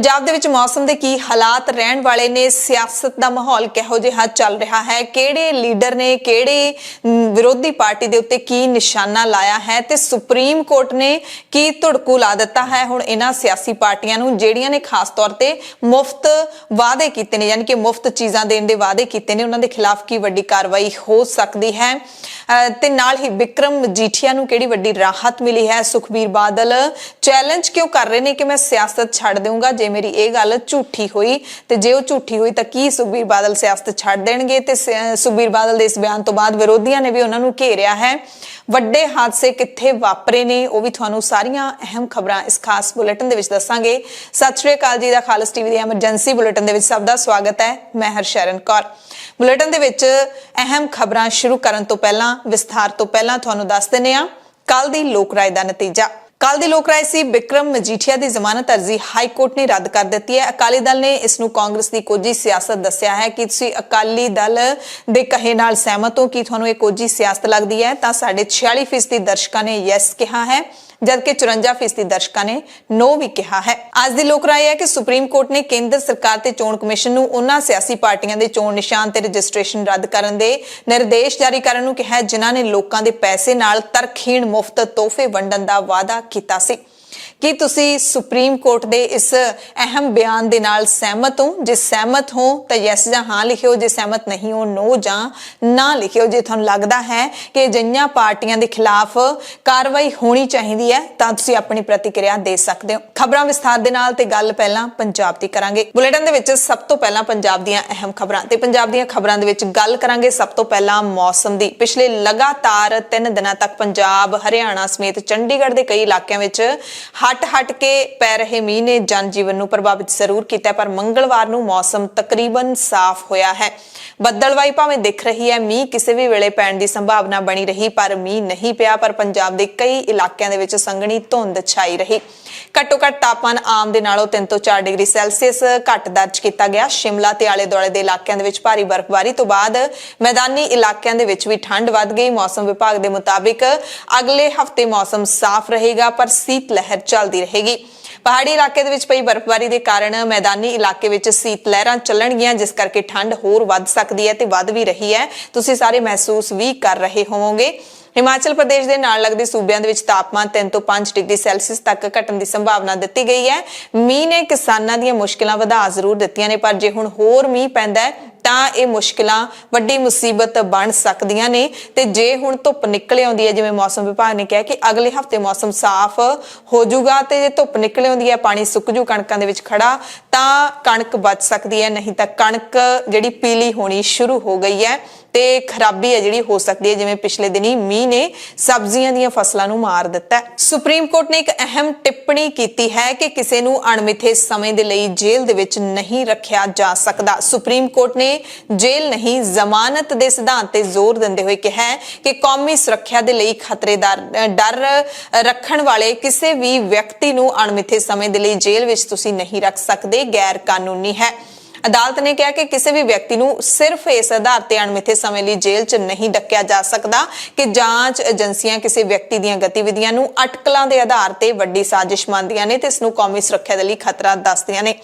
पंजाब दे विच मौसम के की हालात रहन वाले ने, सियासत का माहौल किहो जिहा चल रहा है, किहड़े लीडर ने किहड़ी विरोधी पार्टी दे उत्ते की निशाना लाया है ते सुप्रीम कोर्ट ने की धुड़कू ला दिता है हुण इन्हां सियासी पार्टियां नूं जिहड़ियां ने खास तौर ते मुफ्त वादे कीते ने, यानी कि मुफ्त चीज़ां देण दे वादे कीते ने, उन्हां दे खिलाफ की वड्डी कार्रवाई हो सकदी है। ते नाल ही बिक्रम मजीठिया नूं किहड़ी वड्डी राहत मिली है। सुखबीर बादल चैलेंज क्यों कर रहे हैं कि मैं सियासत छड्ड दूंगा जे मेरी ये गल झूठी हुई, तो जे वो झूठी हुई तो की सुखबीर बादल सियासत छड्ड देणगे। ते सुखबीर बादल दे इस बयान तो बाद विरोधियों ने भी उन्हां नूं घेरिया है। वड्डे हादसे कित्थे वापरे ने वो भी तुहानूं सारियां अहम खबरां इस खास बुलेटिन दे विच दस्सांगे। सत श्री अकाल जी दा खालस टीवी दी एमरजेंसी बुलेटिन दे विच सब दा स्वागत है। मैं हरशरण कौर। बुलेटिन दे विच अहम खबरां शुरू करन तो पहलां विस्तार तो पहलां तुहानूं दस दिंदे हां कल दी लोक राय दा नतीजा। कल दी लोक राय सी बिक्रम मजीठिया की जमानत अर्जी हाई कोर्ट ने रद्द कर दी है। अकाली दल ने इसनूं कांग्रेस की कोझी सियासत दस्सिया है कि तुसीं अकाली दल दे कहे नाल सहमत हो कि तुहानूं ये कोझी सियासत लगदी है, तां साढ़े 46% दर्शकों ने यस कहा है, जबकि 54% दर्शकों ने नो भी कहा है। आज दी लोक राय है कि सुप्रीम कोर्ट ने केंद्र सरकार ते चोण कमिशन नूं उन्हां सियासी पार्टियां दे चोण निशान ते रजिस्ट्रेशन रद्द करन दे निर्देश जारी करन नूं कहा, जिन्हां ने लोकां दे पैसे नाल तरखीण मुफ्त तोहफे वंडन दा वादा कीता सी। कि तुसी सुप्रीम कोर्ट दे इस अहम बयान दे नाल सहमत हो? जे सहमत हो तो यस जां हाँ लिखियो, जे सहमत नहीं हो नो जां ना लिखियो। जे तुहानूं लगदा है कि जिन्हां पार्टियां दे खिलाफ कार्रवाई होनी चाहिदी है तां तुसी अपनी प्रतिक्रिया दे सकदे हो। खबरां विस्तार दे नाल ते गल पहलां पंजाब दी करांगे। बुलेटिन दे विच सब तो पहलां पंजाब दीयां अहम खबरां ते पंजाब दीयां खबरां दे विच गल करांगे सब तो पहलां मौसम दी। पिछले लगातार 3 दिनां तक पंजाब, हरियाणा समेत चंडीगढ़ दे कई इलाकिਆਂ ਵਿੱਚ हट के पै रहे मीह ने जनजीवन नूं प्रभावित जरूर किया, पर मंगलवार नूं मौसम तकरीबन साफ होया है। बदलवाई भावें दिख रही है, मीह किसी भी वेले पैण दी संभावना बनी रही, पर मीह नहीं पिया। पर पंजाब दे कई इलाकिਆਂ ਦੇ ਵਿੱਚ संघनी धुंध छाई रही। घट्टो घट्ट तापमान आम दे नालों 3 ਤੋਂ 4 डिग्री सैल्सीਅस घट दर्ज किया गया। शिमला ते आले दुआले दे इलाकिਆਂ ਦੇ ਵਿੱਚ भारी बर्फबारी तो बाद मैदानी इलाकिਆਂ ਦੇ ਵਿੱਚ भी ठंड वध गई। मौसम विभाग के मुताबिक अगले हफ्ते मौसम साफ रहेगा, पर सीत लहर चलती रहेगी। पहाड़ी इलाके दे विच पई बर्फबारी के कारण मैदानी इलाके विच सीत लहरां चलणगीਆਂ, जिस करके ठंड होर वध सकदी है ते वध भी रही है। तुसीं सारे महसूस भी कर रहे होवोगे। हिमाचल प्रदेश के नाल लगदे सूबिਆਂ ਦੇ ਵਿੱਚ तापमान 3 ਤੋਂ 5 डिग्री सैल्सीਅस तक घटण की संभावना दी गई है। मीह ने किसानां ਦੀਆਂ मुश्किलां ਵਧਾ ਜ਼ਰੂਰ ਦਿੱਤੀਆਂ ਨੇ, पर जे हुण होर मीह पैंदा है ਤਾਂ ਇਹ ਮੁਸ਼ਕਿਲਾਂ ਵੱਡੀ ਮੁਸੀਬਤ ਬਣ ਸਕਦੀਆਂ ਨੇ। ਤੇ ਜੇ ਹੁਣ ਧੁੱਪ ਨਿਕਲ ਆਉਂਦੀ ਹੈ, ਜਿਵੇਂ ਮੌਸਮ ਵਿਭਾਗ ਨੇ ਕਿਹਾ ਕਿ ਅਗਲੇ ਹਫਤੇ ਮੌਸਮ ਸਾਫ਼ ਹੋ ਜਾਊਗਾ, ਤੇ ਜੇ ਧੁੱਪ ਨਿਕਲ ਆਉਂਦੀ ਹੈ, ਪਾਣੀ ਸੁੱਕ ਜੂ ਕਣਕਾਂ ਦੇ ਵਿੱਚ ਖੜਾ, ਤਾਂ ਕਣਕ ਬਚ ਸਕਦੀ ਹੈ। ਨਹੀਂ ਤਾਂ ਕਣਕ ਜਿਹੜੀ ਪੀਲੀ ਹੋਣੀ ਸ਼ੁਰੂ ਹੋ ਗਈ ਹੈ ਤੇ ਖਰਾਬੀ ਹੈ ਜਿਹੜੀ ਹੋ ਸਕਦੀ ਹੈ, ਜਿਵੇਂ ਪਿਛਲੇ ਦਿਨੀ ਮੀਂਹ ਨੇ ਸਬਜ਼ੀਆਂ ਦੀਆਂ ਫਸਲਾਂ ਨੂੰ ਮਾਰ ਦਿੱਤਾ। ਸੁਪਰੀਮ ਕੋਰਟ ਨੇ ਇੱਕ ਅਹਿਮ ਟਿੱਪਣੀ ਕੀਤੀ ਹੈ ਕਿ ਕਿਸੇ ਨੂੰ ਅਣਮਿੱਥੇ ਸਮੇਂ ਦੇ ਲਈ ਜੇਲ੍ਹ ਦੇ ਵਿੱਚ ਨਹੀਂ ਰੱਖਿਆ ਜਾ ਸਕਦਾ। ਸੁਪਰੀਮ ਕੋਰਟ ਨੇ जेल नहीं जमानत के सिद्धांत ते जोर देंदे हुए कहा कि कौमी सुरक्षा के लिए खतरे दा डर रखण वाले किसी भी व्यक्ति नूं अणमिथे समय के लिए जेल विच तुसीं नहीं रख सकते, गैर कानूनी है। अदालत ने कहा कि किसी भी व्यक्ति नूं सिर्फ इस आधार ते अणमिथे समय लिए जेल च नहीं डकिया जा सकता कि जांच एजेंसियां किसी व्यक्ति दीयां गतिविधियां नूं अटकलां दे आधार ते वड्डी साजिश मंनदियां ने ते इस नूं कौमी सुरक्षा के लिए खतरा दसदियां ने।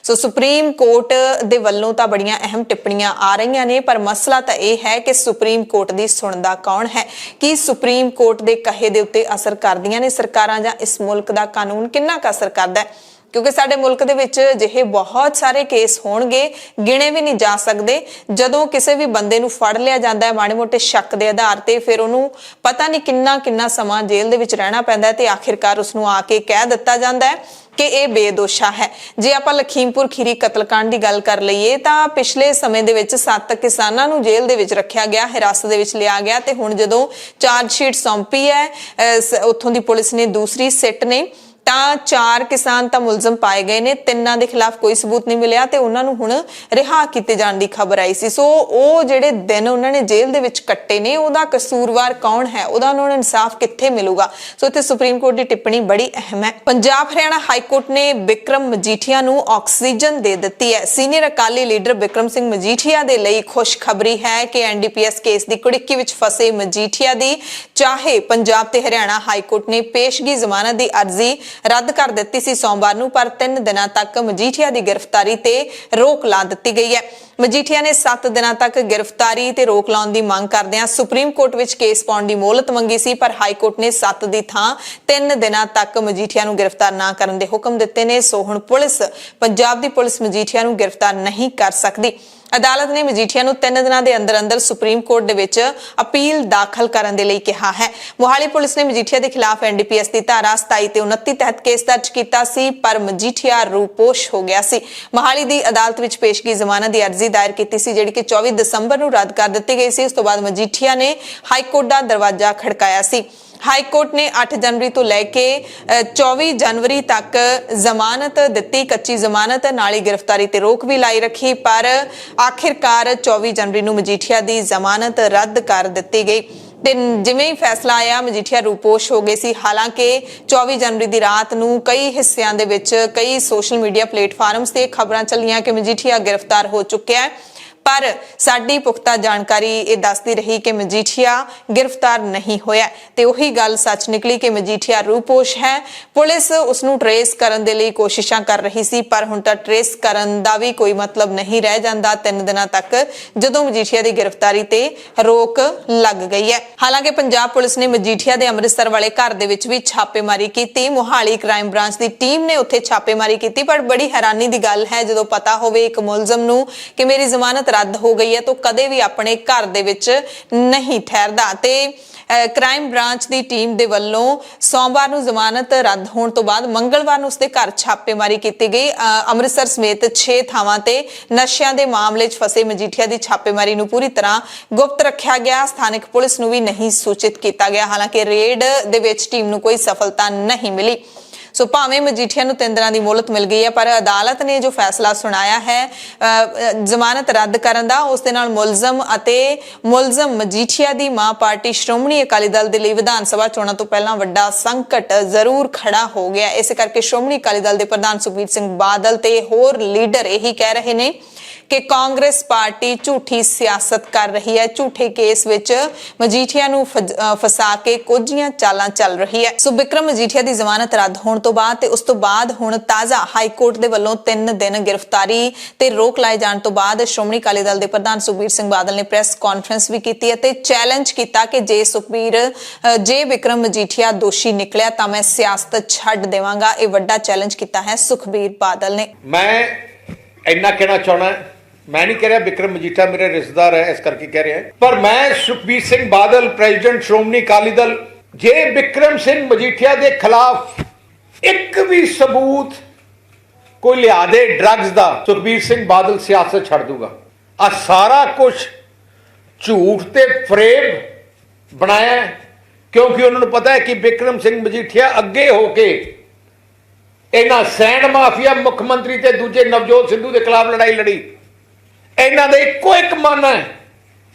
सो सुप्रीम कोर्ट दे वल्लों तां बड़ियां अहम टिप्पणियां आ रही ने, पर मसला तां यह है कि सुप्रीम कोर्ट दी सुणदा कौन है? कि सुप्रीम कोर्ट दे कहे दे उत्ते असर करदियां ने सरकारां, जां इस मुल्क दा कानून किन्ना क असर करदा है? क्योंकि साडे मुल्क दे विच अजिहे बहुत सारे केस होणगे, गिणे भी नहीं जा सकते। जदों किसी भी बंदे नूं फड़ लिया जांदा है माड़े मोटे शक के आधार ते, फिर उहनूं पता नहीं किन्ना किन्ना समां जेल दे विच रहना पैंदा है, ते आखिरकार उसनूं आके कह दित्ता जांदा है कि यह बेदोशा है। जे आपां लखीमपुर खीरी कतलकांड की गल कर लईए तां पिछले समय दे विच 7 किसानां नूं जेल दे विच रखिया गया, हिरासत दे विच लिया गया, ते हुण जदों चार्जशीट सौंपी है उत्थों दी पुलिस ने, दूसरी सिट ने, ਤਾਂ 4 किसान ਤਾਂ मुलजम पाए गए ने, 3 ਦੇ खिलाफ कोई सबूत नहीं मिलिया ਤੇ ਉਹਨਾਂ ਨੂੰ ਹੁਣ ਰਿਹਾ ਕੀਤੇ ਜਾਣ ਦੀ ਖਬਰ ਆਈ ਸੀ। ਸੋ ਉਹ ਜਿਹੜੇ ਦਿਨ ਉਹਨਾਂ ਨੇ ਜੇਲ੍ਹ ਦੇ ਵਿੱਚ ਕੱਟੇ ਨੇ, ਉਹਦਾ ਕਸੂਰਵਾਰ ਕੌਣ ਹੈ, ਉਹਦਾ ਉਹਨਾਂ ਨੂੰ ਇਨਸਾਫ ਕਿੱਥੇ ਮਿਲੂਗਾ? ਸੋ ਇੱਥੇ ਸੁਪਰੀਮ ਕੋਰਟ ਦੀ ਟਿੱਪਣੀ ਬੜੀ ਅਹਿਮ ਹੈ। ਪੰਜਾਬ ਹਰਿਆਣਾ ਹਾਈ ਕੋਰਟ ਨੇ ਬਿਕਰਮ ਮਜੀਠੀਆ ਨੂੰ ਆਕਸੀਜਨ ਦੇ ਦਿੱਤੀ ਹੈ। ਸੀਨੀਅਰ ਅਕਾਲੀ ਲੀਡਰ ਬਿਕਰਮ ਸਿੰਘ ਮਜੀਠੀਆ ਦੇ ਲਈ ਖੁਸ਼ਖਬਰੀ ਹੈ ਕਿ ਐਨਡੀਪੀਐਸ ਕੇਸ ਦੀ ਕੁੜਕੀ ਵਿੱਚ ਫਸੇ ਮਜੀਠੀਆ ਦੀ ਚਾਹੇ ਪੰਜਾਬ ਤੇ ਹਰਿਆਣਾ ਹਾਈ ਕੋਰਟ ਨੇ ਪੇਸ਼ਗੀ ਜ਼ਮਾਨਤ ਦੀ ਅਰਜ਼ੀ ਰੱਦ ਕਰ ਦਿੱਤੀ ਸੀ ਸੋਮਵਾਰ ਨੂੰ, ਪਰ 3 ਦਿਨਾਂ ਤੱਕ ਮਜੀਠੀਆ ਦੀ ਗ੍ਰਿਫਤਾਰੀ ਤੇ ਰੋਕ ਲਾ ਦਿੱਤੀ ਗਈ ਹੈ। ਮਜੀਠੀਆ ਨੇ 7 ਦਿਨਾਂ ਤੱਕ ਗ੍ਰਿਫਤਾਰੀ ਤੇ ਰੋਕ ਲਾਉਣ ਦੀ ਮੰਗ ਕਰਦਿਆਂ ਸੁਪਰੀਮ ਕੋਰਟ ਵਿੱਚ ਕੇਸ ਪਾਉਣ ਦੀ ਮੋਹਲਤ ਮੰਗੀ ਸੀ, ਪਰ ਹਾਈ ਕੋਰਟ ਨੇ 7 ਦੀ ਥਾਂ 3 ਦਿਨਾਂ ਤੱਕ ਮਜੀਠੀਆ ਨੂੰ ਗ੍ਰਿਫਤਾਰ ਨਾ ਕਰਨ ਦੇ ਹੁਕਮ ਦਿੱਤੇ ਨੇ। ਸੋ ਹੁਣ ਪੰਜਾਬ ਦੀ ਪੁਲਿਸ ਮਜੀਠੀਆ ਨੂੰ ਗ੍ਰਿਫਤਾਰ ਨਹੀਂ ਕਰ ਸਕਦੀ। ਅਦਾਲਤ ਨੇ ਮਜੀਠੀਆ ਨੂੰ 3 ਦਿਨਾਂ ਦੇ ਅੰਦਰ ਸੁਪਰੀਮ ਕੋਰਟ ਦੇ ਵਿੱਚ ਅਪੀਲ ਦਾਖਲ ਕਰਨ ਦੇ ਲਈ ਕਿਹਾ ਹੈ। ਮੋਹਾਲੀ ਪੁਲਿਸ ਨੇ ਮਜੀਠੀਆ ਦੇ ਖਿਲਾਫ ਐਨਡੀਪੀਐਸ ਦੀ ਧਾਰਾ 27 ਤੇ 29 ਤਹਿਤ ਕੇਸ ਦਰਜ ਕੀਤਾ ਸੀ, ਪਰ ਮਜੀਠੀਆ ਰੂਪੋਸ਼ ਹੋ ਗਿਆ ਸੀ। ਮੋਹਾਲੀ ਦੀ ਅਦਾਲਤ ਵਿੱਚ ਪੇਸ਼ਗੀ ਜ਼ਮਾਨਤ ਦੀ ਅਰਜ਼ੀ ਦਾਇਰ ਕੀਤੀ ਸੀ, ਜਿਹੜੀ ਕਿ 24 ਦਸੰਬਰ ਨੂੰ ਰੱਦ ਕਰ ਦਿੱਤੀ ਗਈ ਸੀ। ਉਸ ਤੋਂ ਬਾਅਦ ਮਜੀਠੀਆ ਨੇ ਹਾਈ ਕੋਰਟ ਦਾ ਦਰਵਾਜ਼ਾ ਖੜਕਾਇਆ ਸੀ। ਹਾਈ ਕੋਰਟ ਨੇ 8 ਜਨਵਰੀ ਤੋਂ ਲੈ ਕੇ 24 ਜਨਵਰੀ ਤੱਕ ਜ਼ਮਾਨਤ ਦਿੱਤੀ, ਕੱਚੀ ਜ਼ਮਾਨਤ ਨਾਲ ਹੀ ਗ੍ਰਿਫਤਾਰੀ ਤੇ ਰੋਕ ਵੀ ਲਾਈ ਰੱਖੀ, ਪਰ ਆਖਿਰਕਾਰ 24 ਜਨਵਰੀ ਨੂੰ ਮਜੀਠੀਆ ਦੀ ਜ਼ਮਾਨਤ ਰੱਦ ਕਰ ਦਿੱਤੀ ਗਈ ਤੇ ਜਿਵੇਂ ਹੀ ਫੈਸਲਾ ਆਇਆ ਮਜੀਠੀਆ ਰੂਪੋਸ਼ ਹੋ ਗਏ ਸੀ। ਹਾਲਾਂਕਿ 24 ਜਨਵਰੀ ਦੀ ਰਾਤ ਨੂੰ ਕਈ ਹਿੱਸਿਆਂ ਦੇ ਵਿੱਚ ਕਈ ਸੋਸ਼ਲ ਮੀਡੀਆ ਪਲੇਟਫਾਰਮਸ ਤੇ ਖਬਰਾਂ ਚੱਲੀਆਂ ਕਿ ਮਜੀਠੀਆ ਗ੍ਰਿਫਤਾਰ ਹੋ ਚੁੱਕਿਆ ਹੈ, ਪਰ ਸਾਡੀ ਪੁਖਤਾ ਜਾਣਕਾਰੀ ਇਹ ਦੱਸਦੀ ਰਹੀ ਕਿ ਮਜੀਠੀਆ ਗ੍ਰਿਫਤਾਰ ਨਹੀਂ ਹੋਇਆ ਤੇ ਉਹੀ ਗੱਲ ਸੱਚ ਨਿਕਲੀ ਕਿ ਮਜੀਠੀਆ ਰੂਪੋਸ਼ ਹੈ। ਪੁਲਿਸ ਉਸ ਨੂੰ ਟਰੇਸ ਕਰਨ ਦੇ ਲਈ ਕੋਸ਼ਿਸ਼ਾਂ ਕਰ ਰਹੀ ਸੀ, ਪਰ ਹੁਣ ਤਾਂ ਟਰੇਸ ਕਰਨ ਦਾ ਵੀ ਕੋਈ ਮਤਲਬ ਨਹੀਂ ਰਹਿ ਜਾਂਦਾ 3 ਦਿਨਾਂ ਤੱਕ, ਜਦੋਂ ਮਜੀਠੀਆ ਦੀ ਗ੍ਰਿਫਤਾਰੀ ਤੇ ਰੋਕ ਲੱਗ ਗਈ ਹੈ। ਹਾਲਾਂਕਿ ਪੰਜਾਬ ਪੁਲਿਸ ਨੇ ਮਜੀਠੀਆ ਦੇ ਅੰਮ੍ਰਿਤਸਰ ਵਾਲੇ ਘਰ ਦੇ ਵਿੱਚ ਵੀ ਛਾਪੇਮਾਰੀ ਕੀਤੀ। ਮੋਹਾਲੀ ਕ੍ਰਾਈਮ ਬ੍ਰਾਂਚ ਦੀ ਟੀਮ ਨੇ ਉੱਥੇ ਛਾਪੇਮਾਰੀ ਕੀਤੀ, ਪਰ ਬੜੀ ਹੈਰਾਨੀ ਦੀ ਗੱਲ ਹੈ ਜਦੋਂ ਪਤਾ ਹੋਵੇ ਇੱਕ ਮੁਲਜ਼ਮ ਨੂੰ ਕਿ ਮੇਰੀ ਜ਼ਮਾਨਤ ਰੱਦ ਹੋ ਗਈ ਹੈ ਤਾਂ ਕਦੇ ਵੀ ਆਪਣੇ ਘਰ ਦੇ ਵਿੱਚ ਨਹੀਂ ਠਹਿਰਦਾ ਤੇ ਕ੍ਰਾਈਮ ਬ੍ਰਾਂਚ ਦੀ ਟੀਮ ਦੇ ਵੱਲੋਂ ਸੋਮਵਾਰ ਨੂੰ ਜ਼ਮਾਨਤ ਰੱਦ ਹੋਣ ਤੋਂ ਬਾਅਦ ਮੰਗਲਵਾਰ ਨੂੰ ਉਸਦੇ ਘਰ ਛਾਪੇਮਾਰੀ ਕੀਤੀ ਗਈ। ਅੰਮ੍ਰਿਤਸਰ ਸਮੇਤ 6 ਥਾਵਾਂ ਤੇ ਨਸ਼ਿਆਂ ਦੇ ਮਾਮਲੇ 'ਚ ਫਸੇ ਮਜੀਠੀਆ ਦੀ ਛਾਪੇਮਾਰੀ ਨੂੰ ਪੂਰੀ ਤਰ੍ਹਾਂ ਗੁਪਤ ਰੱਖਿਆ ਗਿਆ। ਸਥਾਨਕ ਪੁਲਿਸ ਨੂੰ ਵੀ ਨਹੀਂ ਸੂਚਿਤ ਕੀਤਾ ਗਿਆ। ਹਾਲਾਂਕਿ ਰੇਡ ਦੇ ਵਿੱਚ ਟੀਮ ਨੂੰ ਕੋਈ ਸਫਲਤਾ ਨਹੀਂ ਮਿਲੀ। ਸੋ ਭਾਵੇਂ ਮਜੀਠੀਆ ਨੂੰ 3 ਦਿਨਾਂ ਦੀ ਮੋਹਲਤ ਮਿਲ ਗਈ ਹੈ, ਪਰ ਅਦਾਲਤ ਨੇ ਜੋ ਫੈਸਲਾ ਸੁਣਾਇਆ ਹੈ ਜ਼ਮਾਨਤ ਰੱਦ ਕਰਨ ਦਾ, ਉਸ ਦੇ ਨਾਲ ਮੁਲਜ਼ਮ ਮਜੀਠੀਆ ਦੀ ਮਾਂ ਪਾਰਟੀ ਸ਼੍ਰੋਮਣੀ ਅਕਾਲੀ ਦਲ ਦੇ ਲਈ ਵਿਧਾਨ ਸਭਾ ਚੋਣਾਂ ਤੋਂ ਪਹਿਲਾਂ ਵੱਡਾ ਸੰਕਟ ਜ਼ਰੂਰ ਖੜਾ ਹੋ ਗਿਆ। ਇਸੇ ਕਰਕੇ ਸ਼੍ਰੋਮਣੀ ਅਕਾਲੀ ਦਲ ਦੇ ਪ੍ਰਧਾਨ ਸੁਖਬੀਰ ਸਿੰਘ ਬਾਦਲ ਤੇ ਹੋਰ ਲੀਡਰ ਇਹੀ ਕਹਿ ਰਹੇ ਨੇ ਕਿ ਕਾਂਗਰਸ ਪਾਰਟੀ ਝੂਠੀ ਸਿਆਸਤ ਕਰ ਰਹੀ ਹੈ, ਝੂਠੇ ਕੇਸ ਵਿੱਚ ਮਜੀਠੀਆ ਨੂੰ ਫਸਾ ਕੇ ਕੁਝੀਆਂ ਚਾਲਾਂ ਚੱਲ ਰਹੀ ਹੈ। ਸੋ ਬਿਕਰਮ ਮਜੀਠੀਆ ਦੀ ਜ਼ਮਾਨਤ ਰੱਦ ਹੋਣ ਤੋਂ ਬਾਅਦ ਤੇ ਉਸ ਤੋਂ ਬਾਅਦ ਹੁਣ ਤਾਜ਼ਾ ਹਾਈ ਕੋਰਟ ਦੇ ਵੱਲੋਂ 3 ਦਿਨ ਗ੍ਰਿਫਤਾਰੀ ਤੇ ਰੋਕ ਲਾਏ ਜਾਣ ਤੋਂ ਬਾਅਦ ਸ਼੍ਰੋਮਣੀ ਅਕਾਲੀ ਦਲ ਦੇ ਪ੍ਰਧਾਨ ਸੁਖਬੀਰ ਸਿੰਘ ਬਾਦਲ ਨੇ ਪ੍ਰੈਸ ਕਾਨਫਰੰਸ ਵੀ ਕੀਤੀ ਅਤੇ ਚੈਲੰਜ ਕੀਤਾ ਕਿ ਜੇ ਬਿਕਰਮ ਮਜੀਠੀਆ ਦੋਸ਼ੀ ਨਿਕਲਿਆ ਤਾਂ ਮੈਂ ਸਿਆਸਤ ਛੱਡ ਦੇਵਾਂਗਾ। ਇਹ ਵੱਡਾ ਚੈਲੰਜ ਕੀਤਾ ਹੈ ਸੁਖਬੀਰ ਬਾਦਲ ਨੇ। ਮੈਂ ਇੰਨਾ ਕਹਿਣਾ ਚਾਹਣਾ, मैं नहीं कह रहा बिक्रम मजीठा मेरे रिश्तेदार है इस करके कह रहे हैं, पर मैं सुखबीर सिंह बादल प्रेसिडेंट श्रोमणी अकाली दल जे बिक्रम सिंह मजीठिया के खिलाफ एक भी सबूत कोई लिया दे ड्रग्स का, सुखबीर सिंह बादल सियासत छड़ दूंगा। आ सारा कुछ झूठ ते फरेब बनाया है, क्योंकि उन्होंने पता है कि बिक्रम सिंह मजीठिया अगे होके इन्हां सैन माफिया मुख्यमंत्री ते दूजे नवजोत सिद्धू के खिलाफ लड़ाई लड़ी। इन्हां दा इक्को एक मन है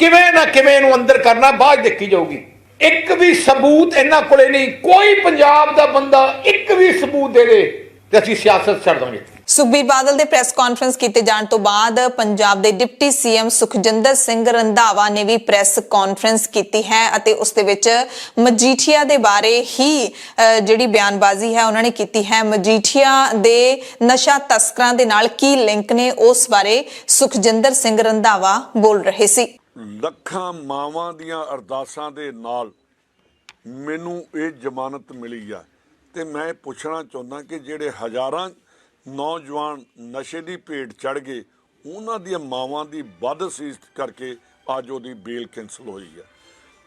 किवें ना किवें इहनूं अंदर करना, बाद देखी जाऊगी। एक भी सबूत इन्हां कोले नहीं, कोई पंजाब दा बंदा एक भी सबूत दे दे ते असीं सियासत छड्ड दांगे। ਸੁਖਬੀਰ ਬਾਦਲ ਦੇ ਪ੍ਰੈਸ ਕਾਨਫਰੰਸ ਕੀਤੇ ਜਾਣ ਤੋਂ ਬਾਅਦ ਪੰਜਾਬ ਦੇ ਡਿਪਟੀ ਸੀਐਮ ਸੁਖਜਿੰਦਰ ਸਿੰਘ ਰੰਧਾਵਾ ਨੇ ਵੀ ਪ੍ਰੈਸ ਕਾਨਫਰੰਸ ਕੀਤੀ ਹੈ ਅਤੇ ਉਸ ਦੇ ਵਿੱਚ ਮਜੀਠੀਆ ਦੇ ਬਾਰੇ ਹੀ ਜਿਹੜੀ ਬਿਆਨਬਾਜ਼ੀ ਹੈ ਉਹਨਾਂ ਨੇ ਕੀਤੀ ਹੈ। ਮਜੀਠੀਆ ਦੇ ਨਸ਼ਾ ਤਸਕਰਾਂ ਦੇ ਨਾਲ ਕੀ ਲਿੰਕ ਨੇ, ਉਸ ਬਾਰੇ ਸੁਖਜਿੰਦਰ ਸਿੰਘ ਰੰਧਾਵਾ ਬੋਲ ਰਹੇ ਸੀ। ਲੱਖਾਂ ਮਾਵਾਂ ਦੀਆਂ ਅਰਦਾਸਾਂ ਦੇ ਨਾਲ ਮੈਨੂੰ ਇਹ ਜ਼ਮਾਨਤ ਮਿਲੀ ਆ ਤੇ ਮੈਂ ਪੁੱਛਣਾ ਚਾਹੁੰਦਾ ਕਿ ਜਿਹੜੇ ਹਜ਼ਾਰਾਂ ਨੌਜਵਾਨ ਨਸ਼ੇ ਦੀ ਭੇਟ ਚੜ ਗਏ ਉਹਨਾਂ ਦੀਆਂ ਮਾਵਾਂ ਦੀ ਬਦਅਸੀਸਤ ਕਰਕੇ ਅੱਜ ਉਹਦੀ ਬੇਲ ਕੈਂਸਲ ਹੋਈ ਹੈ।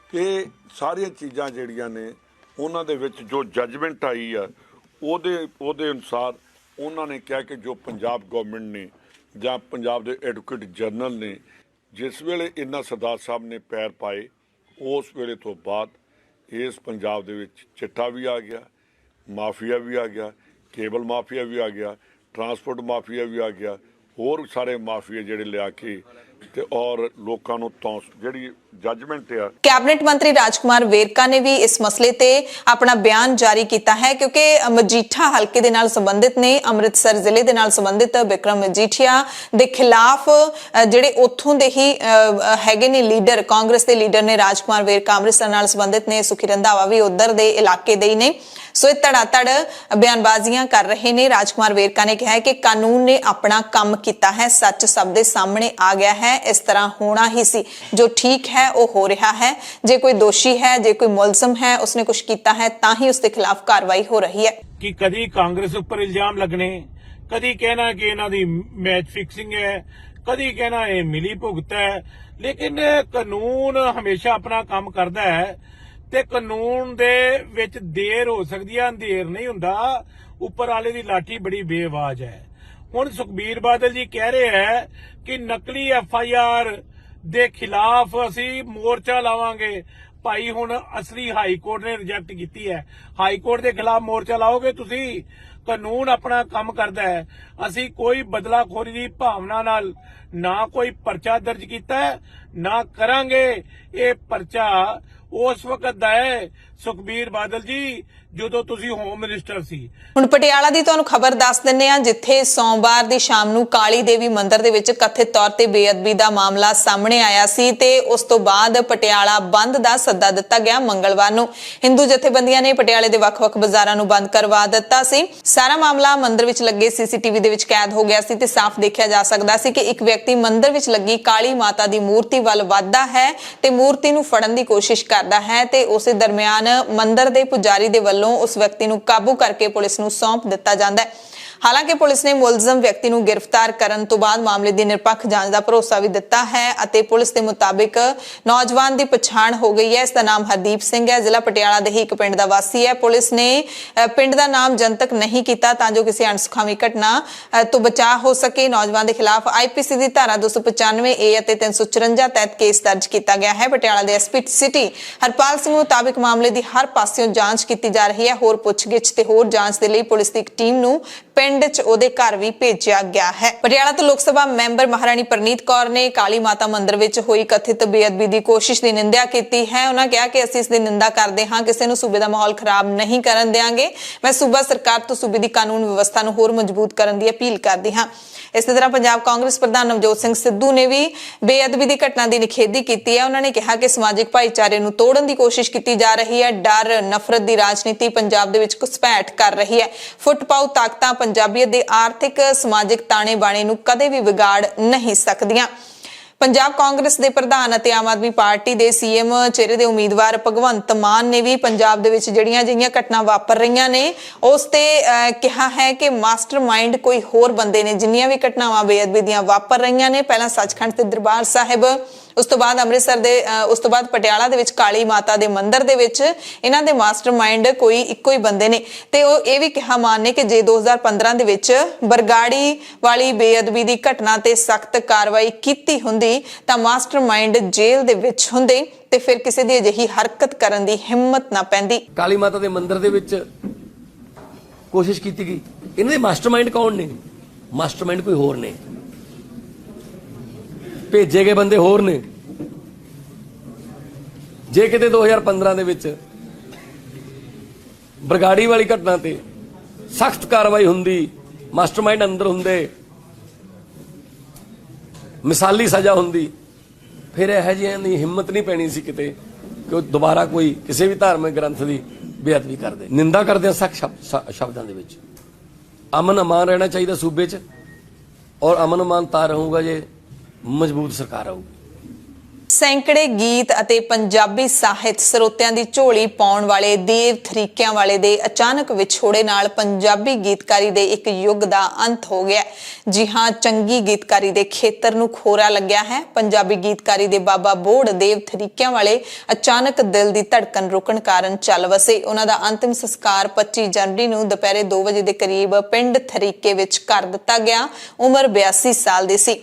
ਤੇ ਸਾਰੀਆਂ ਚੀਜ਼ਾਂ ਜਿਹੜੀਆਂ ਨੇ ਉਹਨਾਂ ਦੇ ਵਿੱਚ ਜੋ ਜੱਜਮੈਂਟ ਆਈ ਆ ਉਹਦੇ ਅਨੁਸਾਰ ਉਹਨਾਂ ਨੇ ਕਿਹਾ ਕਿ ਜੋ ਪੰਜਾਬ ਗਵਰਨਮੈਂਟ ਨੇ ਜਾਂ ਪੰਜਾਬ ਦੇ ਐਡਵੋਕੇਟ ਜਨਰਲ ਨੇ ਜਿਸ ਵੇਲੇ ਇਹਨਾਂ ਸਰਦਾਰ ਸਾਹਿਬ ਨੇ ਪੈਰ ਪਾਏ, ਉਸ ਵੇਲੇ ਤੋਂ ਬਾਅਦ ਇਸ ਪੰਜਾਬ ਦੇ ਵਿੱਚ ਚਿੱਟਾ ਵੀ ਆ ਗਿਆ, ਮਾਫੀਆ ਵੀ ਆ ਗਿਆ, ਕੇਬਲ ਮਾਫੀਆ ਵੀ ਆ ਗਿਆ, ट्रांसपोर्ट माफिया भी आ गया, होर सारे माफिया जिहड़े लिया के ਤੇ ਔਰ ਲੋਕਾਂ ਨੂੰ ਤੋਂ ਜਿਹੜੀ ਜੱਜਮੈਂਟ ਆ। ਕੈਬਨਿਟ ਮੰਤਰੀ ਰਾਜਕੁਮਾਰ ਵੇਰਕਾ ਨੇ ਵੀ ਇਸ ਮਸਲੇ ਤੇ ਆਪਣਾ ਬਿਆਨ ਜਾਰੀ ਕੀਤਾ ਹੈ ਕਿਉਂਕਿ ਮਜੀਠਾ ਹਲਕੇ ਦੇ ਨਾਲ ਸੰਬੰਧਿਤ ਨੇ, ਅੰਮ੍ਰਿਤਸਰ ਜ਼ਿਲ੍ਹੇ ਦੇ ਨਾਲ ਸੰਬੰਧਿਤ ਬਿਕਰਮ ਮਜੀਠੀਆ ਦੇ ਖਿਲਾਫ ਜਿਹੜੇ ਉੱਥੋਂ ਦੇ ਹੀ ਹੈਗੇ ਨੇ ਲੀਡਰ, ਕਾਂਗਰਸ ਦੇ ਲੀਡਰ ਨੇ ਰਾਜਕੁਮਾਰ ਵੇਰਕਾ, ਅੰਮ੍ਰਿਤਸਰ ਨਾਲ ਸੰਬੰਧਿਤ ਨੇ, ਸੁਖੀ ਰੰਧਾਵਾ ਵੀ ਉਧਰ ਦੇ ਇਲਾਕੇ ਦੇ ਹੀ ਨੇ। ਸੋ ਇਹ ਧੜਾਧੜ ਬਿਆਨਬਾਜ਼ੀਆਂ ਕਰ ਰਹੇ ਨੇ। ਰਾਜਕੁਮਾਰ ਵੇਰਕਾ ਨੇ ਕਿਹਾ ਹੈ ਕਿ ਕਾਨੂੰਨ ਨੇ ਆਪਣਾ ਕੰਮ ਕੀਤਾ ਹੈ, ਸੱਚ ਸਭ ਦੇ ਸਾਹਮਣੇ ਆ ਗਿਆ ਹੈ, ਇਸ ਤਰ੍ਹਾਂ ਹੋਣਾ ਹੀ ਸੀ, ਜੋ ਠੀਕ ਹੈ ਉਹ ਹੋ ਰਿਹਾ ਹੈ। ਜੇ ਕੋਈ ਦੋਸ਼ੀ ਹੈ, ਜੇ ਕੋਈ ਮੁਲਜ਼ਮ ਹੈ, ਉਸਨੇ ਕੁਝ ਕੀਤਾ ਹੈ ਤਾਂ ਹੀ ਉਸ ਦੇ ਖਿਲਾਫ ਕਾਰਵਾਈ ਹੋ ਰਹੀ ਹੈ। ਕਿ ਕਦੀ ਕਾਂਗਰਸ ਉੱਪਰ ਇਲਜ਼ਾਮ ਲੱਗਣੇ, ਕਦੀ ਕਹਿਣਾ ਕਿ ਇਹਨਾਂ ਦੀ ਮੈਚ ਫਿਕਸਿੰਗ ਹੈ, ਕਦੀ ਕਹਿਣਾ ਇਹ ਮਿਲੀ ਭੁਗਤ ਹੈ, ਲੇਕਿਨ ਕਾਨੂੰਨ ਹਮੇਸ਼ਾ ਆਪਣਾ ਕੰਮ ਕਰਦਾ ਹੈ ਤੇ ਕਾਨੂੰਨ ਦੇ ਵਿੱਚ ਦੇਰ ਹੋ ਸਕਦੀ ਹੈ, ਅੰਧੇਰ ਨਹੀਂ ਹੁੰਦਾ। ਉੱਪਰ ਵਾਲੇ ਦੀ ਲਾਠੀ ਬੜੀ ਬੇਆਵਾਜ਼ ਹੈ। ਹੁਣ ਸੁਖਬੀਰ ਬਾਦਲ ਜੀ ਕਹਿ ਰਹੇ ਹੈ ਕਿ ਨਕਲੀ FIR ਦੇ ਖਿਲਾਫ ਅਸੀਂ ਮੋਰਚਾ ਲਾਵਾਂਗੇ। ਭਾਈ ਹੁਣ ਅਸਲੀ ਹਾਈ ਕੋਰਟ ਨੇ ਰਿਜੈਕਟ ਕੀਤੀ ਹੈ। ਹਾਈ ਕੋਰਟ ਦੇ ਖਿਲਾਫ ਮੋਰਚਾ ਲਾਓਗੇ ਤੁਸੀਂ? ਕਾਨੂੰਨ ਆਪਣਾ ਕੰਮ ਕਰਦਾ ਹੈ। ਅਸੀਂ ਕੋਈ ਬਦਲਾਖੋਰੀ ਦੀ ਭਾਵਨਾ ਨਾਲ ਨਾ ਕੋਈ ਪਰਚਾ ਦਰਜ ਕੀਤਾ ਹੈ, ਨਾ ਕਰਾਂਗੇ। ਇਹ ਪਰਚਾ ਉਸ ਵਕਤ ਦਾ ਹੈ ਸੁਖਬੀਰ ਬਾਦਲ ਜੀ ਜਦੋਂ ਤੁਸੀਂ ਹੋਮ ਮਿਨਿਸਟਰ ਸੀ। ਹੁਣ ਪਟਿਆਲਾ ਦੀ ਤੁਹਾਨੂੰ ਖਬਰ ਦੱਸ ਦਿੰਨੇ ਆ, ਜਿੱਥੇ ਸੋਮਵਾਰ ਦੀ ਸ਼ਾਮ ਨੂੰ ਕਾਲੀ ਦੇਵੀ ਮੰਦਿਰ ਦੇ ਵਿੱਚ ਕਥਿਤ ਤੌਰ ਤੇ ਬੇਅਦਬੀ ਦਾ ਮਾਮਲਾ ਸਾਹਮਣੇ ਆਇਆ ਸੀ ਤੇ ਉਸ ਤੋਂ ਬਾਅਦ ਪਟਿਆਲਾ ਬੰਦ ਦਾ ਸੱਦਾ ਦਿੱਤਾ ਗਿਆ। ਮੰਗਲਵਾਰ ਨੂੰ ਹਿੰਦੂ ਜਥੇਬੰਦੀਆਂ ਨੇ ਪਟਿਆਲੇ ਦੇ ਵੱਖ-ਵੱਖ ਬਾਜ਼ਾਰਾਂ ਨੂੰ ਬੰਦ ਕਰਵਾ ਦਿੱਤਾ ਸੀ। ਸਾਰਾ ਮਾਮਲਾ ਮੰਦਿਰ ਵਿੱਚ ਲੱਗੇ CCTV ਦੇ ਵਿੱਚ ਕੈਦ ਹੋ ਗਿਆ ਸੀ ਤੇ ਸਾਫ਼ ਦੇਖਿਆ ਜਾ ਸਕਦਾ ਸੀ ਕਿ ਇੱਕ ਵਿਅਕਤੀ ਮੰਦਿਰ ਵਿੱਚ ਲੱਗੀ ਕਾਲੀ ਮਾਤਾ ਦੀ ਮੂਰਤੀ ਵੱਲ ਵੱਧਦਾ ਹੈ ਤੇ ਮੂਰਤੀ ਨੂੰ ਫੜਨ ਦੀ ਕੋਸ਼ਿਸ਼ ਕਰਦਾ ਹੈ ਤੇ ਉਸੇ ਦਰਮਿਆਨ ਮੰਦਿਰ ਦੇ ਪੁਜਾਰੀ ਦੇ ਵੱਲੋਂ ਉਸ ਵਿਅਕਤੀ ਨੂੰ ਕਾਬੂ ਕਰਕੇ ਪੁਲਿਸ ਨੂੰ ਸੌਂਪ ਦਿੱਤਾ ਜਾਂਦਾ ਹੈ। ਹਾਲਾਂਕਿ ਪੁਲਿਸ ਨੇ ਮੁਲਜ਼ਮ ਵਿਅਕਤੀ ਨੂੰ ਗ੍ਰਿਫਤਾਰ ਕਰਨ ਤੋਂ ਬਾਅਦ ਮਾਮਲੇ ਦੀ ਨਿਰਪੱਖ ਜਾਂਚ ਦਾ ਭਰੋਸਾ ਵੀ ਦਿੱਤਾ ਹੈ ਅਤੇ ਪੁਲਿਸ ਦੇ ਮੁਤਾਬਿਕ ਨੌਜਵਾਨ ਦੀ ਪਛਾਣ ਹੋ ਗਈ ਹੈ। ਇਸ ਦਾ ਨਾਮ ਹਰਦੀਪ ਸਿੰਘ ਹੈ, ਜ਼ਿਲ੍ਹਾ ਪਟਿਆਲਾ ਦੇ ਹੀ ਇੱਕ ਪਿੰਡ ਦਾ ਵਾਸੀ ਹੈ। ਪੁਲਿਸ ਨੇ ਪਿੰਡ ਦਾ ਨਾਮ ਜਨਤਕ ਨਹੀਂ ਕੀਤਾ ਤਾਂ ਜੋ ਕਿਸੇ ਅਣਸੁਖਾਵੀ ਘਟਨਾ ਤੋਂ ਬਚਾਅ ਹੋ ਸਕੇ। ਨੌਜਵਾਨ ਦੇ ਖਿਲਾਫ IPC ਦੀ ਧਾਰਾ 295A ਅਤੇ 354 ਤਹਿਤ ਕੇਸ ਦਰਜ ਕੀਤਾ ਗਿਆ ਹੈ। ਪਟਿਆਲਾ ਦੇ SP ਸਿਟੀ ਹਰਪਾਲ ਸਿੰਘ ਮੁਤਾਬਿਕ ਮਾਮਲੇ ਦੀ ਹਰ ਪਾਸਿਓਂ ਜਾਂਚ ਕੀਤੀ ਜਾ ਰਹੀ ਹੈ। ਹੋਰ ਪੁੱਛਗਿੱਛ ਤੇ ਹੋਰ ਜਾਂਚ ਦੇ ਲਈ ਪੁਲਿਸ ਦੀ ਇੱਕ ਟੀਮ ਨੂੰ ਪਿੰਡ 'ਚ ਉਹਦੇ ਘਰ ਵੀ ਭੇਜਿਆ ਗਿਆ ਹੈ। ਪਟਿਆਲਾ ਤੋਂ ਲੋਕ ਸਭਾ ਮੈਂਬਰ ਮਹਾਰਾਣੀ ਪ੍ਰਨੀਤ ਕੌਰ ਨੇ ਕਾਲੀ ਮਾਤਾ ਮੰਦਿਰ ਵਿੱਚ ਹੋਈ ਕਥਿਤ ਬੇਅਦਬੀ ਦੀ ਕੋਸ਼ਿਸ਼ ਦੀ ਨਿੰਦਿਆ ਕੀਤੀ ਹੈ। ਉਹਨਾਂ ਕਿਹਾ ਕਿ ਅਸੀਂ ਇਸ ਦੀ ਨਿੰਦਾ ਕਰਦੇ ਹਾਂ, ਕਿਸੇ ਨੂੰ ਸੂਬੇ ਦਾ ਮਾਹੌਲ ਖਰਾਬ ਨਹੀਂ ਕਰਨ ਦੇਵਾਂਗੇ। ਮੈਂ ਸੂਬਾ ਸਰਕਾਰ ਤੋਂ ਸੂਬੇ ਦੀ ਕਾਨੂੰਨ ਵਿਵਸਥਾ ਨੂੰ ਹੋਰ ਮਜ਼ਬੂਤ ਕਰਨ ਦੀ ਅਪੀਲ ਕਰਦੀ ਹਾਂ। ਇਸੇ ਤਰ੍ਹਾਂ ਪੰਜਾਬ ਕਾਂਗਰਸ ਪ੍ਰਧਾਨ ਨਵਜੋਤ ਸਿੰਘ ਸਿੱਧੂ ਨੇ ਵੀ ਬੇਅਦਬੀ ਦੀ ਘਟਨਾ ਦੀ ਨਿਖੇਧੀ ਕੀਤੀ ਹੈ। ਉਹਨਾਂ ਨੇ ਕਿਹਾ ਕਿ ਸਮਾਜਿਕ ਭਾਈਚਾਰੇ ਨੂੰ ਤੋੜਨ ਦੀ ਕੋਸ਼ਿਸ਼ ਕੀਤੀ ਜਾ ਰਹੀ ਹੈ। ਡਰ, ਨਫ਼ਰਤ ਦੀ ਰਾਜਨੀਤੀ ਪੰਜਾਬ ਦੇ ਵਿੱਚ ਘੁਸਪੈਠ ਕਰ ਰਹੀ ਹੈ। ਫੁੱਟ ਪਾਊ ਤਾਕਤਾਂ ਪੰਜਾਬੀਅਤ ਦੇ ਆਰਥਿਕ ਸਮਾਜਿਕ ਤਾਣੇ ਬਾਣੇ ਨੂੰ ਕਦੇ ਵੀ ਵਿਗਾੜ ਨਹੀਂ ਸਕਦੀਆਂ। ਪੰਜਾਬ ਕਾਂਗਰਸ ਦੇ ਪ੍ਰਧਾਨ ਅਤੇ ਆਮ ਆਦਮੀ ਪਾਰਟੀ ਦੇ CM ਚਿਹਰੇ ਦੇ ਉਮੀਦਵਾਰ ਭਗਵੰਤ ਮਾਨ ਨੇ ਵੀ ਪੰਜਾਬ ਦੇ ਵਿੱਚ ਜਿਹੜੀਆਂ ਜਿਹੀਆਂ ਘਟਨਾ ਵਾਪਰ ਰਹੀਆਂ ਨੇ ਉਸ ਤੇ ਕਿਹਾ ਹੈ ਕਿ ਮਾਸਟਰਮਾਈਂਡ ਕੋਈ ਹੋਰ ਬੰਦੇ ਨੇ। ਜਿੰਨੀਆਂ ਵੀ ਘਟਨਾਵਾਂ ਬੇਅਦਬੀ ਦੀਆਂ ਵਾਪਰ ਰਹੀਆਂ ਨੇ, ਪਹਿਲਾਂ ਸੱਚਖੰਡ ਤੇ ਦਰਬਾਰ ਸਾਹਿਬ, ਉਸ ਤੋਂ ਬਾਅਦ ਅੰਮ੍ਰਿਤਸਰ ਦੇ, ਉਸ ਤੋਂ ਬਾਅਦ ਪਟਿਆਲਾ ਦੇ ਵਿੱਚ ਕਾਲੀ ਮਾਤਾ ਦੇ ਮੰਦਿਰ ਦੇ ਵਿੱਚ, ਇਹਨਾਂ ਦੇ ਮਾਸਟਰਮਾਈਂਡ ਕੋਈ ਇੱਕੋ ਹੀ ਬੰਦੇ ਨੇ। ਤੇ ਉਹ ਇਹ ਵੀ ਕਿਹਾ ਮਾਨ ਨੇ ਕਿ ਜੇ 2015 ਦੇ ਵਿੱਚ ਬਰਗਾੜੀ ਵਾਲੀ ਬੇਅਦਬੀ ਦੀ ਘਟਨਾ ਤੇ ਸਖਤ ਕਾਰਵਾਈ ਕੀਤੀ ਹੁੰਦੀ ਤਾਂ ਮਾਸਟਰਮਾਈਂਡ ਜੇਲ੍ਹ ਦੇ ਵਿੱਚ ਹੁੰਦੇ ਤੇ ਫਿਰ ਕਿਸੇ ਦੀ ਅਜਿਹੀ ਹਰਕਤ ਕਰਨ ਦੀ ਹਿੰਮਤ ਨਾ ਪੈਂਦੀ। ਕਾਲੀ ਮਾਤਾ ਦੇ ਮੰਦਿਰ ਦੇ ਵਿੱਚ ਕੋਸ਼ਿਸ਼ ਕੀਤੀ ਗਈ। ਇਹਨਾਂ ਦੇ ਮਾਸਟਰਮਾਈਂਡ ਕੌਣ ਨੇ? ਮਾਸਟਰਮਾਈਂਡ ਕੋਈ ਹੋਰ ਨੇ, ਭੇਜੇ ਗਏ ਬੰਦੇ ਹੋਰ ਨੇ। ਜੇ ਕਿਤੇ 2015 ਦੇ ਵਿੱਚ ਬਰਗਾੜੀ ਵਾਲੀ ਘਟਨਾ ਤੇ ਸਖਤ ਕਾਰਵਾਈ ਹੁੰਦੀ, ਮਾਸਟਰਮਾਈਂਡ ਅੰਦਰ ਹੁੰਦੇ, ਮਿਸਾਲੀ ਸਜ਼ਾ ਹੁੰਦੀ, ਫਿਰ ਇਹੋ ਜਿਹਿਆਂ ਦੀ ਹਿੰਮਤ ਨਹੀਂ ਪੈਣੀ ਸੀ ਕਿਤੇ ਕਿ ਉਹ ਦੁਬਾਰਾ ਕੋਈ ਕਿਸੇ ਵੀ ਧਾਰਮਿਕ ਗ੍ਰੰਥ ਦੀ ਬੇਅਦਬੀ ਕਰਦੇ। ਨਿੰਦਾ ਕਰਦੇ ਆ ਸਖਤ ਸ਼ਬਦਾਂ ਦੇ ਵਿੱਚ। ਅਮਨ ਅਮਾਨ ਰਹਿਣਾ ਚਾਹੀਦਾ ਸੂਬੇ 'ਚ, ਔਰ ਅਮਨ ਅਮਾਨ ਤਾਂ ਰਹੂਗਾ ਜੇ ਮਜ਼ਬੂਤ ਸਰਕਾਰ ਆਊਗੀ। ਸੈਂਕੜੇ ਗੀਤ ਅਤੇ ਪੰਜਾਬੀ ਸਾਹਿਤ ਸਰੋਤਿਆਂ ਦੀ ਝੋਲੀ ਪਾਉਣ ਵਾਲੇ ਦੇਵ ਥਰੀਕਿਆਂ ਵਾਲੇ ਦੇ ਅਚਾਨਕ ਵਿਛੋੜੇ ਨਾਲ ਪੰਜਾਬੀ ਗੀਤਕਾਰੀ ਦੇ ਇੱਕ ਯੁੱਗ ਦਾ ਅੰਤ ਹੋ ਗਿਆ। ਜੀ ਹਾਂ, ਚੰਗੀ ਗੀਤਕਾਰੀ ਦੇ ਖੇਤਰ ਨੂੰ ਖੋਰਾ ਲੱਗਿਆ ਹੈ। ਪੰਜਾਬੀ ਗੀਤਕਾਰੀ ਦੇ ਬਾਬਾ ਬੋੜ ਦੇਵ ਥਰੀਕਿਆਂ ਵਾਲੇ ਅਚਾਨਕ ਦਿਲ ਦੀ ਧੜਕਣ ਰੁਕਣ ਕਾਰਨ ਚੱਲ ਵਸੇ। ਉਹਨਾਂ ਦਾ ਅੰਤਿਮ ਸੰਸਕਾਰ 25 ਜਨਵਰੀ ਨੂੰ ਦੁਪਹਿਰੇ 2 ਵਜੇ ਦੇ ਕਰੀਬ ਪਿੰਡ ਥਰੀਕੇ ਵਿੱਚ ਕਰ ਦਿੱਤਾ ਗਿਆ। ਉਮਰ 82 ਸਾਲ ਦੀ ਸੀ।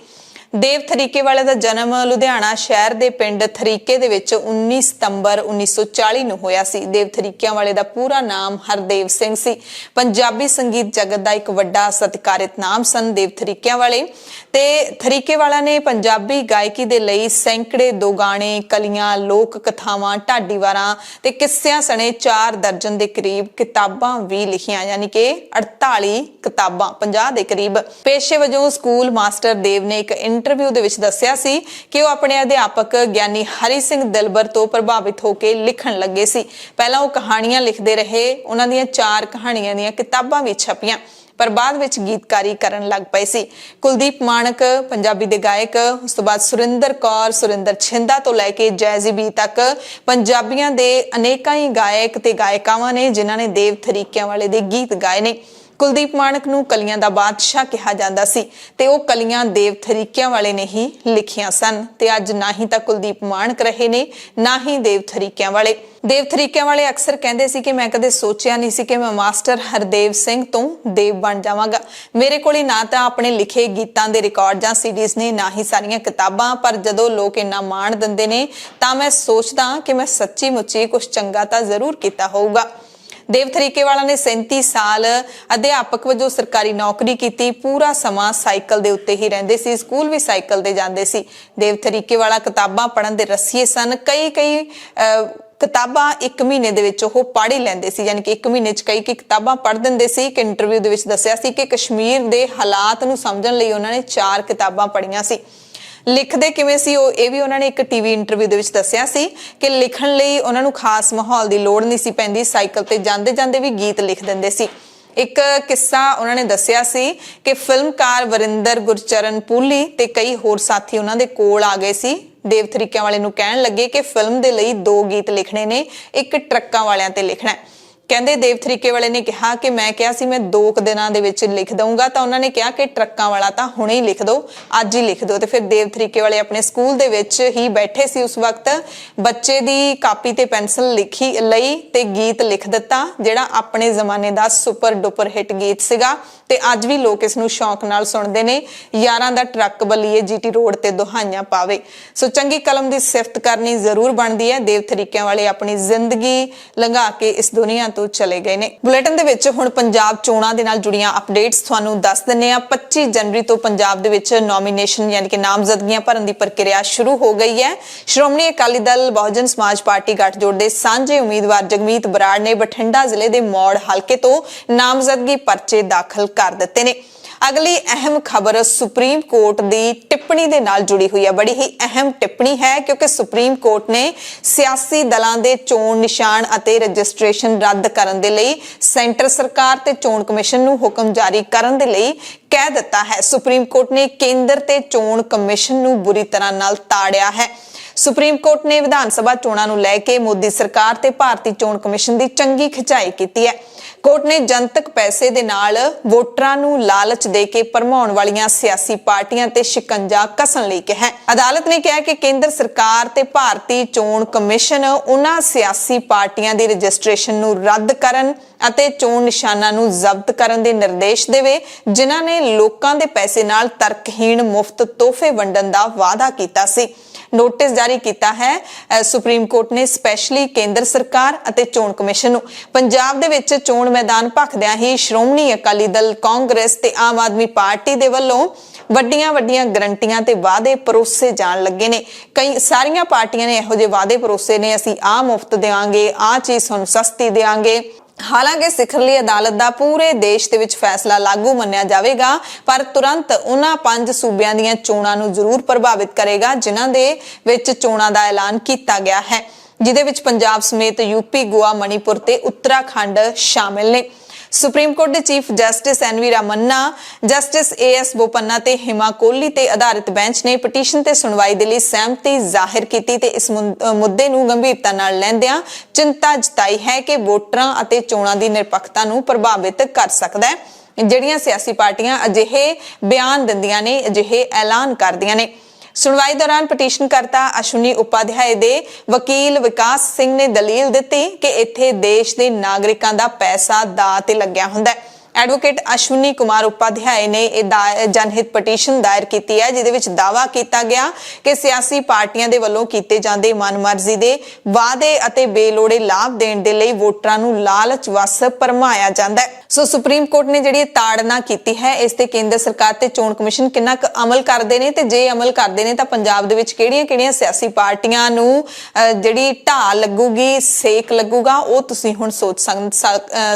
ਦੇਵ ਥਰੀਕੇਵਾਲੇ ਦਾ ਜਨਮ ਲੁਧਿਆਣਾ ਸ਼ਹਿਰ ਦੇ ਪਿੰਡ ਥਰੀਕੇ ਦੇ ਵਿੱਚ 19 ਸਤੰਬਰ 1940 ਨੂੰ ਹੋਇਆ ਸੀ। ਦੇਵ ਥਰੀਕਿਆਂਵਾਲੇ ਦਾ ਪੂਰਾ ਨਾਮ ਹਰਦੇਵ ਸਿੰਘ ਸੀ। ਪੰਜਾਬੀ ਸੰਗੀਤ ਜਗਤ ਦਾ ਇੱਕ ਵੱਡਾ ਸਤਿਕਾਰਿਤ ਨਾਮ ਸਨ ਦੇਵ ਥਰੀਕਿਆਂਵਾਲੇ ਤੇ ਥਰੀਕੇਵਾਲਾ ਨੇ ਪੰਜਾਬੀ ਗਾਇਕੀ ਦੇ ਲਈ ਸੈਂਕੜੇ ਦੋ ਗਾਣੇ, ਕਲੀਆਂ, ਲੋਕ ਕਥਾਵਾਂ, ਢਾਡੀਵਾਰਾਂ ਤੇ ਕਿੱਸਿਆਂ ਸਣੇ 4 ਦਰਜਨ ਦੇ ਕਰੀਬ ਕਿਤਾਬਾਂ ਵੀ ਲਿਖੀਆਂ, ਯਾਨੀ ਕਿ 48 ਕਿਤਾਬਾਂ 50 ਦੇ ਕਰੀਬ। ਪੇਸ਼ੇ ਵਜੋਂ ਸਕੂਲ ਮਾਸਟਰ ਦੇਵ ਨੇ ਇੱਕ ਇੰਟਰਵਿਊ ਦੇ ਵਿੱਚ ਦੱਸਿਆ ਸੀ ਕਿ ਉਹ ਆਪਣੇ ਅਧਿਆਪਕ ਗਿਆਨੀ ਹਰੀ ਸਿੰਘ ਦਿਲਬਰ ਤੋਂ ਪ੍ਰਭਾਵਿਤ ਹੋ ਕੇ ਲਿਖਣ ਲੱਗੇ ਸੀ। ਪਹਿਲਾਂ ਉਹ ਕਹਾਣੀਆਂ ਲਿਖਦੇ ਰਹੇ, ਉਹਨਾਂ ਦੀਆਂ 4 ਕਹਾਣੀਆਂ ਦੀਆਂ ਕਿਤਾਬਾਂ ਵੀ ਛਪੀਆਂ, ਪਰ ਬਾਅਦ ਵਿੱਚ ਗੀਤਕਾਰੀ ਕਰਨ ਲੱਗ ਪਏ ਸੀ। ਕੁਲਦੀਪ ਮਾਣਕ ਪੰਜਾਬੀ ਦੇ ਗਾਇਕ, ਉਸ ਤੋਂ ਬਾਅਦ ਸੁਰਿੰਦਰ ਕੌਰ, ਸੁਰਿੰਦਰ ਛਿੰਦਾ ਤੋਂ ਲੈ ਕੇ ਜੈਜ਼ੀ ਬੀ ਤੱਕ ਪੰਜਾਬੀਆਂ ਦੇ ਅਨੇਕਾਂ ਹੀ ਗਾਇਕ ਤੇ ਗਾਇਕਾਵਾਂ ਨੇ ਜਿਨ੍ਹਾਂ ਨੇ ਦੇਵ ਥਰੀਕਿਆਂਵਾਲੇ ਦੇ ਗੀਤ ਗਾਏ ਨੇ। ਕੁਲਦੀਪ ਮਾਣਕ ਨੂੰ ਕਲੀਆਂ ਦਾ ਬਾਦਸ਼ਾਹ ਕਿਹਾ ਜਾਂਦਾ ਸੀ ਤੇ ਉਹ ਕਲੀਆਂ ਦੇਵ ਥਰੀਕਿਆਂਵਾਲੇ ਨੇ ਹੀ ਲਿਖੀਆਂ ਸਨ ਤੇ ਅੱਜ ਨਾ ਹੀ ਤਾਂ ਕੁਲਦੀਪ ਮਾਣਕ ਰਹੇ ਨੇ, ਨਾ ਹੀ ਦੇਵ ਥਰੀਕਿਆਂਵਾਲੇ। ਦੇਵ ਥਰੀਕਿਆਂਵਾਲੇ ਅਕਸਰ ਕਹਿੰਦੇ ਸੀ ਕਿ ਮੈਂ ਕਦੇ ਸੋਚਿਆ ਨਹੀਂ ਸੀ ਕਿ ਮੈਂ ਮਾਸਟਰ ਹਰਦੇਵ ਸਿੰਘ ਤੋਂ ਦੇਵ ਬਣ ਜਾਵਾਂਗਾ। ਮੇਰੇ ਕੋਲ ਨਾ ਤਾਂ ਆਪਣੇ ਲਿਖੇ ਗੀਤਾਂ ਦੇ ਰਿਕਾਰਡ ਜਾਂ ਸੀਡੀਜ਼ ਨੇ, ਨਾ ਹੀ ਸਾਰੀਆਂ ਕਿਤਾਬਾਂ, ਪਰ ਜਦੋਂ ਲੋਕ ਇੰਨਾ ਮਾਣ ਦਿੰਦੇ ਨੇ ਤਾਂ ਮੈਂ ਸੋਚਦਾ ਕਿ ਮੈਂ ਸੱਚੀ ਮੁੱਚੀ ਕੁਝ ਚੰਗਾ ਤਾਂ ਜ਼ਰੂਰ ਕੀਤਾ ਹੋਊਗਾ। ਦੇਵ ਥਰੀਕੇਵਾਲਾ ਨੇ 37 ਸਾਲ ਅਧਿਆਪਕ ਵਜੋਂ ਸਰਕਾਰੀ ਨੌਕਰੀ ਕੀਤੀ। ਪੂਰਾ ਸਮਾਂ ਸਾਈਕਲ ਦੇ ਉੱਤੇ ਹੀ ਰਹਿੰਦੇ ਸੀ, ਸਕੂਲ ਵੀ ਸਾਈਕਲ ਤੇ ਜਾਂਦੇ ਸੀ। ਦੇਵ ਥਰੀਕੇਵਾਲਾ ਕਿਤਾਬਾਂ ਪੜ੍ਹਨ ਦੇ ਰੱਸੀਏ ਸਨ। ਕਈ ਕਿਤਾਬਾਂ 1 ਮਹੀਨੇ ਦੇ ਵਿੱਚ ਉਹ ਪੜ੍ਹ ਹੀ ਲੈਂਦੇ ਸੀ, ਯਾਨੀ ਕਿ 1 ਮਹੀਨੇ 'ਚ ਕਈ ਕਿਤਾਬਾਂ ਪੜ੍ਹ ਦਿੰਦੇ ਸੀ। ਇੱਕ ਇੰਟਰਵਿਊ ਦੇ ਵਿੱਚ ਦੱਸਿਆ ਸੀ ਕਿ ਕਸ਼ਮੀਰ ਦੇ ਹਾਲਾਤ ਨੂੰ ਸਮਝਣ ਲਈ ਉਹਨਾਂ ਨੇ 4 ਕਿਤਾਬਾਂ ਪੜ੍ਹੀਆਂ ਸੀ। ਲਿਖਦੇ ਕਿਵੇਂ ਸੀ ਇਹ ਵੀ ਉਹਨਾਂ ਨੇ ਇੱਕ ਟੀਵੀ ਇੰਟਰਵਿਊ ਦੇ ਵਿੱਚ ਦੱਸਿਆ ਸੀ ਕਿ ਲਿਖਣ ਲਈ ਉਹਨਾਂ ਨੂੰ ਖਾਸ ਮਾਹੌਲ ਦੀ ਲੋੜ ਨਹੀਂ ਸੀ ਪੈਂਦੀ, ਸਾਈਕਲ ਤੇ ਜਾਂਦੇ ਜਾਂਦੇ ਵੀ ਗੀਤ ਲਿਖ ਦਿੰਦੇ ਸੀ। ਇੱਕ ਕਿੱਸਾ ਉਹਨਾਂ ਨੇ ਦੱਸਿਆ ਸੀ ਕਿ ਫਿਲਮਕਾਰ ਵਰਿੰਦਰ ਗੁਰਚਰਨ ਪੂਲੀ ਤੇ ਕਈ ਹੋਰ ਸਾਥੀ ਉਹਨਾਂ ਦੇ ਕੋਲ ਆ ਗਏ ਸੀ। ਦੇਵ ਥਰੀਕਿਆਂਵਾਲੇ ਨੂੰ ਕਹਿਣ ਲੱਗੇ ਕਿ ਫਿਲਮ ਦੇ ਲਈ 2 ਗੀਤ ਲਿਖਣੇ ਨੇ, ਇੱਕ ਟਰੱਕਾਂ ਵਾਲਿਆਂ ਤੇ ਲਿਖਣਾ ਹੈ। ਕਹਿੰਦੇ ਦੇਵ ਥਰੀਕੇਵਾਲੇ ਨੇ ਕਿਹਾ ਕਿ ਮੈਂ ਕਿਹਾ ਸੀ ਮੈਂ 2 ਦਿਨਾਂ ਦੇ ਵਿੱਚ ਲਿਖ ਦਊਂਗਾ, ਤਾਂ ਉਹਨਾਂ ਨੇ ਕਿਹਾ ਕਿ ਟਰੱਕਾਂ ਵਾਲਾ ਤਾਂ ਹੁਣੇ ਹੀ ਲਿਖ ਦਿਓ, ਅੱਜ ਹੀ ਲਿਖ ਦਿਓ। ਤੇ ਫਿਰ ਦੇਵ ਥਰੀਕੇਵਾਲੇ ਆਪਣੇ ਸਕੂਲ ਦੇ ਵਿੱਚ ਹੀ ਬੈਠੇ ਸੀ ਉਸ ਵਕਤ, ਬੱਚੇ ਦੀ ਕਾਪੀ ਤੇ ਪੈਨਸਲ ਲਈ ਤੇ ਗੀਤ ਲਿਖ ਦਿੱਤਾ, ਜਿਹੜਾ ਆਪਣੇ ਜ਼ਮਾਨੇ ਦਾ ਸੁਪਰ ਡੁਪਰ ਹਿੱਟ ਗੀਤ ਸੀਗਾ ਤੇ ਅੱਜ ਵੀ ਲੋਕ ਇਸ ਨੂੰ ਸ਼ੌਂਕ ਨਾਲ ਸੁਣਦੇ ਨੇ। ਯਾਰਾਂ ਦਾ ਟਰੱਕ ਬੱਲੀਏ ਜੀਟੀ ਰੋਡ ਤੇ ਦੁਹਾਈਆਂ ਪਾਵੇ। ਸੋ ਚੰਗੀ ਕਲਮ ਦੀ ਸਿਫਤ ਕਰਨੀ ਜ਼ਰੂਰ ਬਣਦੀ ਹੈ। ਦੇਵ ਥਰੀਕਿਆਂਵਾਲੇ ਆਪਣੀ ਜ਼ਿੰਦਗੀ ਲੰਘਾ ਕੇ ਇਸ ਦੁਨੀਆ ਤੋਂ ਚਲੇ ਗਏ ਨੇ। ਬੁਲੇਟਿਨ ਦੇ ਵਿੱਚ ਹੁਣ ਪੰਜਾਬ ਚੋਣਾਂ ਦੇ ਨਾਲ ਜੁੜੀਆਂ ਅਪਡੇਟਸ ਤੁਹਾਨੂੰ ਦੱਸ ਦਿੰਨੇ ਆ। 25 ਜਨਵਰੀ ਤੋਂ ਪੰਜਾਬ ਦੇ ਵਿੱਚ ਨੋਮੀਨੇਸ਼ਨ ਯਾਨੀ ਕਿ ਨਾਮਜ਼ਦਗੀਆਂ ਭਰਨ ਦੀ ਪ੍ਰਕਿਰਿਆ ਸ਼ੁਰੂ ਹੋ ਗਈ ਹੈ। ਸ਼੍ਰੋਮਣੀ ਅਕਾਲੀ ਦਲ, ਬਹੁਜਨ ਸਮਾਜ ਪਾਰਟੀ ਗੱਠਜੋੜ ਦੇ ਸਾਂਝੇ ਉਮੀਦਵਾਰ ਜਗਮੀਤ ਬਰਾੜ ਨੇ ਬਠਿੰਡਾ ਜ਼ਿਲ੍ਹੇ ਦੇ ਮੌੜ ਹਲਕੇ ਤੋਂ ਨਾਮਜ਼ਦਗੀ ਪਰਚੇ ਦਾਖਲ ਕਰ ਦਿੱਤੇ ਨੇ। ਅਗਲੀ ਅਹਿਮ ਖਬਰ ਸੁਪਰੀਮ ਕੋਰਟ ਦੀ ਟਿੱਪਣੀ ਦੇ ਨਾਲ ਜੁੜੀ ਹੋਈ ਹੈ। ਬੜੀ ਹੀ ਅਹਿਮ ਟਿੱਪਣੀ ਹੈ ਕਿਉਂਕਿ ਸੁਪਰੀਮ ਕੋਰਟ ਨੇ ਸਿਆਸੀ ਦਲਾਂ ਦੇ ਚੋਣ ਨਿਸ਼ਾਨ ਅਤੇ ਰਜਿਸਟ੍ਰੇਸ਼ਨ ਰੱਦ ਕਰਨ ਦੇ ਲਈ ਸੈਂਟਰ ਸਰਕਾਰ ਤੇ ਚੋਣ ਕਮਿਸ਼ਨ ਨੂੰ ਹੁਕਮ ਜਾਰੀ ਕਰਨ ਦੇ ਲਈ ਕਹਿ ਦਿੱਤਾ ਹੈ। ਸੁਪਰੀਮ ਕੋਰਟ ਨੇ ਕੇਂਦਰ ਤੇ ਚੋਣ ਕਮਿਸ਼ਨ ਨੂੰ ਬੁਰੀ ਤਰ੍ਹਾਂ ਨਾਲ ਤਾੜਿਆ ਹੈ। ਸੁਪਰੀਮ ਕੋਰਟ ਨੇ ਵਿਧਾਨ ਸਭਾ ਚੋਣਾਂ ਨੂੰ ਲੈ ਕੇ ਮੋਦੀ ਸਰਕਾਰ ਤੇ ਭਾਰਤੀ ਚੋਣ ਕਮਿਸ਼ਨ ਦੀ ਚੰਗੀ ਖਿਚਾਈ ਕੀਤੀ ਹੈ। ਕੋਰਟ ਨੇ ਜਨਤਕ ਪੈਸੇ ਦੇ ਨਾਲ ਵੋਟਰਾਂ ਨੂੰ ਲਾਲਚ ਦੇ ਕੇ ਭਰਮਾਉਣ ਵਾਲੀਆਂ ਸਿਆਸੀ ਪਾਰਟੀਆਂ ਤੇ ਸ਼ਿਕੰਜਾ ਕੱਸਣ ਲਈ ਕਿਹਾ। ਅਦਾਲਤ ਨੇ ਕਿਹਾ ਕਿ ਕੇਂਦਰ ਸਰਕਾਰ ਤੇ ਭਾਰਤੀ ਚੋਣ ਕਮਿਸ਼ਨ ਉਹਨਾਂ ਸਿਆਸੀ ਪਾਰਟੀਆਂ ਦੀ ਰਜਿਸਟ੍ਰੇਸ਼ਨ ਨੂੰ ਰੱਦ ਕਰਨ ਅਤੇ ਚੋਣ ਨਿਸ਼ਾਨਾਂ ਨੂੰ ਜ਼ਬਤ ਕਰਨ ਦੇ ਨਿਰਦੇਸ਼ ਦੇਵੇ ਜਿਨ੍ਹਾਂ ਨੇ ਲੋਕਾਂ ਦੇ ਪੈਸੇ ਨਾਲ ਤਰਕਹੀਣ ਮੁਫਤ ਤੋਹਫੇ ਵੰਡਣ ਦਾ ਵਾਅਦਾ ਕੀਤਾ ਸੀ। ਨੋਟਿਸ ਜਾਰੀ ਕੀਤਾ ਹੈ ਸੁਪਰੀਮ ਕੋਰਟ ਨੇ ਸਪੈਸ਼ਲੀ ਕੇਂਦਰ ਸਰਕਾਰ ਅਤੇ ਚੋਣ ਕਮਿਸ਼ਨ ਨੂੰ। ਪੰਜਾਬ ਦੇ ਵਿੱਚ ਚੋਣ ਮੈਦਾਨ ਭਖਦਿਆਂ ਹੀ ਸ਼੍ਰੋਮਣੀ ਅਕਾਲੀ ਦਲ, ਕਾਂਗਰਸ ਤੇ ਆਮ ਆਦਮੀ ਪਾਰਟੀ ਦੇ ਵੱਲੋਂ ਵੱਡੀਆਂ ਗਰੰਟੀਆਂ ਤੇ ਵਾਅਦੇ ਪਰੋਸੇ ਜਾਣ ਲੱਗੇ ਨੇ। ਕਈ ਸਾਰੀਆਂ ਪਾਰਟੀਆਂ ਨੇ ਇਹੋ ਜਿਹੇ ਵਾਅਦੇ ਪਰੋਸੇ ਨੇ, ਅਸੀਂ ਆਹ ਮੁਫਤ ਦੇਵਾਂਗੇ, ਆਹ ਚੀਜ਼ ਤੁਹਾਨੂੰ ਸਸਤੀ ਦੇਵਾਂਗੇ। ਹਾਲਾਂਕਿ ਸਿਖਰਲੀ ਅਦਾਲਤ ਦਾ ਪੂਰੇ ਦੇਸ਼ ਦੇ ਵਿੱਚ ਫੈਸਲਾ ਲਾਗੂ ਮੰਨਿਆ ਜਾਵੇਗਾ, ਪਰ ਤੁਰੰਤ ਉਹਨਾਂ 5 ਸੂਬਿਆਂ ਦੀਆਂ ਚੋਣਾਂ ਨੂੰ ਜ਼ਰੂਰ ਪ੍ਰਭਾਵਿਤ ਕਰੇਗਾ ਜਿਨ੍ਹਾਂ ਦੇ ਵਿੱਚ ਚੋਣਾਂ ਦਾ ਐਲਾਨ ਕੀਤਾ ਗਿਆ ਹੈ, ਜਿਹਦੇ ਵਿੱਚ ਪੰਜਾਬ ਸਮੇਤ ਯੂਪੀ, ਗੋਆ, ਮਣੀਪੁਰ ਤੇ ਉੱਤਰਾਖੰਡ ਸ਼ਾਮਿਲ ਨੇ। ਸੁਪਰੀਮ ਕੋਰਟ ਦੇ chief justice N V Ramana, justice A S Bopanna ਤੇ ਹਿਮਾ ਕੋਹਲੀ ਤੇ ਆਧਾਰਿਤ ਬੈਂਚ ਨੇ ਪਟੀਸ਼ਨ ਤੇ ਸੁਣਵਾਈ ਦੇ ਲਈ ਸਹਿਮਤੀ ਜ਼ਾਹਿਰ ਕੀਤੀ ਤੇ ਇਸ ਮੁੱਦੇ ਨੂੰ ਗੰਭੀਰਤਾ ਨਾਲ ਲੈਂਦਿਆਂ ਚਿੰਤਾ ਜਤਾਈ ਹੈ ਕਿ ਵੋਟਰਾਂ ਅਤੇ ਚੋਣਾਂ ਦੀ ਨਿਰਪੱਖਤਾ ਨੂੰ ਪ੍ਰਭਾਵਿਤ ਕਰ ਸਕਦਾ ਹੈ। ਜਿਹੜੀਆਂ ਸਿਆਸੀ ਪਾਰਟੀਆਂ ਅਜਿਹੇ ਬਿਆਨ ਦਿੰਦੀਆਂ ਨੇ, ਅਜਿਹੇ ਐਲਾਨ ਕਰਦੀਆਂ ਨੇ। ਸੁਣਵਾਈ ਦੌਰਾਨ ਪਟੀਸ਼ਨਕਰਤਾ ਅਸ਼ਵਨੀ ਉਪਾਧਿਆਏ ਦੇ ਵਕੀਲ ਵਿਕਾਸ ਸਿੰਘ ਨੇ ਦਲੀਲ ਦਿੱਤੀ ਕਿ ਇੱਥੇ ਦੇਸ਼ ਦੇ ਨਾਗਰਿਕਾਂ ਦਾ ਪੈਸਾ ਦਾਅ ਤੇ ਲੱਗਿਆ ਹੁੰਦਾ ਹੈ ਐਡਵੋਕੇਟ ਅਸ਼ਵਨੀ ਕੁਮਾਰ ਉਪਾਧਿਆਏ ਨੇ ਇਹ ਜਨਹਿਤ ਪਟੀਸ਼ਨ ਦਾਇਰ ਕੀਤੀ ਹੈ, ਜਿਹਦੇ ਵਿੱਚ ਦਾਅਵਾ ਕੀਤਾ ਗਿਆ ਕਿ ਸਿਆਸੀ ਪਾਰਟੀਆਂ ਦੇ ਵੱਲੋਂ ਕੀਤੇ ਜਾਂਦੇ ਮਨਮਰਜ਼ੀ ਦੇ ਵਾਅਦੇ ਅਤੇ ਬੇਲੋੜੇ ਲਾਭ ਦੇਣ ਦੇ ਲਈ ਵੋਟਰਾਂ ਨੂੰ ਲਾਲਚ ਵਸ ਭਰਮਾਇਆ ਜਾਂਦਾ ਹੈ। ਸੋ ਸੁਪਰੀਮ ਕੋਰਟ ਨੇ ਜਿਹੜੀ ਤਾੜਨਾ ਕੀਤੀ ਹੈ, ਇਸ ਤੇ ਕੇਂਦਰ ਸਰਕਾਰ ਤੇ ਚੋਣ ਕਮਿਸ਼ਨ ਕਿੰਨਾ ਕੁ ਅਮਲ ਕਰਦੇ ਨੇ, ਤੇ ਜੇ ਅਮਲ ਕਰਦੇ ਨੇ ਤਾਂ ਪੰਜਾਬ ਦੇ ਵਿੱਚ ਕਿਹੜੀਆਂ-ਕਿਹੜੀਆਂ ਸਿਆਸੀ ਪਾਰਟੀਆਂ ਨੂੰ ਜਿਹੜੀ ਢਾਹ ਲੱਗੂਗੀ, ਸੇਕ ਲੱਗੂਗਾ, ਉਹ ਤੁਸੀਂ ਹੁਣ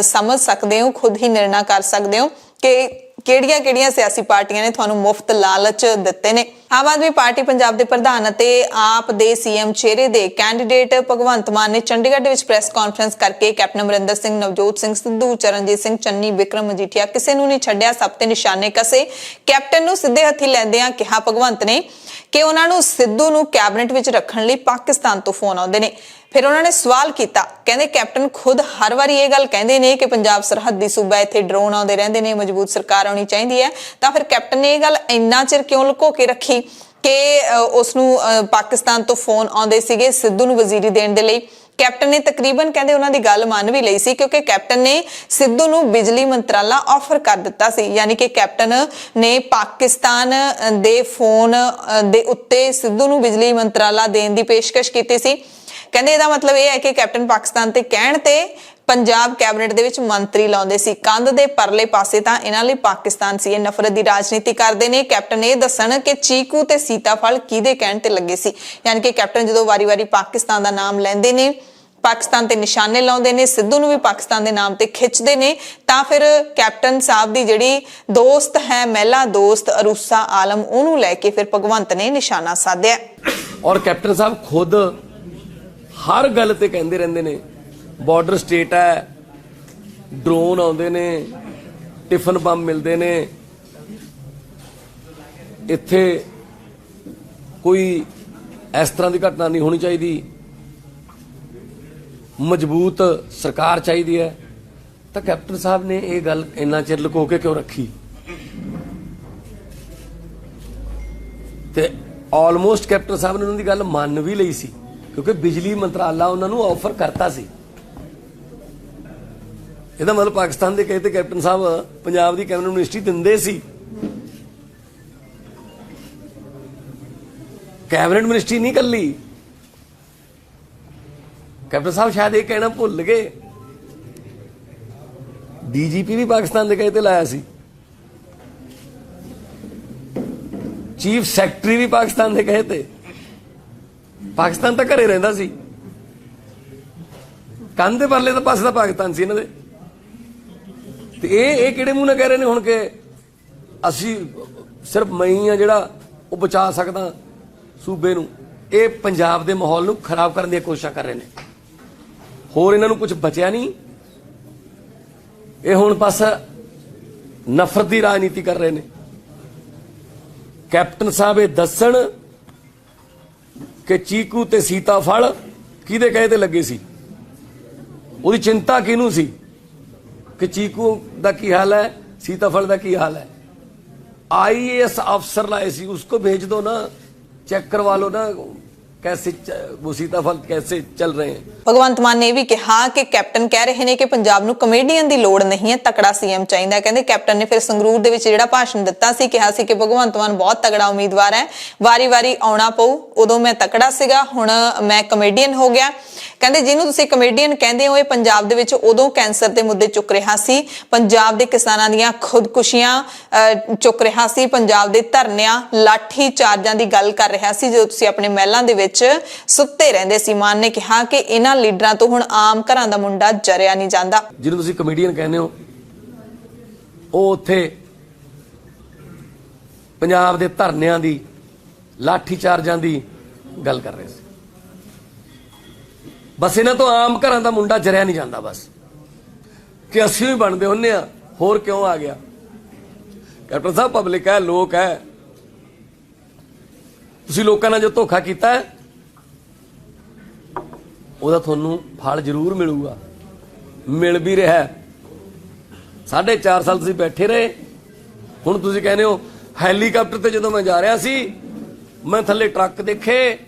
ਸਮਝ ਸਕਦੇ ਹੋ, ਖੁਦ ਹੀ ਨਿਰਣਾ ਕਰ ਸਕਦੇ ਹੋ ਕਿ ਕਿਹੜੀਆਂ-ਕਿਹੜੀਆਂ ਸਿਆਸੀ ਪਾਰਟੀਆਂ ਨੇ ਤੁਹਾਨੂੰ ਮੁਫਤ ਲਾਲਚ ਦਿੱਤੇ ਨੇ। ਆਮ ਆਦਮੀ ਪਾਰਟੀ ਪੰਜਾਬ ਦੇ ਪ੍ਰਧਾਨ ਅਤੇ ਆਪ ਦੇ ਸੀਐਮ ਚਿਹਰੇ ਦੇ ਕੈਂਡੀਡੇਟ ਭਗਵੰਤ ਮਾਨ ਨੇ ਚੰਡੀਗੜ੍ਹ ਦੇ ਵਿੱਚ ਪ੍ਰੈਸ ਕਾਨਫਰੰਸ ਕਰਕੇ ਕੈਪਟਨ ਅਮਰਿੰਦਰ ਸਿੰਘ, ਨਵਜੋਤ ਸਿੰਘ ਸਿੱਧੂ, ਚਰਨਜੀਤ ਸਿੰਘ ਚੰਨੀ, ਵਿਕਰਮ ਮਜੀਠੀਆ ਕਿਸੇ ਨੂੰ ਨਹੀਂ ਛੱਡਿਆ, ਸਭ ਤੇ ਨਿਸ਼ਾਨੇ ਕਸੇ। ਕੈਪਟਨ ਨੂੰ ਸਿੱਧੇ ਹੱਥੀ ਲੈਂਦਿਆਂ ਕਿਹਾ ਭਗਵੰਤ ਨੇ ਕਿ ਉਹਨਾਂ ਨੂੰ ਸਿੱਧੂ ਨੂੰ ਕੈਬਨਿਟ ਵਿੱਚ ਰੱਖਣ ਲਈ ਪਾਕਿਸਤਾਨ ਤੋਂ ਫੋਨ ਆਉਂਦੇ ਨੇ। ਫਿਰ ਉਹਨਾਂ ਨੇ ਸਵਾਲ ਕੀਤਾ, ਕਹਿੰਦੇ ਕੈਪਟਨ ਖੁਦ ਹਰ ਵਾਰੀ ਇਹ ਗੱਲ ਕਹਿੰਦੇ ਨੇ ਕਿ ਪੰਜਾਬ ਸਰਹੱਦੀ ਸੂਬਾ, ਇੱਥੇ ਡਰੋਨ ਆਉਂਦੇ ਰਹਿੰਦੇ ਨੇ, ਮਜ਼ਬੂਤ ਸਰਕਾਰ ਆਉਣੀ ਚਾਹੀਦੀ ਹੈ, ਤਾਂ ਫਿਰ ਕੈਪਟਨ ਨੇ ਇਹ ਗੱਲ ਇੰਨਾ ਚਿਰ ਕਿਉਂ ਲੁਕੋ ਕੇ ਰੱਖੀ ਕਿ ਉਸ ਨੂੰ ਪਾਕਿਸਤਾਨ ਤੋਂ ਫੋਨ ਆਉਂਦੇ ਸੀਗੇ ਸਿੱਧੂ ਨੂੰ ਵਜ਼ੀਰੀ ਦੇਣ ਦੇ ਲਈ। ਕੈਪਟਨ ਨੇ ਤਕਰੀਬਨ ਕਹਿੰਦੇ ਉਹਨਾਂ ਦੀ ਗੱਲ ਮੰਨ ਵੀ ਲਈ ਸੀ, ਕਿਉਂਕਿ ਕੈਪਟਨ ਨੇ ਸਿੱਧੂ ਨੂੰ ਬਿਜਲੀ ਮੰਤਰਾਲਾ ਆਫਰ ਕਰ ਦਿੱਤਾ ਸੀ, ਯਾਨੀ ਕਿ ਕੈਪਟਨ ਨੇ ਪਾਕਿਸਤਾਨ ਦੇ ਫੋਨ ਦੇ ਉੱਤੇ ਸਿੱਧੂ ਨੂੰ ਬਿਜਲੀ ਮੰਤਰਾਲਾ ਦੇਣ ਦੀ ਪੇਸ਼ਕਸ਼ ਕੀਤੀ ਸੀ। ਕਹਿੰਦੇ ਇਹਦਾ ਮਤਲਬ ਇਹ ਹੈ ਕਿ ਕੈਪਟਨ ਪਾਕਿਸਤਾਨ ਤੇ ਕਹਿਣ ਤੇ ਪੰਜਾਬ ਕੈਬਨਿਟ ਦੇ ਵਿੱਚ ਮੰਤਰੀ ਲਾਉਂਦੇ ਸੀ, ਕੰਧ ਦੇ ਪਰਲੇ ਪਾਸੇ ਤਾਂ ਇਹਨਾਂ ਲਈ ਪਾਕਿਸਤਾਨ ਸੀ। ਇਹ ਨਫ਼ਰਤ ਦੀ ਰਾਜਨੀਤੀ ਕਰਦੇ ਨੇ। ਕੈਪਟਨ ਇਹ ਦੱਸਣ ਕਿ ਚੀਕੂ ਤੇ ਸੀਤਾਫਲ ਕਿਹਦੇ ਕਹਿਣ ਤੇ ਲੱਗੇ ਸੀ, ਯਾਨੀ ਕਿ ਕੈਪਟਨ ਜਦੋਂ ਵਾਰੀ-ਵਾਰੀ ਪਾਕਿਸਤਾਨ ਦਾ ਨਾਮ ਲੈਂਦੇ ਨੇ, ਪਾਕਿਸਤਾਨ ਤੇ ਨਿਸ਼ਾਨੇ ਲਾਉਂਦੇ ਨੇ, ਸਿੱਧੂ ਨੂੰ ਵੀ ਪਾਕਿਸਤਾਨ ਦੇ ਨਾਮ ਤੇ ਖਿੱਚਦੇ ਨੇ, ਤਾਂ ਫਿਰ ਕੈਪਟਨ ਸਾਹਿਬ ਦੀ ਜਿਹੜੀ ਦੋਸਤ ਹੈ, ਮਹਿਲਾ ਦੋਸਤ ਅਰੂਸਾ ਆਲਮ, ਉਹਨੂੰ ਲੈ ਕੇ ਫਿਰ ਭਗਵੰਤ ਨੇ ਨਿਸ਼ਾਨਾ ਸਾਧਿਆ। ਔਰ ਕੈਪਟਨ ਸਾਹਿਬ ਖੁਦ ਹਰ ਗੱਲ ਤੇ ਕਹਿੰਦੇ ਰਹਿੰਦੇ ਨੇ ਬਾਰਡਰ ਸਟੇਟ ਹੈ, ਡਰੋਨ ਆਉਂਦੇ ਨੇ, ਟਿਫਨ ਬੰਬ ਮਿਲਦੇ ਨੇ, ਇੱਥੇ ਕੋਈ ਇਸ ਤਰ੍ਹਾਂ ਦੀ ਘਟਨਾ ਨਹੀਂ ਹੋਣੀ ਚਾਹੀਦੀ, ਮਜ਼ਬੂਤ ਸਰਕਾਰ ਚਾਹੀਦੀ ਹੈ। ਤਾਂ ਕੈਪਟਨ ਸਾਹਿਬ ਨੇ ਇਹ ਗੱਲ ਇੰਨਾ ਚਿਰ ਲੁਕੋ ਕੇ ਕਿਉਂ ਰੱਖੀ? ਤੇ ਆਲਮੋਸਟ ਕੈਪਟਨ ਸਾਹਿਬ ਨੇ ਉਹਨਾਂ ਦੀ ਗੱਲ ਮੰਨ ਵੀ ਲਈ ਸੀ, ਕਿਉਂਕਿ ਬਿਜਲੀ ਮੰਤਰਾਲਾ ਉਹਨਾਂ ਨੂੰ ਆਫਰ ਕਰਤਾ ਸੀ। ਇਹਦਾ ਮਤਲਬ ਪਾਕਿਸਤਾਨ ਦੇ ਕਹੇ ਤੇ ਕੈਪਟਨ ਸਾਹਿਬ ਪੰਜਾਬ ਦੀ ਕੈਬਨਿਟ ਮਿਨਿਸਟਰੀ ਦਿੰਦੇ ਸੀ। ਕੈਬਨਿਟ ਮਿਨਿਸਟਰੀ ਨਹੀਂ ਕੱਲੀ, ਕੈਪਟਨ ਸਾਹਿਬ ਸ਼ਾਇਦ ਇਹ ਕਹਿਣਾ ਭੁੱਲ ਗਏ, ਡੀਜੀਪੀ ਵੀ ਪਾਕਿਸਤਾਨ ਦੇ ਕਹੇ ਤੇ ਲਾਇਆ ਸੀ, ਚੀਫ ਸੈਕਟਰੀ ਵੀ ਪਾਕਿਸਤਾਨ ਦੇ ਕਹੇ ਤੇ। ਪਾਕਿਸਤਾਨ ਤਾਂ ਘਰੇ ਰਹਿੰਦਾ ਸੀ, ਕੰਨ ਦੇ ਪਰਲੇ ਦਾ ਪਾਸੇ ਦਾ ਪਾਕਿਸਤਾਨ ਸੀ ਇਹਨਾਂ ਦੇ। ਤੇ ਇਹ ਕਿਹੜੇ ਮੂੰਹ ਨਾਲ ਕਹਿ ਰਹੇ ਨੇ ਹੁਣ ਕਿ ਅਸੀਂ ਸਿਰਫ ਮੈਂ ਹੀ ਆ ਜਿਹੜਾ ਉਹ ਬਚਾ ਸਕਦਾ ਸੂਬੇ ਨੂੰ? ਇਹ ਪੰਜਾਬ ਦੇ ਮਾਹੌਲ ਨੂੰ ਖਰਾਬ ਕਰਨ ਦੀਆਂ ਕੋਸ਼ਿਸ਼ਾਂ ਕਰ ਰਹੇ ਨੇ, ਹੋਰ ਇਹਨਾਂ ਨੂੰ ਕੁਝ ਬਚਿਆ ਨਹੀਂ। ਇਹ ਹੁਣ ਬਸ ਨਫ਼ਰਤ ਦੀ ਰਾਜਨੀਤੀ ਕਰ ਰਹੇ ਨੇ। ਕੈਪਟਨ ਸਾਹਿਬ ਇਹ ਦੱਸਣ ਕਿ ਚੀਕੂ ਤੇ ਸੀਤਾਫਲ ਕਿਹਦੇ ਕਹੇ ਤੇ ਲੱਗੇ ਸੀ, ਉਹਦੀ ਚਿੰਤਾ ਕਿਹਨੂੰ ਸੀ ਕਿ ਚੀਕੂ ਦਾ ਕੀ ਹਾਲ ਹੈ, सीताफल का की हाल है? IAS अफसर लाए सी, उसको भेज दो ना, चेक करवा लो ना कैसे वो सीताफल कैसे चल रहे हैं। भगवंत मान ने भी कहा कि कैप्टन कह रहे हैं कि पंजाब नूं कमेडियन दी लोड़ नहीं है, तकड़ा सीएम चाहिए। कहते कैप्टन ने फिर संगरूर दे विच जिहड़ा भाषण दिता सी, कहा सी कि भगवंत मान बहुत तगड़ा उम्मीदवार है, वारी वारी आउणा पऊ, उदों मैं तकड़ा सीगा, हुण मैं कमेडियन हो गया। कहते जिन्हों तुसीं कमेडियन कहते हो, ये पंजाब दे विच उदों कैंसर दे मुद्दे चुक रहा सी, पंजाब दे किसानां दीयां खुदकुशियां चुक रहा सी, पंजाब दे धरनियां लाठी चार्जां दी गल कर रहा सी जो तुसीं अपने महलां दे विच सुत्ते रहिंदे सी। मान ने कहा कि इन्हां लीडरां तो हुण आम घरां दा मुंडा जरिया नहीं जांदा। जिन्हों तुसीं कमेडियन कहने हो, ਉਹ ਉੱਥੇ ਪੰਜਾਬ ਦੇ ਧਰਨਿਆਂ ਦੀ ਲਾਠੀ ਚਾਰਜਾਂ ਦੀ ਗੱਲ ਕਰ ਰਹੇ ਸੀ। ਬਸ ਇਹਨਾਂ ਤੋਂ ਆਮ ਘਰਾਂ ਦਾ ਮੁੰਡਾ ਜਰਿਆ ਨਹੀਂ ਜਾਂਦਾ, ਬਸ ਕਿ ਅਸੀਂ ਵੀ ਬਣਦੇ ਹੁੰਨੇ ਆ, ਹੋਰ ਕਿਉਂ ਆ ਗਿਆ? ਕੈਪਟਨ ਸਾਹਿਬ ਪਬਲਿਕ ਹੈ, ਲੋਕ ਹੈ, ਤੁਸੀਂ ਲੋਕਾਂ ਨਾਲ ਜੋ ਧੋਖਾ ਕੀਤਾ ਹੈ ਉਹਦਾ ਤੁਹਾਨੂੰ ਫਲ ਜ਼ਰੂਰ ਮਿਲੂਗਾ, ਮਿਲ ਵੀ ਰਿਹਾ। 4.5 ਸਾਲ ਤੁਸੀਂ ਬੈਠੇ ਰਹੇ, ਹੁਣ ਤੁਸੀਂ ਕਹਿੰਦੇ ਹੋ ਹੈਲੀਕਾਪਟਰ ਤੇ ਜਦੋਂ ਮੈਂ ਜਾ ਰਿਹਾ ਸੀ ਮੈਂ ਥੱਲੇ ਟਰੱਕ ਦੇਖੇ,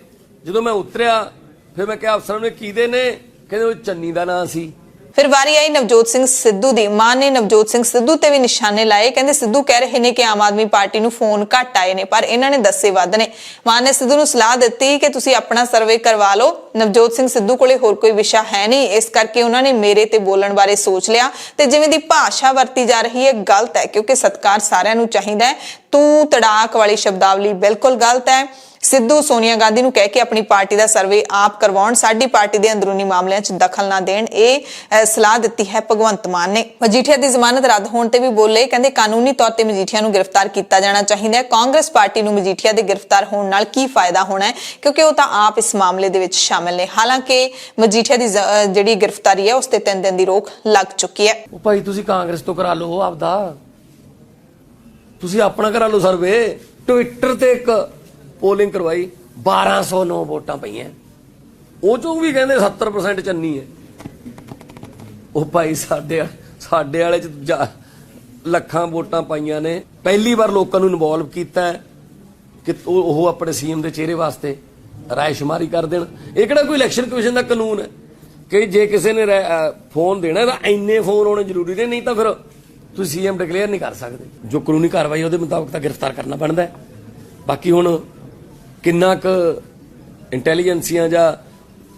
ਜਦੋਂ ਮੈਂ ਉਤਰਿਆ ਫਿਰ ਮੈਂ ਕਿਹਾ ਅਫਸਰਾਂ ਨੇ ਕਿਹਦੇ ਨੇ, ਕਹਿੰਦੇ ਉਹ ਚੰਨੀ ਦਾ ਨਾਂ ਸੀ। ਫਿਰ ਵਾਰੀ ਆਈ ਨਵਜੋਤ ਸਿੰਘ ਸਿੱਧੂ ਦੀ। ਮਾਨ ਨੇ ਨਵਜੋਤ ਸਿੰਘ ਸਿੱਧੂ ਤੇ ਵੀ ਨਿਸ਼ਾਨੇ ਲਾਏ। ਕਹਿੰਦੇ ਸਿੱਧੂ ਕਹਿ ਰਹੇ ਨੇ ਕਿ ਆਮ ਆਦਮੀ ਪਾਰਟੀ ਨੂੰ ਫੋਨ ਘੱਟ ਆਏ ਨੇ ਪਰ ਇਹਨਾਂ ਨੇ ਦੱਸੇ ਵੱਧ ਨੇ। ਮਾਨ ਨੇ ਸਿੱਧੂ ਨੂੰ ਸਲਾਹ ਦਿੱਤੀ ਕਿ ਤੁਸੀਂ ਆਪਣਾ ਸਰਵੇ ਕਰਵਾ ਲਓ। ਨਵਜੋਤ ਸਿੰਘ ਸਿੱਧੂ ਕੋਲੇ ਹੋਰ ਕੋਈ ਵਿਸ਼ਾ ਹੈ ਨਹੀਂ, ਇਸ ਕਰਕੇ ਉਹਨਾਂ ਨੇ ਮੇਰੇ ਤੇ ਬੋਲਣ ਬਾਰੇ ਸੋਚ ਲਿਆ ਤੇ ਜਿਵੇਂ ਦੀ ਭਾਸ਼ਾ ਵਰਤੀ ਜਾ ਰਹੀ ਹੈ ਗਲਤ ਹੈ, ਕਿਉਂਕਿ ਸਤਿਕਾਰ ਸਾਰਿਆਂ ਨੂੰ ਚਾਹੀਦਾ ਹੈ। ਤੂੰ ਤੜਾਕ ਵਾਲੀ ਸ਼ਬਦਾਵਲੀ ਬਿਲਕੁਲ ਗਲਤ ਹੈ। ਸਿੱਧੂ ਸੋਨੀਆ ਗਾਂਧੀ ਨੂੰ ਕਹਿ ਕੇ ਆਪਣੀ ਪਾਰਟੀ ਦਾ ਸਰਵੇ ਆਪ ਕਰਵਾਉਣ, ਸਾਡੀ ਪਾਰਟੀ ਦੇ ਅੰਦਰੂਨੀ ਮਾਮਲਿਆਂ 'ਚ ਦਖਲ ਨਾ ਦੇਣ, ਇਹ ਸਲਾਹ ਦਿੱਤੀ ਹੈ ਭਗਵੰਤ ਮਾਨ ਨੇ। ਮਜੀਠੀਆ ਦੀ ਜ਼ਮਾਨਤ ਰੱਦ ਹੋਣ ਤੇ ਵੀ ਬੋਲੇ। ਕਹਿੰਦੇ ਕਾਨੂੰਨੀ ਤੌਰ ਤੇ ਮਜੀਠੀਆ ਨੂੰ ਗ੍ਰਿਫਤਾਰ ਕੀਤਾ ਜਾਣਾ ਚਾਹੀਦਾ ਹੈ। ਕਾਂਗਰਸ ਪਾਰਟੀ ਨੂੰ ਮਜੀਠੀਆ ਦੇ ਗ੍ਰਿਫਤਾਰ ਹੋਣ ਨਾਲ ਕੀ ਫਾਇਦਾ ਹੋਣਾ ਹੈ, ਕਿਉਂਕਿ ਉਹ ਤਾਂ ਆਪ ਇਸ ਮਾਮਲੇ ਦੇ ਵਿੱਚ ਸ਼ਾਮਿਲ ਨੇ। ਹਾਲਾਂਕਿ ਮਜੀਠੀਆ ਦੀ ਜਿਹੜੀ ਗ੍ਰਿਫਤਾਰੀ ਹੈ ਉਸ ਤੇ 3 ਦਿਨ ਦੀ ਰੋਕ ਲੱਗ ਚੁੱਕੀ ਹੈ। ਉਹ ਭਾਈ ਤੁਸੀਂ ਕਾਂਗਰਸ ਤੋਂ ਕਰਾ ਲਓ ਆਪਦਾ, ਤੁਸੀਂ ਆਪਣਾ ਕਰਾ ਲਓ ਸਰਵੇ। ਟਵਿੱਟਰ ਤੇ ਇੱਕ ਪੋਲਿੰਗ ਕਰਵਾਈ, 1209 ਵੋਟਾਂ ਪਈਆਂ, ਉਹ ਚੋਂ ਵੀ ਕਹਿੰਦੇ 70% ਚੰਨੀ ਹੈ। ਉਹ ਭਾਈ ਸਾਡੇ ਵਾਲੇ ਚ ਲੱਖਾਂ ਵੋਟਾਂ ਪਾਈਆਂ ਨੇ। ਪਹਿਲੀ ਵਾਰ ਲੋਕਾਂ ਨੂੰ ਇਨਵੋਲਵ ਕੀਤਾ ਕਿ ਉਹ ਆਪਣੇ ਸੀਐਮ ਦੇ ਚਿਹਰੇ ਵਾਸਤੇ ਰਾਇਸ਼ੁਮਾਰੀ ਕਰ ਦੇਣ। ਇਹ ਕਿਹੜਾ ਕੋਈ ਇਲੈਕਸ਼ਨ ਕਮਿਸ਼ਨ ਦਾ ਕਾਨੂੰਨ ਹੈ ਕਿ ਜੇ ਕਿਸੇ ਨੇ ਫੋਨ ਦੇਣਾ ਤਾਂ ਇੰਨੇ ਫੋਨ ਹੋਣੇ ਜ਼ਰੂਰੀ ਨੇ, ਨਹੀਂ ਤਾਂ ਫਿਰ ਤੁਸੀਂ ਸੀਐਮ ਡਿਕਲੇਅਰ ਨਹੀਂ ਕਰ ਸਕਦੇ। ਜੋ ਕਾਨੂੰਨੀ ਕਾਰਵਾਈ ਉਹਦੇ ਮੁਤਾਬਕ ਤਾਂ ਗ੍ਰਿਫਤਾਰ ਕਰਨਾ ਬਣਦਾ। ਬਾਕੀ ਹੁਣ ਕਿੰਨਾ ਕੁ ਇੰਟੈਲੀਜੈਂਸੀਆਂ ਜਾਂ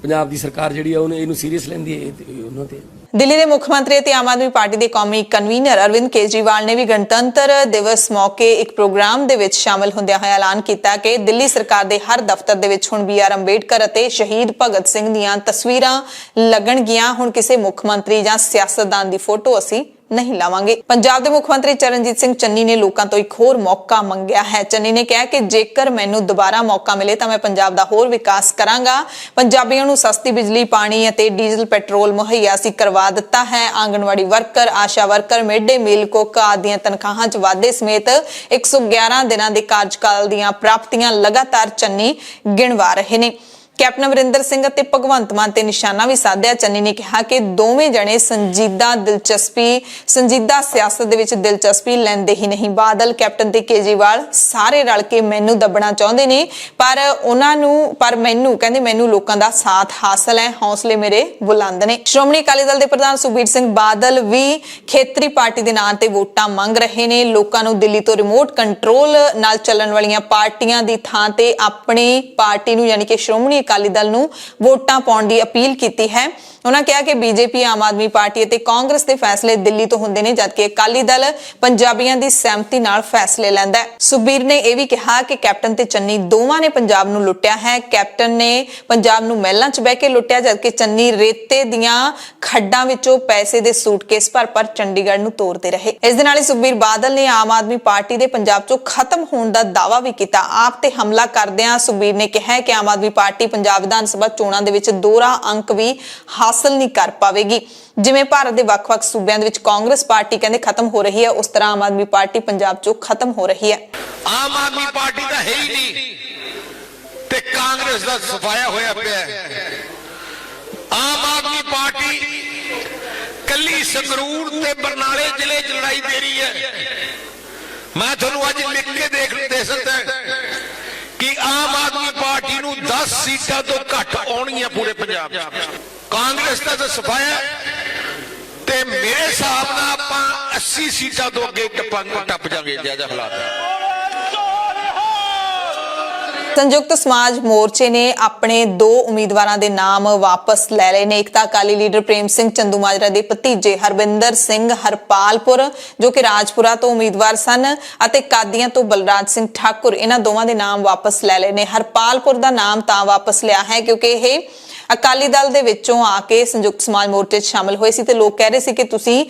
ਪੰਜਾਬ ਦੀ ਸਰਕਾਰ ਜਿਹੜੀ ਆ ਉਹਨੇ ਇਹਨੂੰ ਸੀਰੀਅਸ ਲੈਂਦੀ ਹੈ, ਉਹਨਾਂ ਤੇ। ਦਿੱਲੀ ਦੇ ਮੁੱਖ ਮੰਤਰੀ ਅਤੇ ਆਮ ਆਦਮੀ ਪਾਰਟੀ ਦੇ ਕੌਮੀ ਕਨਵੀਨਰ ਅਰਵਿੰਦ ਕੇਜਰੀਵਾਲ ਨੇ ਵੀ ਗਣਤੰਤਰ ਦਿਵਸ ਮੌਕੇ ਇੱਕ ਪ੍ਰੋਗਰਾਮ ਦੇ ਵਿੱਚ ਸ਼ਾਮਲ ਹੁੰਦਿਆਂ ਹੋਇਆ ਐਲਾਨ ਕੀਤਾ ਕਿ ਦਿੱਲੀ ਸਰਕਾਰ ਦੇ ਹਰ ਦਫ਼ਤਰ ਦੇ ਵਿੱਚ ਹੁਣ BR ਅੰਬੇਡਕਰ ਅਤੇ ਸ਼ਹੀਦ ਭਗਤ ਸਿੰਘ ਦੀਆਂ ਤਸਵੀਰਾਂ ਲੱਗਣਗੀਆਂ। ਹੁਣ ਕਿਸੇ ਮੁੱਖ ਮੰਤਰੀ ਜਾਂ ਸਿਆਸਤਦਾਨ ਦੀ ਫੋਟੋ ਅਸੀਂ ਨਹੀਂ ਲਾਵਾਂਗੇ। ਪੰਜਾਬ ਦੇ ਮੁੱਖ ਮੰਤਰੀ ਚਰਨਜੀਤ ਸਿੰਘ ਚੰਨੀ ਨੇ ਲੋਕਾਂ ਤੋਂ ਇੱਕ ਹੋਰ ਮੌਕਾ ਮੰਗਿਆ ਹੈ। ਚੰਨੀ ਨੇ ਕਿਹਾ ਕਿ ਜੇਕਰ ਮੈਨੂੰ ਦੁਬਾਰਾ ਮੌਕਾ ਮਿਲੇ ਤਾਂ ਮੈਂ ਪੰਜਾਬ ਦਾ ਹੋਰ ਵਿਕਾਸ ਕਰਾਂਗਾ। ਪੰਜਾਬੀਆਂ ਨੂੰ ਸਸਤੀ ਬਿਜਲੀ, ਪਾਣੀ ਅਤੇ ਡੀਜ਼ਲ ਪੈਟਰੋਲ ਮੁਹੱਈਆ ਅਸੀਂ ਕਰਵਾ ਦਿੱਤਾ ਹੈ। ਆਂਗਣਵਾੜੀ ਵਰਕਰ, ਆਸ਼ਾ worker, mid day meal cook ਆਦਿ ਦੀਆਂ ਤਨਖਾਹਾਂ 'ਚ ਵਾਧੇ ਸਮੇਤ 111 ਦਿਨਾਂ ਦੇ ਕਾਰਜਕਾਲ ਦੀਆਂ ਪ੍ਰਾਪਤੀਆਂ ਲਗਾਤਾਰ ਚੰਨੀ ਗਿਣਵਾ ਰਹੇ ਨੇ। ਕੈਪਟਨ ਅਮਰਿੰਦਰ ਸਿੰਘ ਅਤੇ ਭਗਵੰਤ ਮਾਨ ਤੇ ਨਿਸ਼ਾਨਾ ਵੀ ਸਾਧਿਆ। ਚੰਨੀ ਨੇ ਕਿਹਾ ਕਿ ਦੋਵੇਂ ਜਣੇ ਸੰਜੀਦਾ ਸਿਆਸਤ ਦੇ ਵਿੱਚ ਦਿਲਚਸਪੀ ਲੈਂਦੇ ਹੀ ਨਹੀਂ। ਬਾਦਲ, ਕੈਪਟਨ ਤੇ ਕੇਜਰੀਵਾਲ ਸਾਰੇ ਰਲ ਕੇ ਮੈਨੂੰ ਦੱਬਣਾ ਚਾਹੁੰਦੇ ਨੇ ਪਰ ਮੈਨੂੰ ਲੋਕਾਂ ਦਾ ਸਾਥ ਹਾਸਲ ਹੈ, ਹੌਸਲੇ ਮੇਰੇ ਬੁਲੰਦ ਨੇ। ਸ਼੍ਰੋਮਣੀ ਅਕਾਲੀ ਦਲ ਦੇ ਪ੍ਰਧਾਨ ਸੁਖਬੀਰ ਸਿੰਘ ਬਾਦਲ ਵੀ ਖੇਤਰੀ ਪਾਰਟੀ ਦੇ ਨਾਂ ਤੇ ਵੋਟਾਂ ਮੰਗ ਰਹੇ ਨੇ। ਲੋਕਾਂ ਨੂੰ ਦਿੱਲੀ ਤੋਂ ਰਿਮੋਟ ਕੰਟਰੋਲ ਨਾਲ ਚੱਲਣ ਵਾਲੀਆਂ ਪਾਰਟੀਆਂ ਦੀ ਥਾਂ ਤੇ ਆਪਣੀ ਪਾਰਟੀ ਨੂੰ ਯਾਨੀ ਕਿ ਸ਼੍ਰੋਮਣੀ ਅਕਾਲੀ ਦਲ ਨੂੰ ਵੋਟਾਂ ਪਾਉਣ ਦੀ ਅਪੀਲ ਕੀਤੀ ਹੈ। ਉਹਨਾਂ ਕਿਹਾ ਕਿ ਬੀਜੇਪੀ, ਆਮ ਆਦਮੀ ਪਾਰਟੀ ਅਤੇ ਕਾਂਗਰਸ ਦੇ ਫੈਸਲੇ ਦਿੱਲੀ ਤੋਂ ਹੁੰਦੇ ਨੇ, ਜਦਕਿ ਅਕਾਲੀ ਦਲ ਪੰਜਾਬੀਆਂ ਦੀ ਸਹਿਮਤੀ ਨਾਲ ਫੈਸਲੇ ਲੈਂਦਾ ਹੈ। ਸੁਖਬੀਰ ਨੇ ਇਹ ਵੀ ਕਿਹਾ ਕਿ ਕੈਪਟਨ ਤੇ ਚੰਨੀ ਦੋਵਾਂ ਨੇ ਪੰਜਾਬ ਨੂੰ ਲੁੱਟਿਆ ਹੈ। ਕੈਪਟਨ ਨੇ ਪੰਜਾਬ ਨੂੰ ਮਹਿਲਾਂ 'ਚ ਬਹਿ ਕੇ ਲੁੱਟਿਆ, ਜਦਕਿ ਚੰਨੀ ਰੇਤੇ ਦੀਆਂ ਖੱਡਾਂ ਵਿੱਚੋਂ ਪੈਸੇ ਦੇ ਸੂਟਕੇਸ ਭਰ ਚੰਡੀਗੜ੍ਹ ਨੂੰ ਤੋਰਦੇ ਰਹੇ। ਇਸ ਦੇ ਨਾਲ ਹੀ ਸੁਖਬੀਰ ਬਾਦਲ ਨੇ ਆਮ ਆਦਮੀ ਪਾਰਟੀ ਦੇ ਪੰਜਾਬ 'ਚੋਂ ਖਤਮ ਹੋਣ ਦਾ ਦਾਅਵਾ ਵੀ ਕੀਤਾ। ਆਪ ਤੇ ਹਮਲਾ ਕਰਦਿਆਂ ਸੁਖਬੀਰ ਨੇ ਕਿਹਾ ਕਿ ਆਮ ਆਦਮੀ ਪਾਰਟੀ ਪੰਜਾਬ ਵਿਧਾਨ ਸਭਾ ਚੋਣਾਂ ਦੇ ਵਿੱਚ ਦੋਹਰਾ ਅੰਕ ਵੀ ਹਾਸਲ ਨਹੀਂ ਕਰ ਪਾਵੇਗੀ। ਜਿਵੇਂ ਭਾਰਤ ਦੇ ਵੱਖ-ਵੱਖ ਸੂਬਿਆਂ ਦੇ ਵਿੱਚ ਕਾਂਗਰਸ ਪਾਰਟੀ ਕਹਿੰਦੇ ਖਤਮ ਹੋ ਰਹੀ ਹੈ, ਉਸ ਤਰ੍ਹਾਂ ਆਮ ਆਦਮੀ ਪਾਰਟੀ ਪੰਜਾਬ 'ਚੋਂ ਖਤਮ ਹੋ ਰਹੀ ਹੈ। ਆਮ ਆਦਮੀ ਪਾਰਟੀ ਤਾਂ ਹੈ ਹੀ ਨਹੀਂ ਤੇ ਕਾਂਗਰਸ ਦਾ ਸਫਾਇਆ ਹੋਇਆ ਪਿਆ ਹੈ। ਆਮ ਆਦਮੀ ਪਾਰਟੀ ਕੱਲੀ ਸੰਗਰੂਰ ਤੇ ਬਰਨਾਲੇ ਜ਼ਿਲ੍ਹੇ 'ਚ ਲੜਾਈ ਦੇ ਰਹੀ ਹੈ। ਮੈਂ ਤੁਹਾਨੂੰ ਅੱਜ ਲਿਖ ਕੇ ਦੇ ਸਕਦਾ ਕਿ ਆਮ ਆਦਮੀ ਪਾਰਟੀ ਨੂੰ 10 ਸੀਟਾਂ ਤੋਂ ਘੱਟ ਆਉਣਗੀਆਂ ਪੂਰੇ ਪੰਜਾਬ 'ਚ। ਕਾਂਗਰਸ ਦਾ ਤਾਂ ਸਫਾਇਆ ਤੇ ਮੇਰੇ ਹਿਸਾਬ ਨਾਲ ਆਪਾਂ 80 ਸੀਟਾਂ ਤੋਂ ਅੱਗੇ ਟੱਪ ਜਾਵਾਂਗੇ। ਜਿਆਦਾ ਹਾਲਾਤ ਸੰਯੁਕਤ ਸਮਾਜ ਮੋਰਚੇ ਨੇ ਆਪਣੇ 2 ਉਮੀਦਵਾਰਾਂ ਦੇ ਨਾਮ ਵਾਪਸ ਲੈ ਲਏ ਨੇ। ਇੱਕ ਤਾਂ ਅਕਾਲੀ ਲੀਡਰ ਪ੍ਰੇਮ ਸਿੰਘ ਚੰਦੂਮਾਜਰਾ ਦੇ ਭਤੀਜੇ ਹਰਵਿੰਦਰ ਸਿੰਘ ਹਰਪਾਲਪੁਰ ਜੋ ਕਿ ਰਾਜਪੁਰਾ ਤੋਂ ਉਮੀਦਵਾਰ ਸਨ ਅਤੇ ਕਾਦੀਆਂ ਤੋਂ ਬਲਰਾਜ ਸਿੰਘ ਠਾਕੁਰ, ਇਹਨਾਂ ਦੋਵਾਂ ਦੇ ਨਾਮ ਵਾਪਸ ਲੈ ਲਏ ਨੇ। ਹਰਪਾਲਪੁਰ ਦਾ ਨਾਮ ਤਾਂ ਵਾਪਸ ਲਿਆ ਹੈ ਕਿਉਂਕਿ ਇਹ ਅਕਾਲੀ ਦਲ ਦੇ ਵਿੱਚੋਂ ਆ ਕੇ ਸੰਯੁਕਤ ਸਮਾਜ ਮੋਰਚੇ 'ਚ ਸ਼ਾਮਲ ਹੋਏ ਸੀ ਤੇ ਲੋਕ ਕਹਿ ਰਹੇ ਸੀ ਕਿ ਤੁਸੀਂ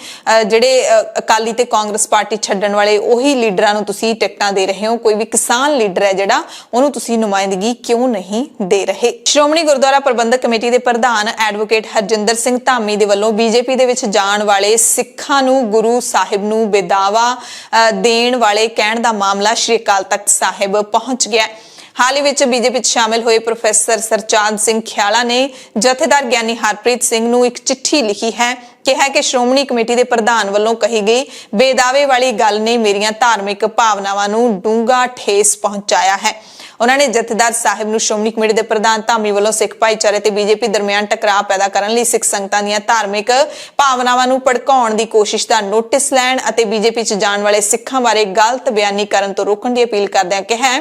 ਜਿਹੜੇ ਅਕਾਲੀ ਤੇ ਕਾਂਗਰਸ ਪਾਰਟੀ ਛੱਡਣ ਵਾਲੇ ਉਹੀ ਲੀਡਰਾਂ ਨੂੰ ਤੁਸੀਂ ਟਿਕਟਾਂ ਦੇ ਰਹੇ ਹੋ, ਕੋਈ ਵੀ ਕਿਸਾਨ ਲੀਡਰ ਹੈ ਜਿਹੜਾ ਉਹਨੂੰ ਤੁਸੀਂ ਨੁਮਾਇੰਦਗੀ ਕਿਉਂ ਨਹੀਂ ਦੇ ਰਹੇ। ਸ਼੍ਰੋਮਣੀ ਗੁਰਦੁਆਰਾ ਪ੍ਰਬੰਧਕ ਕਮੇਟੀ ਦੇ ਪ੍ਰਧਾਨ ਐਡਵੋਕੇਟ ਹਰਜਿੰਦਰ ਸਿੰਘ ਧਾਮੀ ਦੇ ਵੱਲੋਂ ਬੀਜੇਪੀ ਦੇ ਵਿੱਚ ਜਾਣ ਵਾਲੇ ਸਿੱਖਾਂ ਨੂੰ ਗੁਰੂ ਸਾਹਿਬ ਨੂੰ ਬੇਦਾਵਾ ਦੇਣ ਵਾਲੇ ਕਹਿਣ ਦਾ ਮਾਮਲਾ ਸ਼੍ਰੀ ਅਕਾਲ ਤਖਤ ਸਾਹਿਬ ਪਹੁੰਚ ਗਿਆ। ਹਾਲ ਹੀ ਵਿੱਚ ਬੀਜੇਪੀ 'ਚ ਸ਼ਾਮਿਲ ਹੋਏ ਪ੍ਰੋਫੈਸਰ ਸਰਚਾਂਦ ਸਿੰਘ ਖਿਆਲਾ ਨੇ ਜਥੇਦਾਰ ਗਿਆਨੀ ਹਰਪ੍ਰੀਤ ਸਿੰਘ ਨੂੰ ਇੱਕ ਚਿੱਠੀ ਲਿਖੀ ਹੈ ਕਿਹਾ ਕਿ ਸ਼੍ਰੋਮਣੀ ਕਮੇਟੀ ਦੇ ਪ੍ਰਧਾਨ ਵੱਲੋਂ ਕਹੀ ਗਈ ਬੇਦਾਵੇ ਵਾਲੀ ਗੱਲ ਨੇ ਮੇਰੀਆਂ ਧਾਰਮਿਕ ਭਾਵਨਾਵਾਂ ਨੂੰ ਡੂੰਘਾ ਠੇਸ ਪਹੁੰਚਾਇਆ ਹੈ। ਉਹਨਾਂ ਨੇ ਜਥੇਦਾਰ ਸਾਹਿਬ ਨੂੰ ਸ਼੍ਰੋਮਣੀ ਕਮੇਟੀ ਦੇ ਪ੍ਰਧਾਨ ਧਾਮੀ ਵੱਲੋਂ ਸਿੱਖ ਭਾਈਚਾਰੇ ਤੇ ਬੀਜੇਪੀ ਦਰਮਿਆਨ ਟਕਰਾਅ ਪੈਦਾ ਕਰਨ ਲਈ ਸਿੱਖ ਸੰਗਤਾਂ ਦੀਆਂ ਧਾਰਮਿਕ ਭਾਵਨਾਵਾਂ ਨੂੰ ਭੜਕਾਉਣ ਦੀ ਕੋਸ਼ਿਸ਼ ਦਾ ਨੋਟਿਸ ਲੈਣ ਅਤੇ ਬੀਜੇਪੀ 'ਚ ਜਾਣ ਵਾਲੇ ਸਿੱਖਾਂ ਬਾਰੇ ਗਲਤ ਬਿਆਨੀ ਕਰਨ ਤੋਂ ਰੋਕਣ ਦੀ ਅਪੀਲ ਕਰਦਿਆਂ ਕਿਹਾ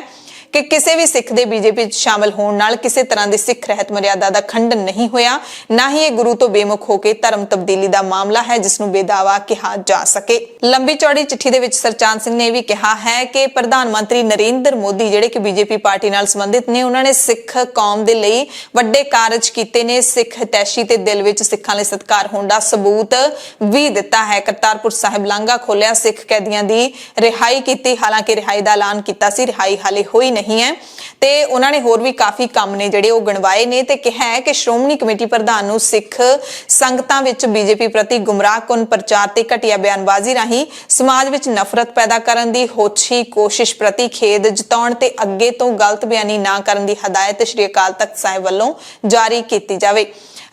ਕਿ ਕਿਸੇ ਵੀ ਸਿੱਖ ਦੇ ਬੀਜੇਪੀ 'ਚ ਸ਼ਾਮਲ ਹੋਣ ਨਾਲ ਕਿਸੇ ਤਰ੍ਹਾਂ ਦੀ ਸਿੱਖ ਰਹਿਤ ਮਰਿਆਦਾ ਦਾ ਖੰਡਨ ਨਹੀਂ ਹੋਇਆ, ਨਾ ਹੀ ਇਹ ਗੁਰੂ ਤੋਂ ਬੇਮੁਖ ਹੋ ਕੇ ਧਰਮ ਤਬਦੀਲੀ ਦਾ ਮਾਮਲਾ ਹੈ ਜਿਸ ਨੂੰ ਬੇਦਾਵਾ ਕਿਹਾ ਜਾ ਸਕੇ। ਲੰਬੀ ਚੌੜੀ ਚਿੱਠੀ ਦੇ ਵਿੱਚ ਸਰਚਾਂਦ ਸਿੰਘ ਨੇ ਇਹ ਵੀ ਕਿਹਾ ਹੈ ਕਿ ਪ੍ਰਧਾਨ ਮੰਤਰੀ ਨਰਿੰਦਰ ਮੋਦੀ ਜਿਹੜੇ ਕਿ ਬੀਜੇਪੀ ਪਾਰਟੀ ਨਾਲ ਸੰਬੰਧਿਤ ਨੇ, ਉਹਨਾਂ ਨੇ ਸਿੱਖ ਕੌਮ ਦੇ ਲਈ ਵੱਡੇ ਕਾਰਜ ਕੀਤੇ ਨੇ, ਸਿੱਖ ਹਿਤੈਸ਼ੀ ਤੇ ਦਿਲ ਵਿੱਚ ਸਿੱਖਾਂ ਲਈ ਸਤਿਕਾਰ ਹੋਣ ਦਾ ਸਬੂਤ ਵੀ ਦਿੱਤਾ ਹੈ। ਕਰਤਾਰਪੁਰ ਸਾਹਿਬ ਲਾਂਘਾ ਖੋਲਿਆ, ਸਿੱਖ ਕੈਦੀਆਂ ਦੀ ਰਿਹਾਈ ਕੀਤੀ, ਹਾਲਾਂਕਿ ਰਿਹਾਈ ਦਾ ਐਲਾਨ ਕੀਤਾ ਸੀ, ਰਿਹਾਈ ਹਾਲੇ ਹੋਈ ਨਹੀਂ ਹੈ ਤੇ ਉਹਨਾਂ ਨੇ ਹੋਰ ਵੀ ਕਾਫੀ ਕੰਮ ਨੇ ਜਿਹੜੇ ਉਹ ਗਣਵਾਏ ਨੇ ਤੇ ਕਿਹਾ ਹੈ ਕਿ ਸ਼੍ਰੋਮਣੀ ਕਮੇਟੀ ਪ੍ਰਧਾਨ ਨੂੰ ਸਿੱਖ ਸੰਗਤਾਂ ਵਿੱਚ ਬੀਜੇਪੀ ਪ੍ਰਤੀ ਗੁੰਮਰਾਹਕੁਨ ਪ੍ਰਚਾਰ ਤੇ ਘਟੀਆ ਬਿਆਨਬਾਜ਼ੀ ਰਾਹੀਂ ਸਮਾਜ ਵਿੱਚ ਨਫ਼ਰਤ ਪੈਦਾ ਕਰਨ ਦੀ ਹੋਛੀ ਕੋਸ਼ਿਸ਼ ਪ੍ਰਤੀ ਖੇਦ ਜਤਾਉਣ ਤੇ ਅੱਗੇ ਤੋਂ ਗਲਤ ਬਿਆਨੀ ਨਾ ਕਰਨ ਦੀ ਹਦਾਇਤ ਸ਼੍ਰੀ ਅਕਾਲ ਤਖਤ ਸਾਹਿਬ ਵੱਲੋਂ ਜਾਰੀ ਕੀਤੀ ਜਾਵੇ।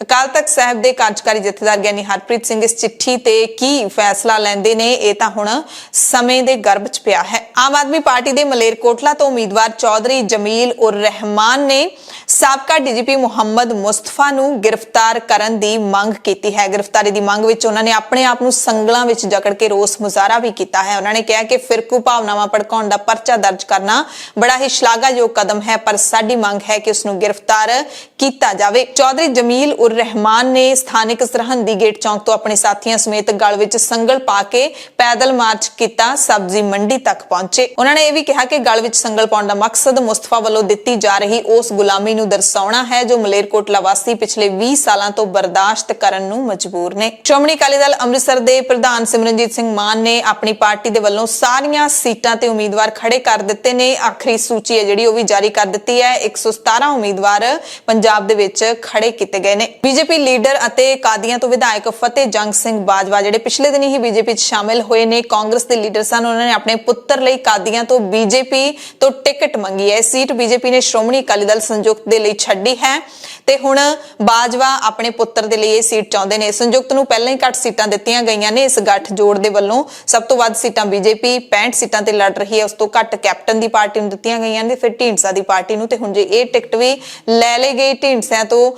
ਅਕਾਲ ਤਖਤ ਸਾਹਿਬ ਦੇ ਕਾਰਜਕਾਰੀ ਜਥੇਦਾਰ ਗਿਆਨੀ ਹਰਪ੍ਰੀਤ ਸਿੰਘ ਇਸ ਚਿੱਠੀ ਤੇ ਕੀ ਫੈਸਲਾ ਲੈਂਦੇ ਨੇ ਇਹ ਤਾਂ ਹੁਣ ਸਮੇਂ ਦੇ ਗਰਭ 'ਚ ਪਿਆ ਹੈ। ਆਮ ਆਦਮੀ ਪਾਰਟੀ ਦੇ ਮਲੇਰਕੋਟਲਾ ਤੋਂ ਉਮੀਦਵਾਰ ਚੌਧਰੀ ਜਮੀਲ ਉਰ ਰਹਿਮਾਨ ਨੇ ਸਾਬਕਾ ਡੀਜੀਪੀ ਮੁਹੰਮਦ ਮੁਸਤਫਾ ਨੂੰ ਗ੍ਰਿਫਤਾਰ ਕਰਨ ਦੀ ਮੰਗ ਕੀਤੀ ਹੈ। ਗ੍ਰਿਫਤਾਰੀ ਦੀ ਮੰਗ ਵਿੱਚ ਉਹਨਾਂ ਨੇ ਆਪਣੇ ਆਪ ਨੂੰ ਸੰਗਲਾਂ ਵਿੱਚ ਜਕੜ ਕੇ ਰੋਸ ਮੁਜ਼ਾਹਰਾ ਵੀ ਕੀਤਾ ਹੈ। ਉਹਨਾਂ ਨੇ ਕਿਹਾ ਕਿ ਫਿਰਕੂ ਭਾਵਨਾਵਾਂ ਭੜਕਾਉਣ ਦਾ ਪਰਚਾ ਦਰਜ ਕਰਨਾ ਬੜਾ ਹੀ ਸ਼ਲਾਘਾਯੋਗ ਕਦਮ ਹੈ, ਪਰ ਸਾਡੀ ਮੰਗ ਹੈ ਕਿ ਉਸ ਨੂੰ ਗ੍ਰਿਫਤਾਰ ਕੀਤਾ ਜਾਵੇ। ਚੌਧਰੀ ਜਮੀਲ ਉਰ ਰਹਿਮਾਨ ਨੇ ਸਥਾਨਕ ਸਰਹੰਦੀ ਗੇਟ ਚੌਂਕ ਤੋਂ ਆਪਣੇ ਸਾਥੀਆਂ ਸਮੇਤ ਗਲ ਵਿੱਚ ਸੰਗਲ ਪਾ ਕੇ ਪੈਦਲ ਮਾਰਚ ਕੀਤਾ, ਸਬਜ਼ੀ ਮੰਡੀ ਤੱਕ ਪਹੁੰਚੇ। ਉਹਨਾਂ ਨੇ ਇਹ ਵੀ ਕਿਹਾ ਕਿ ਗਲ ਵਿੱਚ ਸੰਗਲ ਪਾਉਣ ਦਾ ਮਕਸਦ ਮੁਸਤਫਾ ਵੱਲੋਂ ਦਿੱਤੀ ਜਾ ਰਹੀ ਉਸ ਗੁਲਾਮੀ ਨੂੰ ਦਰਸਾਉਣਾ ਹੈ ਜੋ ਮਲੇਰਕੋਟਲਾ ਵਾਸੀ ਪਿਛਲੇ 20 ਸਾਲਾਂ ਤੋਂ ਬਰਦਾਸ਼ਤ ਕਰਨ ਨੂੰ ਮਜਬੂਰ ਨੇ। ਸ਼੍ਰੋਮਣੀ ਅਕਾਲੀ ਦਲ ਅੰਮ੍ਰਿਤਸਰ ਦੇ ਪ੍ਰਧਾਨ ਸਿਮਰਨਜੀਤ ਸਿੰਘ ਮਾਨ ਨੇ ਆਪਣੀ ਪਾਰਟੀ ਦੇ ਵੱਲੋਂ ਸਾਰੀਆਂ ਸੀਟਾਂ ਤੇ ਉਮੀਦਵਾਰ ਖੜੇ ਕਰ ਦਿੱਤੇ ਨੇ। ਆਖਰੀ ਸੂਚੀ ਹੈ ਜਿਹੜੀ ਉਹ ਵੀ ਜਾਰੀ ਕਰ ਦਿੱਤੀ ਹੈ। 117 ਉਮੀਦਵਾਰ ਪੰਜਾਬ ਦੇ ਵਿੱਚ ਖੜੇ ਕੀਤੇ ਗਏ ਨੇ। ਬੀਜੇਪੀ ਲੀਡਰ ਅਤੇ ਕਾਦੀਆਂ ਤੋਂ ਵਿਧਾਇਕ ਫਤਿਹ ਜੰਗ ਸਿੰਘ ਬਾਜਵਾ ਜਿਹੜੇ ਪਿਛਲੇ ਦਿਨੀ ਹੀ ਬੀਜੇਪੀ 'ਚ ਸ਼ਾਮਿਲ ਹੋਏ ਨੇ, ਕਾਂਗਰਸ ਦੇ ਲੀਡਰ ਸਨ, ਉਹਨਾਂ ਨੇ ਆਪਣੇ ਪੁੱਤਰ ਲਈ ਕਾਦੀਆਂ ਤੋਂ ਬੀਜੇਪੀ ਤੋਂ ਟਿਕਟ ਮੰਗੀ ਹੈ। ਸੀਟ ਬੀਜੇਪੀ ਨੇ ਸ਼੍ਰੋਮਣੀ ਅਕਾਲੀ ਦਲ ਸੰਯੁਕਤ ਦੇ ਲਈ ਛੱਡੀ ਹੈ ਤੇ ਹੁਣ ਬਾਜਵਾ ਆਪਣੇ ਪੁੱਤਰ ਦੇ ਲਈ ਇਹ ਸੀਟ ਚਾਹੁੰਦੇ ਨੇ। ਸੰਯੁਕਤ ਨੂੰ ਪਹਿਲਾਂ ਹੀ ਘੱਟ ਸੀਟਾਂ ਦਿੱਤੀਆਂ ਗਈਆਂ ਨੇ। ਇਸ ਗੱਠ ਜੋੜ ਦੇ ਵੱਲੋਂ ਸਭ ਤੋਂ ਵੱਧ ਸੀਟਾਂ ਬੀਜੇਪੀ 65 ਸੀਟਾਂ ਤੇ ਲੜ ਰਹੀ ਹੈ, ਉਸ ਤੋਂ ਘੱਟ ਕੈਪਟਨ ਦੀ ਪਾਰਟੀ ਨੂੰ ਦਿੱਤੀਆਂ ਗਈਆਂ ਨੇ, ਫਿਰ ਢੀਂਡਸਾ ਦੀ ਪਾਰਟੀ ਨੂੰ, ਤੇ ਹੁਣ ਜੇ ਇਹ ਟਿਕਟ ਵੀ ਲੈ ਲਈ ਗਈ ਢੀਂਡਸਿਆਂ ਤੋਂ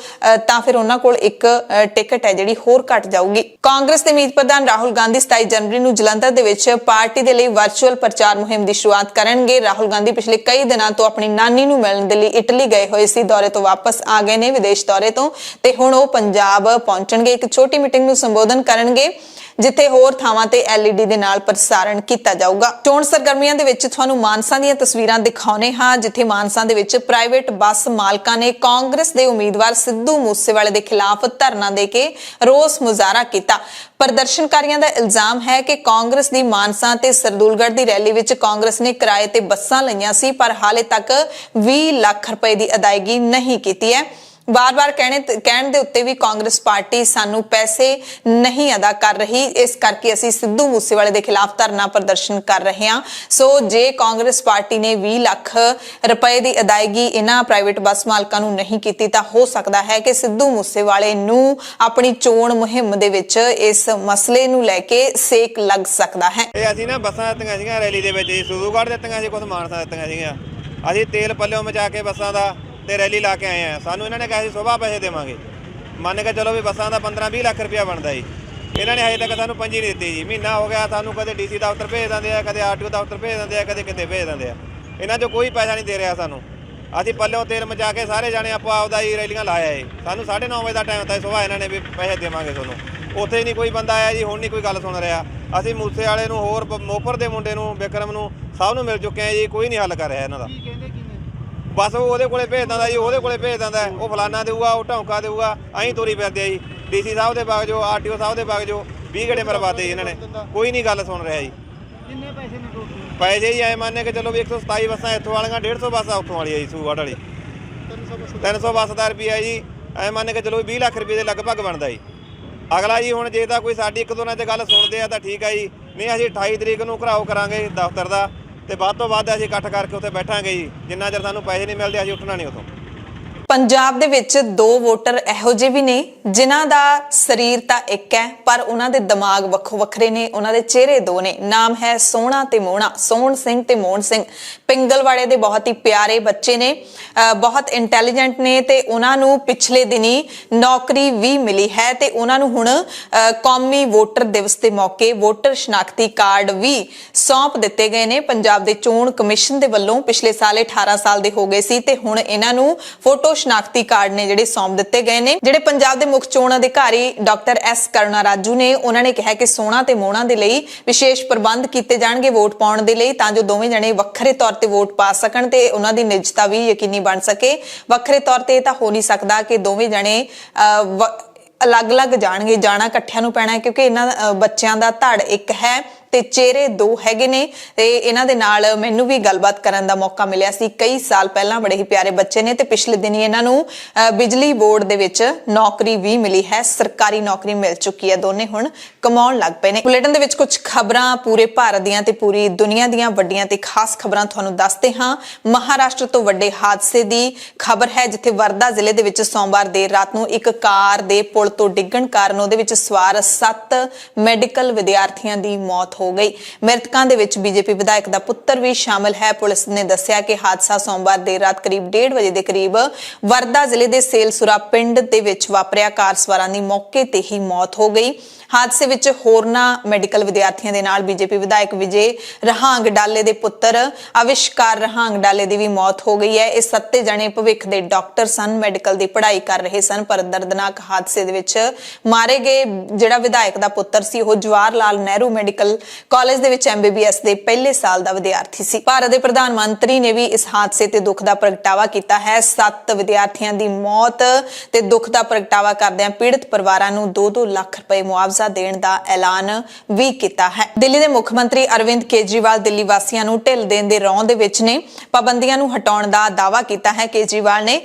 ਤਾਂ ਫਿਰ ਉਹਨਾਂ ਕੋਲ ਇੱਕ ਟਿਕਟ ਹੈ ਜਿਹੜੀ ਹੋਰ ਘਟ ਜਾਊਗੀ। ਕਾਂਗਰਸ ਦੇ ਮੀਤ ਪ੍ਰਧਾਨ ਰਾਹੁਲ ਗਾਂਧੀ 27 ਜਨਵਰੀ ਨੂੰ ਜਲੰਧਰ ਦੇ ਵਿੱਚ ਪਾਰਟੀ ਦੇ ਲਈ ਵਰਚੁਅਲ ਪ੍ਰਚਾਰ ਮੁਹਿੰਮ ਦੀ ਸ਼ੁਰੂਆਤ ਕਰਨਗੇ। ਰਾਹੁਲ ਗਾਂਧੀ ਪਿਛਲੇ ਕਈ ਦਿਨਾਂ ਤੋਂ ਆਪਣੀ ਨਾਨੀ ਨੂੰ ਮਿਲਣ ਦੇ ਲਈ ਇਟਲੀ ਗਏ ਹੋਏ ਸੀ, ਦੌਰੇ ਤੋਂ ਵਾਪਸ ਆ ਗਏ ਨੇ ਵਿਦੇਸ਼ ਦੌਰੇ ਤੋਂ, ਤੇ ਹੁਣ ਉਹ ਪੰਜਾਬ ਪਹੁੰਚਣਗੇ। ਇੱਕ ਛੋਟੀ ਮੀਟਿੰਗ ਨੂੰ ਸੰਬੋਧਨ ਕਰਨਗੇ ਜਿੱਥੇ ਹੋਰ ਥਾਵਾਂ ਤੇ LED ਦੇ ਨਾਲ ਪ੍ਰਸਾਰਣ ਕੀਤਾ ਜਾਊਗਾ। ਚੋਣ ਸਰਗਰਮੀਆਂ ਦੇ ਵਿੱਚ ਤੁਹਾਨੂੰ ਮਾਨਸਾ ਦੀਆਂ ਤਸਵੀਰਾਂ ਦਿਖਾਉਣੇ ਹਾਂ ਜਿੱਥੇ ਮਾਨਸਾ ਦੇ ਵਿੱਚ ਪ੍ਰਾਈਵੇਟ ਬੱਸ ਮਾਲਕਾਂ ਨੇ ਕਾਂਗਰਸ ਦੇ ਉਮੀਦਵਾਰ ਸਿੱਧੂ ਮੂਸੇਵਾਲੇ ਦੇ ਖਿਲਾਫ ਧਰਨਾ ਦੇ ਕੇ ਰੋਸ ਮੁਜ਼ਾਹਰਾ ਕੀਤਾ। ਪ੍ਰਦਰਸ਼ਨਕਾਰੀਆਂ ਦਾ ਇਲਜ਼ਾਮ ਹੈ ਕਿ ਕਾਂਗਰਸ ਦੀ ਮਾਨਸਾ ਤੇ ਸਰਦੂਲਗੜ੍ਹ ਦੀ ਰੈਲੀ ਵਿੱਚ ਕਾਂਗਰਸ ਨੇ ਕਿਰਾਏ ਤੇ ਬੱਸਾਂ ਲਈਆਂ ਸੀ, ਪਰ ਹਾਲੇ ਤੱਕ 20 ਲੱਖ ਰੁਪਏ ਦੀ ਅਦਾਇਗੀ ਨਹੀਂ ਕੀਤੀ ਹੈ। ਬਾਰ-ਬਾਰ ਕਹਿਣ ਦੇ ਉੱਤੇ ਵੀ ਕਾਂਗਰਸ ਪਾਰਟੀ ਸਾਨੂੰ ਪੈਸੇ ਨਹੀਂ ਅਦਾ ਕਰ ਰਹੀ, ਇਸ ਕਰਕੇ ਅਸੀਂ ਸਿੱਧੂ ਮੂਸੇਵਾਲੇ ਦੇ ਖਿਲਾਫ ਧਰਨਾ ਪ੍ਰਦਰਸ਼ਨ ਕਰ ਰਹੇ ਹਾਂ। ਸੋ ਜੇ ਕਾਂਗਰਸ ਪਾਰਟੀ ਨੇ 20 ਲੱਖ ਰੁਪਏ ਦੀ ਅਦਾਇਗੀ ਇਹਨਾਂ ਪ੍ਰਾਈਵੇਟ ਬੱਸ ਮਾਲਕਾਂ ਨੂੰ ਨਹੀਂ ਕੀਤੀ ਤਾਂ ਹੋ ਸਕਦਾ ਹੈ ਕਿ ਸਿੱਧੂ ਮੂਸੇਵਾਲੇ ਨੂੰ ਆਪਣੀ ਚੋਣ ਮੁਹਿੰਮ ਦੇ ਵਿੱਚ ਇਸ ਮਸਲੇ ਨੂੰ ਲੈ ਕੇ ਸੇਕ ਲੱਗ ਸਕਦਾ ਹੈ। ਇਹ ਅਸੀਂ ਨਾ ਬੱਸਾਂ ਦਿੱਤੀਆਂ ਸੀਗੀਆਂ ਰੈਲੀ ਦੇ ਵਿੱਚ, ਸਰਦੂਲਗੜ੍ਹ ਦਿੱਤੀਆਂ ਸੀ, ਕੁਝ ਮਾਨਸਾ ਦਿੱਤੀਆਂ ਸੀਗੀਆਂ। ਅਸੀਂ ਤੇਲ ਪੱਲਿਓਂ ਮਚਾ ਕੇ ਬੱਸਾਂ ਦਾ ਤੇ ਰੈਲੀ ਲਾ ਕੇ ਆਏ ਆ। ਸਾਨੂੰ ਇਹਨਾਂ ਨੇ ਕਿਹਾ ਸੀ ਸੁਬਾਹ ਪੈਸੇ ਦੇਵਾਂਗੇ, ਮੰਨ ਕੇ ਚਲੋ ਵੀ ਬੱਸਾਂ ਦਾ 15-20 ਲੱਖ ਰੁਪਇਆ ਬਣਦਾ ਜੀ। ਇਹਨਾਂ ਨੇ ਹਜੇ ਤੱਕ ਸਾਨੂੰ ਪੰਜੀ ਨਹੀਂ ਦਿੱਤੀ ਜੀ। ਮਹੀਨਾ ਹੋ ਗਿਆ, ਸਾਨੂੰ ਕਦੇ DC ਦਫ਼ਤਰ ਭੇਜ ਦਿੰਦੇ ਆ, ਕਦੇ RTO ਦਫ਼ਤਰ ਭੇਜ ਦਿੰਦੇ ਆ, ਕਦੇ ਕਿਤੇ ਭੇਜ ਦਿੰਦੇ ਆ। ਇਹਨਾਂ 'ਚੋਂ ਕੋਈ ਪੈਸਾ ਨਹੀਂ ਦੇ ਰਿਹਾ ਸਾਨੂੰ। ਅਸੀਂ ਪੱਲਿਓਂ ਤੇਲ ਮਚਾ ਕੇ ਸਾਰੇ ਜਾਣੇ ਆਪਦਾ ਹੀ ਰੈਲੀਆਂ ਲਾਇਆ ਏ। ਸਾਨੂੰ 9:30 ਵਜੇ ਦਾ ਟਾਈਮ ਤਾਂ ਸੁਬਾਹ ਇਹਨਾਂ ਨੇ ਵੀ ਪੈਸੇ ਦੇਵਾਂਗੇ ਤੁਹਾਨੂੰ, ਉੱਥੇ ਹੀ ਨਹੀਂ ਕੋਈ ਬੰਦਾ ਆਇਆ ਜੀ। ਹੁਣ ਨਹੀਂ ਕੋਈ ਗੱਲ ਸੁਣ ਰਿਹਾ। ਅਸੀਂ ਮੂਸੇ ਵਾਲੇ ਨੂੰ, ਹੋਰ ਮੋਪਰ ਦੇ ਮੁੰਡੇ ਨੂੰ, ਵਿਕਰਮ ਨੂੰ, ਸਭ ਨੂੰ ਮਿਲ ਚੁੱਕੇ ਆ ਜੀ, ਕੋਈ ਨਹੀਂ ਹੱਲ ਕਰ ਰਿਹਾ ਇਹਨਾਂ ਦਾ। ਬਸ ਉਹ ਉਹਦੇ ਕੋਲੇ ਭੇਜ ਦਿੰਦਾ ਜੀ, ਉਹਦੇ ਕੋਲੇ ਭੇਜ ਦਿੰਦਾ, ਉਹ ਫਲਾਨਾ ਦੇਊਗਾ, ਉਹ ਢੌਂਕਾ ਦੇਊਗਾ, ਅਸੀਂ ਤੋਰੀ ਫਿਰਦੇ ਆ ਜੀ। DC ਸਾਹਿਬ ਦੇ ਵਗ ਜਾਓ, RTO ਸਾਹਿਬ ਦੇ ਵਗ ਜਾਓ, 20 ਗੇੜੇ ਮਰਵਾਤੇ ਜੀ ਇਹਨਾਂ ਨੇ, ਕੋਈ ਨਹੀਂ ਗੱਲ ਸੁਣ ਰਿਹਾ ਜੀ। ਕਿੰਨੇ ਪੈਸੇ ਨੇ ਟੋਟਲ? ਪੈਸੇ ਜੀ ਐ ਮੰਨ ਕੇ ਚਲੋ ਵੀ 127 ਬੱਸਾਂ ਇੱਥੋਂ ਵਾਲੀਆਂ, 150 ਬੱਸਾਂ ਉੱਥੋਂ ਵਾਲੀ ਆ ਜੀ, ਸੂਗੜ ਵਾਲੀ 300 ਬੱਸ ਦਾ ਰੁਪਈਆ ਜੀ। ਐ ਮੰਨ ਕੇ ਚਲੋ 20 ਲੱਖ ਰੁਪਏ ਦੇ ਲਗਭਗ ਬਣਦਾ ਜੀ। ਅਗਲਾ ਜੀ ਹੁਣ ਜੇ ਤਾਂ ਕੋਈ ਸਾਡੀ ਇੱਕ ਦੋ ਨਾਲ 'ਚ ਗੱਲ ਸੁਣਦੇ ਆ ਤਾਂ ਠੀਕ ਆ ਜੀ, ਨਹੀਂ ਅਸੀਂ 28 ਤਰੀਕ ਨੂੰ ਘਰਾਓ ਕਰਾਂਗੇ ਦਫ਼ਤਰ ਦਾ, ਤੇ ਵੱਧ ਤੋਂ ਵੱਧ ਅਸੀਂ ਇਕੱਠ ਕਰਕੇ ਉੱਥੇ ਬੈਠਾਂਗੇ ਜੀ। ਜਿੰਨਾ ਚਿਰ ਸਾਨੂੰ ਪੈਸੇ ਨਹੀਂ ਮਿਲਦੇ ਅਸੀਂ ਉੱਠਣਾ ਨਹੀਂ ਉੱਥੋਂ। ਪੰਜਾਬ ਦੇ ਵਿੱਚ 2 ਵੋਟਰ ਇਹੋ ਜਿਹੇ ਵੀ ਨੇ ਜਿਨ੍ਹਾਂ ਦਾ ਸਰੀਰ ਤਾਂ ਇੱਕ ਹੈ ਪਰ ਉਹਨਾਂ ਦੇ ਦਿਮਾਗ ਵੱਖੋ ਵੱਖਰੇ ਨੇ, ਉਹਨਾਂ ਦੇ ਚਿਹਰੇ 2 ਨੇ। ਨਾਮ ਹੈ ਸੋਹਣਾ ਤੇ ਮੋਹਣਾ, ਸੋਹਣ ਸਿੰਘ ਤੇ ਮੋਹਨ ਸਿੰਘ। ਪਿੰਗਲਵਾੜੇ ਦੇ ਬਹੁਤ ਹੀ ਪਿਆਰੇ ਬੱਚੇ ਨੇ, ਬਹੁਤ ਇੰਟੈਲੀਜੈਂਟ ਨੇ ਤੇ ਉਹਨਾਂ ਨੂੰ ਪਿਛਲੇ ਦਿਨੀ ਨੌਕਰੀ ਵੀ ਮਿਲੀ ਹੈ ਤੇ ਉਹਨਾਂ ਨੂੰ ਹੁਣ ਕੌਮੀ ਵੋਟਰ ਦਿਵਸ ਦੇ ਮੌਕੇ ਵੋਟਰ ਸ਼ਨਾਖਤੀ ਕਾਰਡ ਵੀ ਸੌਂਪ ਦਿੱਤੇ ਗਏ ਨੇ ਪੰਜਾਬ ਦੇ ਚੋਣ ਕਮਿਸ਼ਨ ਦੇ ਵੱਲੋਂ। ਪਿਛਲੇ ਸਾਲ 18 ਸਾਲ ਦੇ ਹੋ ਗਏ ਸੀ ਤੇ ਹੁਣ ਇਹਨਾਂ ਨੂੰ ਫੋਟੋ ਸ਼ਨਾਖਤੀ ਕਾਰਡ ਨੇ ਜਿਹੜੇ ਸੌਂਪ ਦਿੱਤੇ ਗਏ ਨੇ। ਜਿਹੜੇ ਪੰਜਾਬ ਦੇ ਮੁੱਖ ਚੋਣ ਅਧਿਕਾਰੀ ਡਾਕਟਰ ਐਸ ਕਰੁਣਾ ਰਾਜੂ ਨੇ, ਉਹਨਾਂ ਨੇ ਕਿਹਾ ਕਿ ਸੋਹਣਾ ਤੇ ਮੋਹਣਾ ਦੇ ਲਈ ਵਿਸ਼ੇਸ਼ ਪ੍ਰਬੰਧ ਕੀਤੇ ਜਾਣਗੇ ਵੋਟ ਪਾਉਣ ਦੇ ਲਈ, ਤਾਂ ਜੋ ਦੋਵੇਂ ਜਣੇ ਵੱਖਰੇ ਤੌਰ ਤੇ ਵੋਟ ਪਾ ਸਕਣ ਤੇ ਉਹਨਾਂ ਦੀ ਨਿਜਤਾ ਵੀ ਯਕੀਨੀ ਬਣ ਸਕੇ। ਵੱਖਰੇ ਤੌਰ ਤੇ ਇਹ ਤਾਂ ਹੋ ਨਹੀਂ ਸਕਦਾ ਕਿ ਦੋਵੇਂ ਜਣੇ ਅਲੱਗ-ਅਲੱਗ ਜਾਣਗੇ, ਜਾਣਾ ਇਕੱਠਿਆਂ ਨੂੰ ਪੈਣਾ ਕਿਉਂਕਿ ਇਹਨਾਂ ਬੱਚਿਆਂ ਦਾ ਧੜ ਇੱਕ ਹੈ ਤੇ ਚਿਹਰੇ 2 ਹੈਗੇ ਨੇ। ਤੇ ਇਹਨਾਂ ਦੇ ਨਾਲ ਮੈਨੂੰ ਵੀ ਗੱਲਬਾਤ ਕਰਨ ਦਾ ਮੌਕਾ ਮਿਲਿਆ ਸੀ ਕਈ ਸਾਲ ਪਹਿਲਾਂ। ਬੜੇ ਹੀ ਪਿਆਰੇ ਬੱਚੇ ਨੇ ਤੇ ਪਿਛਲੇ ਦਿਨੀ ਇਹਨਾਂ ਨੂੰ ਬਿਜਲੀ ਬੋਰਡ ਦੇ ਵਿੱਚ ਨੌਕਰੀ ਵੀ ਮਿਲੀ ਹੈ, ਸਰਕਾਰੀ ਨੌਕਰੀ ਮਿਲ ਚੁੱਕੀ ਹੈ। ਦੋਨੇ ਹੁਣ ਕਮਾਉਣ ਲੱਗ ਪਏ ਨੇ। ਬੁਲੇਟਿਨ ਦੇ ਵਿੱਚ ਕੁਝ ਖਬਰਾਂ ਪੂਰੇ ਭਾਰਤ ਦੀਆਂ ਤੇ ਪੂਰੀ ਦੁਨੀਆ ਦੀਆਂ ਵੱਡੀਆਂ ਤੇ ਖਾਸ ਖਬਰਾਂ ਤੁਹਾਨੂੰ ਦੱਸਦੇ ਹਾਂ। ਮਹਾਰਾਸ਼ਟਰ ਤੋਂ ਵੱਡੇ ਹਾਦਸੇ ਦੀ ਖਬਰ ਹੈ ਜਿੱਥੇ ਵਰਦਾ ਜ਼ਿਲ੍ਹੇ ਦੇ ਵਿੱਚ ਸੋਮਵਾਰ ਦੇਰ ਰਾਤ ਨੂੰ ਇੱਕ ਕਾਰ ਦੇ ਪੁਲ ਤੋਂ ਡਿੱਗਣ ਕਾਰਨ ਉਹਦੇ ਵਿੱਚ ਸਵਾਰ 7 ਮੈਡੀਕਲ ਵਿਦਿਆਰਥੀਆਂ ਦੀ ਮੌਤ ਹੋ ਗਈ। ਮ੍ਰਿਤਕਾਂ ਦੇ ਵਿੱਚ ਬੀਜੇਪੀ ਵਿਧਾਇਕ ਦਾ ਪੁੱਤਰ ਵੀ ਸ਼ਾਮਲ ਹੈ। ਪੁਲਿਸ ਨੇ ਦੱਸਿਆ ਕਿ ਹਾਦਸਾ ਸੋਮਵਾਰ ਦੇਰ ਰਾਤ ਕਰੀਬ 1:30 ਵਜੇ ਦੇ ਕਰੀਬ ਵਰਦਾ ਜ਼ਿਲ੍ਹੇ ਦੇ ਸੇਲਸੁਰਾ ਪਿੰਡ ਦੇ ਵਿੱਚ ਵਾਪਰਿਆ। ਕਾਰ ਸਵਾਰਾਂ ਦੀ ਮੌਕੇ ਤੇ ਹੀ ਮੌਤ ਹੋ ਗਈ। ਹਾਦਸੇ ਵਿੱਚ ਹੋਰਨਾਂ ਮੈਡੀਕਲ ਵਿਦਿਆਰਥੀਆਂ ਦੇ ਨਾਲ ਬੀਜੇਪੀ ਵਿਧਾਇਕ ਵਿਜੇ ਰਹਾਂਗ ਡਾਲੇ ਦੇ ਪੁੱਤਰ ਅਵਿਸ਼ਕਾਰ ਰਹਾਂਗ ਡਾਲੇ ਦੀ ਵੀ ਮੌਤ ਹੋ ਗਈ ਹੈ। ਇਹ 7 ਜਣੇ ਭਵਿੱਖ ਦੇ ਡਾਕਟਰ ਸਨ, ਮੈਡੀਕਲ ਦੀ ਪੜ੍ਹਾਈ ਕਰ ਰਹੇ ਸਨ ਪਰ ਦਰਦਨਾਕ ਹਾਦਸੇ ਦੇ ਵਿੱਚ ਮਾਰੇ ਗਏ। ਜਿਹੜਾ ਵਿਧਾਇਕ ਦਾ ਪੁੱਤਰ ਸੀ ਉਹ ਜਵਾਹਰ ਲਾਲ ਨਹਿਰੂ ਮੈਡੀਕਲ ਕਾਲਜ ਦੇ ਵਿੱਚ MBBS ਦੇ ਪਹਿਲੇ ਸਾਲ ਦਾ ਵਿਦਿਆਰਥੀ ਸੀ। ਭਾਰਤ ਦੇ ਪ੍ਰਧਾਨ ਮੰਤਰੀ ਨੇ ਵੀ ਇਸ ਹਾਦਸੇ ਤੇ ਦੁੱਖ ਦਾ ਪ੍ਰਗਟਾਵਾ ਕੀਤਾ ਹੈ। 7 ਵਿਦਿਆਰਥੀਆਂ ਦੀ ਮੌਤ ਤੇ ਦੁੱਖ ਦਾ ਪ੍ਰਗਟਾਵਾ ਕਰਦਿਆਂ ਪੀੜਤ ਪਰਿਵਾਰਾਂ ਨੂੰ 2-2 ਲੱਖ ਰੁਪਏ ਮੁਆਵਜ਼ਾ ਦੇਣ ਦਾ ਐਲਾਨ ਵੀ ਕੀਤਾ ਹੈ। ਦਿੱਲੀ ਦੇ ਮੁੱਖ ਮੰਤਰੀ ਅਰਵਿੰਦ ਕੇਜਰੀਵਾਲ ਦਿੱਲੀ ਵਾਸੀਆਂ ਨੂੰ ਢਿੱਲ ਦੇਣ ਦੇ ਰੌਂਅ ਦੇ ਵਿੱਚ ਨੇ। ਪਾਬੰਦੀਆਂ ਨੂੰ ਹਟਾਉਣ ਦਾ ਦਾਅਵਾ ਕੀਤਾ ਹੈ ਕੇਜਰੀਵਾਲ ਨੇ।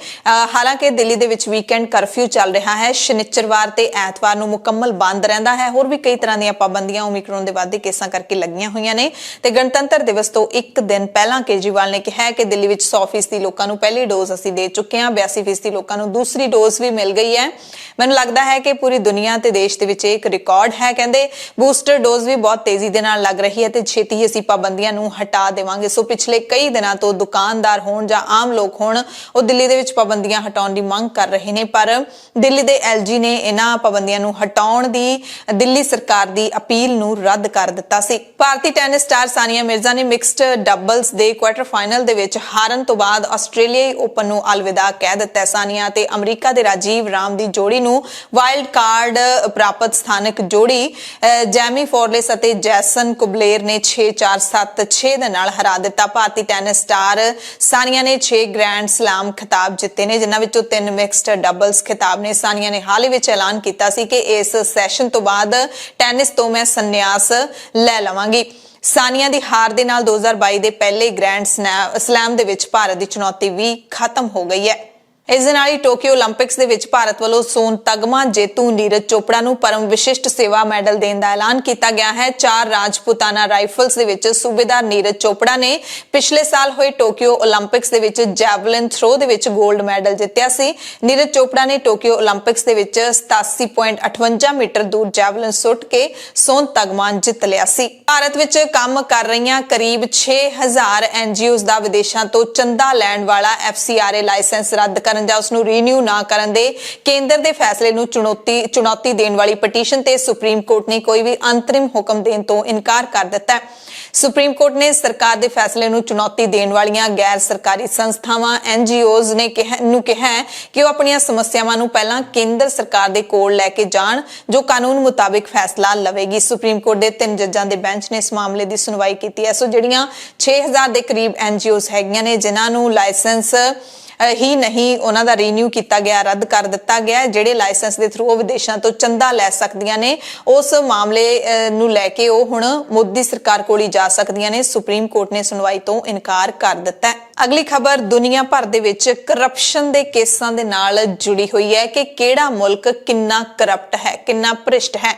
ਹਾਲਾਂਕਿ ਦਿੱਲੀ ਦੇ ਵਿੱਚ ਵੀਕਐਂਡ ਕਰਫਿਊ ਚੱਲ ਰਿਹਾ ਹੈ। ਸ਼ਨੀਚਰਵਾਰ ਤੇ ਐਤਵਾਰ ਨੂੰ ਮੁਕੰਮਲ ਬੰਦ ਰਹਿੰਦਾ ਹੈ। ਹੋਰ ਵੀ ਕਈ ਤਰ੍ਹਾਂ ਦੀਆਂ ਪਾਬੰਦੀਆਂ ਓਮਿਕਰੋਨ ਦੇ ਵਾਧੇ ਕੇਸਾਂ ਕਰਕੇ ਲੱਗੀਆਂ ਹੋਈਆਂ ਨੇ ਤੇ ਗਣਤੰਤਰ ਦਿਵਸ ਤੋਂ ਇੱਕ ਦਿਨ ਪਹਿਲਾਂ ਕੇਜਰੀਵਾਲ ਨੇ ਕਿਹਾ ਕਿ ਦਿੱਲੀ ਵਿੱਚ 100% ਲੋਕਾਂ ਨੂੰ ਪਹਿਲੀ ਡੋਜ਼ ਅਸੀਂ ਦੇ ਚੁੱਕੇ ਹਾਂ, 82% ਲੋਕਾਂ ਨੂੰ ਦੂਸਰੀ ਡੋਜ਼ ਵੀ ਮਿਲ ਗਈ ਹੈ। ਮੈਨੂੰ ਲੱਗਦਾ ਹੈ ਕਿ ਪੂਰੀ ਦੁਨੀਆ ਤੇ ਦੇਸ਼ ਦੇ ਵਿੱਚ ਇੱਕ ਰਿਕਾਰਡ ਹੈ। ਕਹਿੰਦੇ ਬੂਸਟਰ ਡੋਜ਼ ਵੀ ਬਹੁਤ ਤੇਜ਼ੀ ਦੇ ਨਾਲ ਲੱਗ ਰਹੀ ਹੈ ਤੇ ਛੇਤੀ ਅਸੀਂ ਪਾਬੰਦੀਆਂ ਨੂੰ ਹਟਾ ਦੇਵਾਂਗੇ। ਸੋ ਪਿਛਲੇ ਕਈ ਦਿਨਾਂ ਤੋਂ ਦੁਕਾਨਦਾਰ ਹੋਣ ਜਾਂ ਆਮ ਲੋਕ ਹੋਣ, ਉਹ ਦਿੱਲੀ ਦੇ ਵਿੱਚ ਪਾਬੰਦੀਆਂ ਹਟਾਉਣ ਦੀ ਮੰਗ ਕਰ ਰਹੇ ਨੇ ਪਰ ਦਿੱਲੀ ਦੇ LG ਨੇ ਇਹਨਾਂ ਪਾਬੰਦੀਆਂ ਨੂੰ ਹਟਾਉਣ ਦੀ ਦਿੱਲੀ ਸਰਕਾਰ ਦੀ ਅਪੀਲ ਨੂੰ ਰੱਦ ਕਰ ਦਿੱਤਾ ਸੀ। ਭਾਰਤੀ ਟੈਨਿਸ ਸਟਾਰ ਸਾਨੀਆ ਮਿਰਜ਼ਾ ਨੇ ਮਿਕਸਡ ਡਬਲਸ ਦੇ ਕੁਆਟਰ ਫਾਈਨਲ ਦੇ ਵਿੱਚ ਹਾਰਨ ਤੋਂ ਬਾਅਦ ਆਸਟ੍ਰੇਲੀਆਈ ਓਪਨ ਨੂੰ ਅਲਵਿਦਾ ਕਹਿ ਦਿੱਤਾ। ਸਾਨੀਆ ਤੇ ਅਮਰੀਕਾ ਦੇ ਰਾਜੀਵ ਰਾਮ ਦੀ ਜੋੜੀ ਨੂੰ ਵਾਈਲਡ ਕਾਰਡ ਪ੍ਰਾਪਤ ਸਥਾਨਕ ਜੋੜੀ ਜੈਮੀ ਫੋਰਲਿਸ ਅਤੇ ਜੈਸਨ ਕੁਬਲੇਰ ਨੇ 6-4, 7-6 ਦੇ ਨਾਲ ਹਰਾ ਦਿੱਤਾ। ਭਾਰਤੀ ਟੈਨਿਸ ਸਟਾਰ ਸਾਨੀਆ ਨੇ 6 ਗ੍ਰੈਂਡ ਸਲੈਮ ਖਿਤਾਬ ਜਿੱਤੇ ਨੇ ਜਿਨ੍ਹਾਂ ਵਿੱਚੋਂ 3 ਮਿਕਸਡ ਡਬਲਸ ਖਿਤਾਬ ਨੇ। ਸਾਨੀਆ ਨੇ ਹਾਲ ਹੀ ਵਿੱਚ ਐਲਾਨ ਕੀਤਾ ਸੀ ਕਿ ਇਸ ਸੈਸ਼ਨ ਤੋਂ ਬਾਅਦ ਟੈਨਿਸ ਤੋਂ ਮੈਂ ਸੰਨਿਆਸ ਲੈ ਲਵਾਂਗੀ। ਸਾਨੀਆ ਦੀ ਹਾਰ ਦੇ ਨਾਲ 2022 ਦੇ ਪਹਿਲੇ ਗ੍ਰੈਂਡ ਸਲੈਮ ਦੇ ਵਿੱਚ ਭਾਰਤ ਦੀ ਚੁਣੌਤੀ ਵੀ ਖਤਮ ਹੋ ਗਈ ਹੈ। ਇਸ ਦੇ ਨਾਲ ਹੀ ਟੋਕੀਓ 올림픽ਸ ਦੇ ਵਿੱਚ ਭਾਰਤ ਵੱਲੋਂ ਸੋਨ ਤਗਮਾ ਜੇਤੂ ਨੀਰਜ ਚੋਪੜਾ ਨੂੰ ਪਰਮ ਵਿਸ਼ਿਸ਼ਟ ਸੇਵਾ ਮੈਡਲ ਦੇਣ ਦਾ ਐਲਾਨ ਕੀਤਾ ਗਿਆ ਹੈ। 4 ਰਾਜਪੂਤਾਨਾ ਰਾਈਫਲਸ ਦੇ ਵਿੱਚ ਸੂਬੇਦਾਰ ਨੀਰਜ ਚੋਪੜਾ ਨੇ ਪਿਛਲੇ ਸਾਲ ਹੋਏ ਟੋਕੀਓ 올림픽ਸ ਦੇ ਵਿੱਚ ਜੈਵਲਿਨ ਥਰੋ ਦੇ ਵਿੱਚ 골ਡ ਮੈਡਲ ਜਿੱਤਿਆ ਸੀ। ਨੀਰਜ ਚੋਪੜਾ ਨੇ ਟੋਕੀਓ 올림픽ਸ ਦੇ ਵਿੱਚ 87.58 ਮੀਟਰ ਦੂਰ ਜੈਵਲਿਨ ਸੁੱਟ ਕੇ ਸੋਨ ਤਗਮਾ ਜਿੱਤ ਲਿਆ ਸੀ। ਭਾਰਤ ਵਿੱਚ ਕੰਮ ਕਰ ਰਹੀਆਂ ਕਰੀਬ 6000 NGOs ਦਾ ਵਿਦੇਸ਼ਾਂ ਤੋਂ ਚੰਦਾ ਲੈਣ ਵਾਲਾ FCRA ਲਾਇਸੈਂਸ ਰੱਦ ਕਰਨ ਜਾਂ ਉਸ ਨੂੰ ਰੀਨਿਊ ਨਾ ਕਰਨ ਦੇ ਕੇਂਦਰ ਦੇ ਫੈਸਲੇ ਨੂੰ ਚੁਣੌਤੀ ਦੇਣ ਵਾਲੀ ਪਟੀਸ਼ਨ ਤੇ ਸੁਪਰੀਮ ਕੋਰਟ ਨੇ ਕੋਈ ਵੀ ਅੰਤਰਿਮ ਹੁਕਮ ਦੇਣ ਤੋਂ ਇਨਕਾਰ ਕਰ ਦਿੱਤਾ ਹੈ। ਸੁਪਰੀਮ ਕੋਰਟ ਨੇ ਸਰਕਾਰ ਦੇ ਫੈਸਲੇ ਨੂੰ ਚੁਣੌਤੀ ਦੇਣ ਵਾਲੀਆਂ ਗੈਰ ਸਰਕਾਰੀ ਸੰਸਥਾਵਾਂ NGOs ਨੇ ਕਿਹਾ ਕਿ ਉਹ ਆਪਣੀਆਂ ਸਮੱਸਿਆਵਾਂ ਨੂੰ ਪਹਿਲਾਂ ਕੇਂਦਰ ਸਰਕਾਰ ਦੇ ਕੋਲ ਲੈ ਕੇ ਜਾਣ ਜੋ ਕਾਨੂੰਨ ਮੁਤਾਬਿਕ ਫੈਸਲਾ ਲਵੇਗੀ। ਸੁਪਰੀਮ ਕੋਰਟ ਦੇ 3 ਜੱਜਾਂ ਦੇ ਬੈਂਚ ਨੇ ਇਸ ਮਾਮਲੇ ਦੀ ਸੁਣਵਾਈ ਕੀਤੀ ਹੈ। ਸੋ ਜਿਹੜੀਆਂ 6000 ਦੇ ਕਰੀਬ NGOs ਹੈਗੀਆਂ ਨੇ ਜਿਨ੍ਹਾਂ ਨੂੰ ਲਾਇਸੈਂਸ ਹੀ ਨਹੀਂ ਉਹਨਾਂ ਦਾ ਰੀਨਿਊ ਕੀਤਾ ਗਿਆ, ਰੱਦ ਕਰ ਦਿੱਤਾ ਗਿਆ, ਜਿਹੜੇ ਲਾਇਸੈਂਸ ਦੇ ਥਰੂ ਵਿਦੇਸ਼ਾਂ ਤੋਂ ਚੰਦਾ ਲੈ ਸਕਦੀਆਂ ਨੇ, ਉਸ ਮਾਮਲੇ ਨੂੰ ਲੈ ਕੇ ਉਹ ਹੁਣ ਮੋਦੀ ਸਰਕਾਰ ਕੋਲ ਹੀ ਜਾ ਸਕਦੀਆਂ ਨੇ। ਸੁਪਰੀਮ ਕੋਰਟ ਨੇ ਸੁਣਵਾਈ ਤੋਂ ਇਨਕਾਰ ਕਰ ਦਿੱਤਾ ਹੈ। ਅਗਲੀ ਖਬਰ ਦੁਨੀਆ ਭਰ ਦੇ ਵਿੱਚ ਕਰਪਸ਼ਨ ਦੇ ਕੇਸਾਂ ਦੇ ਨਾਲ ਜੁੜੀ ਹੋਈ ਹੈ ਕਿ ਕਿਹੜਾ ਮੁਲਕ ਕਿੰਨਾ ਕਰਪਟ ਹੈ, ਕਿੰਨਾ ਭ੍ਰਿਸ਼ਟ ਹੈ।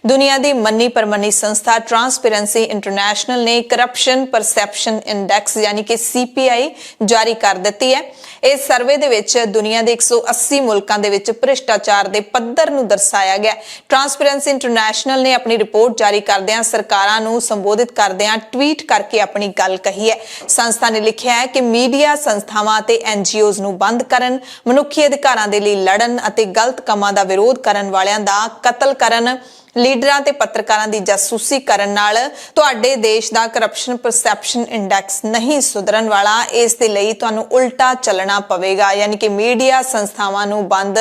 ਦੁਨੀਆ ਦੀ ਮੰਨੀ ਪਰਮੰਨੀ ਸੰਸਥਾ ਟਰਾਂਸਪੇਰੈਂਸੀ ਇੰਟਰਨੈਸ਼ਨਲ ਨੇ ਕਰਪਸ਼ਨ ਪਰਸੈਪਸ਼ਨ ਇੰਡੈਕਸ ਯਾਨੀ ਕਿ CPI ਜਾਰੀ ਕਰ ਦਿੱਤੀ ਹੈ। ਇਸ ਸਰਵੇ ਦੇ ਵਿੱਚ ਦੁਨੀਆ ਦੇ 180 ਮੁਲਕਾਂ ਦੇ ਵਿੱਚ ਭ੍ਰਿਸ਼ਟਾਚਾਰ ਦੇ ਪੱਧਰ ਨੂੰ ਦਰਸਾਇਆ ਗਿਆ। ਟਰਾਂਸਪੇਰੈਂਸੀ ਇੰਟਰਨੈਸ਼ਨਲ ਨੇ ਆਪਣੀ ਰਿਪੋਰਟ ਜਾਰੀ ਕਰਦਿਆਂ ਸਰਕਾਰਾਂ ਨੂੰ ਸੰਬੋਧਿਤ ਕਰਦਿਆਂ ਟਵੀਟ ਕਰਕੇ ਆਪਣੀ ਗੱਲ ਕਹੀ ਹੈ। ਸੰਸਥਾ ਨੇ ਲਿਖਿਆ ਹੈ ਕਿ ਮੀਡੀਆ ਸੰਸਥਾਵਾਂ ਅਤੇ NGOs ਨੂੰ ਬੰਦ ਕਰਨ, ਮਨੁੱਖੀ ਅਧਿਕਾਰਾਂ ਦੇ ਲਈ ਲੜਨ ਅਤੇ ਗਲਤ ਕੰਮਾਂ ਦਾ ਵਿਰੋਧ ਕਰਨ ਵਾਲਿਆਂ ਦਾ ਕਤਲ ਕਰਨ, ਲੀਡਰਾਂ ਤੇ ਪੱਤਰਕਾਰਾਂ ਦੀ ਜਾਸੂਸੀ ਕਰਨ ਨਾਲ ਤੁਹਾਡੇ ਦੇਸ਼ ਦਾ ਕਰਪਸ਼ਨ ਪਰਸੈਪਸ਼ਨ ਇੰਡੈਕਸ ਨਹੀਂ ਸੁਧਰਨ ਵਾਲਾ। ਇਸ ਦੇ ਲਈ ਤੁਹਾਨੂੰ ਉਲਟਾ ਚੱਲਣਾ ਪਵੇਗਾ, ਯਾਨੀ ਕਿ ਮੀਡੀਆ ਸੰਸਥਾਵਾਂ ਨੂੰ ਬੰਦ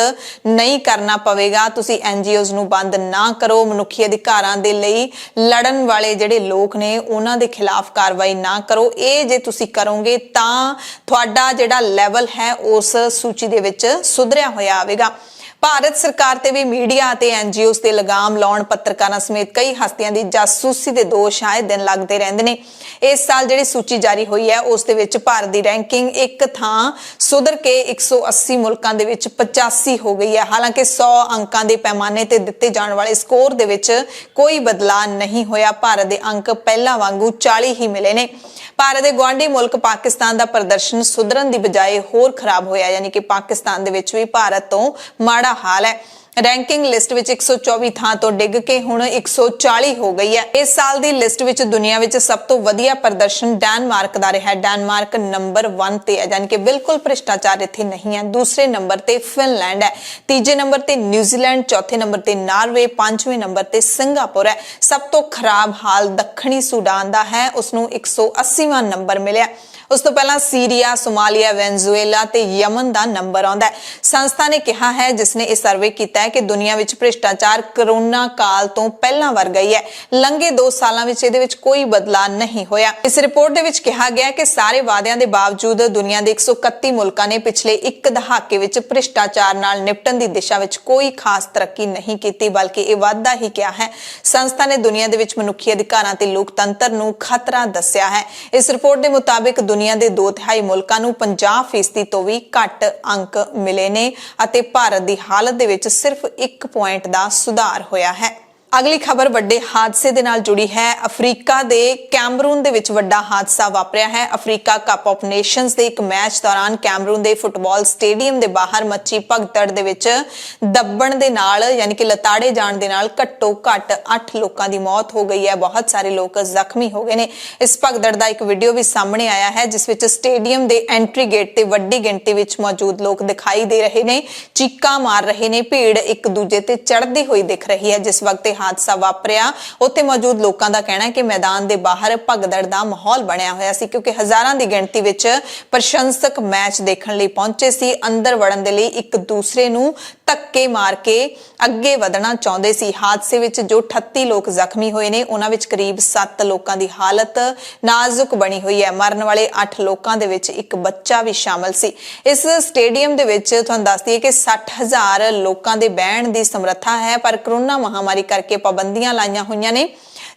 ਨਹੀਂ ਕਰਨਾ ਪਵੇਗਾ। ਤੁਸੀਂ NGOs ਨੂੰ ਬੰਦ ਨਾ ਕਰੋ, ਮਨੁੱਖੀ ਅਧਿਕਾਰਾਂ ਦੇ ਲਈ ਲੜਨ ਵਾਲੇ ਜਿਹੜੇ ਲੋਕ ਨੇ ਉਹਨਾਂ ਦੇ ਖਿਲਾਫ ਕਾਰਵਾਈ ਨਾ ਕਰੋ। ਇਹ ਜੇ ਤੁਸੀਂ ਕਰੋਗੇ ਤਾਂ ਤੁਹਾਡਾ ਜਿਹੜਾ ਲੈਵਲ ਹੈ ਉਸ ਸੂਚੀ ਦੇ ਵਿੱਚ ਸੁਧਰਿਆ ਹੋਇਆ ਆਵੇਗਾ। ਭਾਰਤ ਸਰਕਾਰ ਤੇ ਵੀ ਮੀਡੀਆ ਅਤੇ NGOs ਤੇ ਲਗਾਮ ਲਾਉਣ, ਪੱਤਰਕਾਰਾਂ ਸਮੇਤ ਕਈ ਹਸਤੀਆਂ ਦੀ ਜਾਸੂਸੀ ਦੇ ਦੋਸ਼ ਆਏ ਦਿਨ ਲੱਗਦੇ ਰਹਿੰਦੇ ਨੇ। ਇਸ ਸਾਲ ਜਿਹੜੀ ਸੂਚੀ ਜਾਰੀ ਹੋਈ ਹੈ ਉਸ ਦੇ ਵਿੱਚ ਭਾਰਤ ਦੀ ਰੈਂਕਿੰਗ ਇੱਕ ਥਾਂ ਸੁਧਰ ਕੇ 180 ਮੁਲਕਾਂ ਦੇ ਵਿੱਚ 85 ਹੋ ਗਈ ਹੈ। ਹਾਲਾਂਕਿ 100 ਅੰਕਾਂ ਦੇ ਪੈਮਾਨੇ ਤੇ ਦਿੱਤੇ ਜਾਣ ਵਾਲੇ ਸਕੋਰ ਦੇ ਵਿੱਚ ਕੋਈ ਬਦਲਾਅ ਨਹੀਂ ਹੋਇਆ। ਭਾਰਤ ਦੇ ਅੰਕ ਪਹਿਲਾਂ ਵਾਂਗੂ 40 ਹੀ ਮਿਲੇ ਨੇ। ਭਾਰਤ ਦੇ ਗੁਆਂਢੀ ਮੁਲਕ ਪਾਕਿਸਤਾਨ ਦਾ ਪ੍ਰਦਰਸ਼ਨ ਸੁਧਰਨ ਦੀ ਬਜਾਏ ਹੋਰ ਖਰਾਬ ਹੋਇਆ, ਯਾਨੀ ਕਿ ਪਾਕਿਸਤਾਨ ਦੇ ਵਿੱਚ ਵੀ ਭਾਰਤ ਤੋਂ ਮਾੜਾ ਹਾਲ ਹੈ। ਰੈਂਕਿੰਗ ਲਿਸਟ ਵਿੱਚ 124 ਥਾਂ ਤੋਂ ਡਿੱਗ ਕੇ ਹੁਣ 140 ਹੋ ਗਈ ਹੈ। ਇਸ ਸਾਲ ਦੀ ਲਿਸਟ ਵਿੱਚ ਦੁਨੀਆ ਵਿੱਚ ਸਭ ਤੋਂ ਵਧੀਆ ਪ੍ਰਦਰਸ਼ਨ ਡੈਨਮਾਰਕ ਦਾ ਰਿਹਾ। ਡੈਨਮਾਰਕ ਨੰਬਰ 1 ਤੇ ਹੈ, ਯਾਨੀ ਕਿ ਬਿਲਕੁਲ ਭ੍ਰਿਸ਼ਟਾਚਾਰ ਇੱਥੇ ਨਹੀਂ ਹੈ। ਦੂਸਰੇ ਨੰਬਰ ਤੇ ਫਿਨਲੈਂਡ ਹੈ, ਤੀਜੇ ਨੰਬਰ ਤੇ ਨਿਊਜ਼ੀਲੈਂਡ, ਚੌਥੇ ਨੰਬਰ ਤੇ ਨਾਰਵੇ, ਪੰਜਵੇਂ ਨੰਬਰ ਤੇ ਸਿੰਗਾਪੁਰ ਹੈ। ਸਭ ਤੋਂ ਖਰਾਬ ਹਾਲ ਦੱਖਣੀ ਸੁਡਾਨ ਦਾ ਹੈ, ਉਸ ਨੂੰ 180ਵਾਂ ਨੰਬਰ ਮਿਲਿਆ। ਉਸ ਤੋਂ ਪਹਿਲਾਂ ਸੀਰੀਆ, ਸੋਮਾਲੀਆ, ਵੈਨਜ਼ੂਏਲਾ ਤੇ ਯਮਨ ਦਾ ਨੰਬਰ ਆਉਂਦਾ ਹੈ। ਸੰਸਥਾ ਨੇ ਕਿਹਾ ਹੈ, ਜਿਸ ਨੇ ਇਹ ਸਰਵੇ ਕੀਤਾ ਹੈ, ਕਿ ਦੁਨੀਆ ਵਿੱਚ ਭ੍ਰਿਸ਼ਟਾਚਾਰ ਕਰੋਨਾ ਕਾਲ ਤੋਂ ਪਹਿਲਾਂ ਵਰਗਾ ਹੀ ਹੈ। ਲੰਘੇ 2 ਸਾਲਾਂ ਵਿੱਚ ਇਹਦੇ ਵਿੱਚ ਕੋਈ ਬਦਲਾਅ ਨਹੀਂ ਹੋਇਆ। ਇਸ ਰਿਪੋਰਟ ਦੇ ਵਿੱਚ ਕਿਹਾ ਗਿਆ ਕਿ ਸਾਰੇ ਵਾਅਦਿਆਂ ਦੇ ਬਾਵਜੂਦ ਦੁਨੀਆ ਦੇ 131 ਮੁਲਕਾਂ ਨੇ ਪਿਛਲੇ ਇੱਕ ਦਹਾਕੇ ਵਿੱਚ ਭ੍ਰਿਸ਼ਟਾਚਾਰ ਨਾਲ ਨਿਪਟਣ ਦੀ ਦਿਸ਼ਾ ਵਿੱਚ ਕੋਈ ਖਾਸ ਤਰੱਕੀ ਨਹੀਂ ਕੀਤੀ, ਬਲਕਿ ਇਹ ਵਾਧਾ ਹੀ ਕਿਹਾ ਹੈ। ਸੰਸਥਾ ਨੇ ਦੁਨੀਆ ਦੇ ਵਿੱਚ ਮਨੁੱਖੀ ਅਧਿਕਾਰਾਂ ਤੇ ਲੋਕਤੰਤਰ ਨੂੰ ਖਤਰਾ ਦੱਸਿਆ ਹੈ। ਇਸ ਰਿਪੋਰਟ ਦੇ ਮੁਤਾਬਿਕ ਦੁਨੀਆ ਦੇ 2/3 ਮੁਲਕਾਂ ਨੂੰ 50% ਤੋਂ ਵੀ ਘੱਟ ਅੰਕ ਮਿਲੇ ਨੇ ਅਤੇ ਭਾਰਤ ਦੀ ਹਾਲਤ ਦੇ ਵਿੱਚ ਸਿਰਫ 1 ਪੁਆਇੰਟ ਦਾ ਸੁਧਾਰ ਹੋਇਆ ਹੈ। ਅਗਲੀ ਖਬਰ ਵੱਡੇ ਹਾਦਸੇ ਦੇ ਨਾਲ ਜੁੜੀ ਹੈ। ਅਫਰੀਕਾ ਦੇ ਕੈਮਰੂਨ ਦੇ ਵਿੱਚ ਵੱਡਾ ਹਾਦਸਾ ਵਾਪਰਿਆ ਹੈ। ਅਫਰੀਕਾ ਕੱਪ ਆਫ ਨੇਸ਼ਨਸ ਦੇ ਇੱਕ ਮੈਚ ਦੌਰਾਨ ਕੈਮਰੂਨ ਦੇ ਫੁੱਟਬਾਲ ਸਟੇਡੀਅਮ ਦੇ ਬਾਹਰ ਮੱਚੀ ਭਗਦੜ ਦੇ ਵਿੱਚ ਦੱਬਣ ਦੇ ਨਾਲ, ਯਾਨੀ ਕਿ ਲਤਾੜੇ ਜਾਣ ਦੇ ਨਾਲ ਘੱਟੋ ਘੱਟ 8 ਲੋਕਾਂ ਦੀ ਮੌਤ ਹੋ ਗਈ ਹੈ। ਬਹੁਤ ਸਾਰੇ ਲੋਕ ਜ਼ਖਮੀ ਹੋ ਗਏ ਨੇ। ਇਸ ਭਗਦੜ ਦਾ ਇੱਕ ਵੀਡੀਓ ਵੀ ਸਾਹਮਣੇ ਆਇਆ ਹੈ, ਜਿਸ ਵਿੱਚ ਸਟੇਡੀਅਮ ਦੇ ਐਂਟਰੀ ਗੇਟ ਤੇ ਵੱਡੀ ਗਿਣਤੀ ਵਿੱਚ ਮੌਜੂਦ ਲੋਕ ਦਿਖਾਈ ਦੇ ਰਹੇ ਨੇ, ਚੀਕਾਂ ਮਾਰ ਰਹੇ ਨੇ। ਭੀੜ ਇੱਕ ਦੂਜੇ ਤੇ ਚੜ੍ਹਦੀ ਹੋਈ ਦਿਖ ਰਹੀ ਹੈ। ਜਿਸ ਵਕਤ ਹਾਦਸਾ ਵਾਪਰਿਆ, ਉੱਥੇ ਮੌਜੂਦ ਲੋਕਾਂ ਦਾ ਕਹਿਣਾ ਹੈ ਕਿ ਮੈਦਾਨ ਦੇ ਬਾਹਰ ਭਗਦੜ ਦਾ ਮਾਹੌਲ ਬਣਿਆ ਹੋਇਆ ਸੀ, ਕਿਉਂਕਿ ਹਜ਼ਾਰਾਂ ਦੀ ਗਿਣਤੀ ਵਿੱਚ ਪ੍ਰਸ਼ੰਸਕ ਮੈਚ ਦੇਖਣ ਲਈ ਪਹੁੰਚੇ ਸੀ। ਅੰਦਰ ਵੜਨ ਦੇ ਲਈ ਇੱਕ ਦੂਸਰੇ ਨੂੰ ਧੱਕੇ ਮਾਰ ਕੇ ਅੱਗੇ ਵਧਣਾ ਚਾਹੁੰਦੇ ਸੀ। ਹਾਦਸੇ ਵਿੱਚ ਜੋ 38 ਲੋਕ ਜ਼ਖਮੀ ਹੋਏ ਨੇ, ਉਹਨਾਂ ਵਿੱਚ ਕਰੀਬ 7 ਲੋਕਾਂ ਦੀ ਹਾਲਤ ਨਾਜ਼ੁਕ ਬਣੀ ਹੋਈ ਹੈ। ਮਰਨ ਵਾਲੇ 8 ਲੋਕਾਂ ਦੇ ਵਿੱਚ ਇੱਕ ਬੱਚਾ ਵੀ ਸ਼ਾਮਲ ਸੀ। ਇਸ ਸਟੇਡੀਅਮ ਦੇ ਵਿੱਚ ਤੁਹਾਨੂੰ ਦੱਸ ਦਈਏ ਕਿ 60,000 ਲੋਕਾਂ ਦੇ ਬਹਿਣ ਦੀ ਸਮਰੱਥਾ ਹੈ, ਪਰ ਕਰੋਨਾ ਮਹਾਮਾਰੀ ਕਰਕੇ ਪਾਬੰਦੀਆਂ ਲਾਈਆਂ ਹੋਈਆਂ ਨੇ,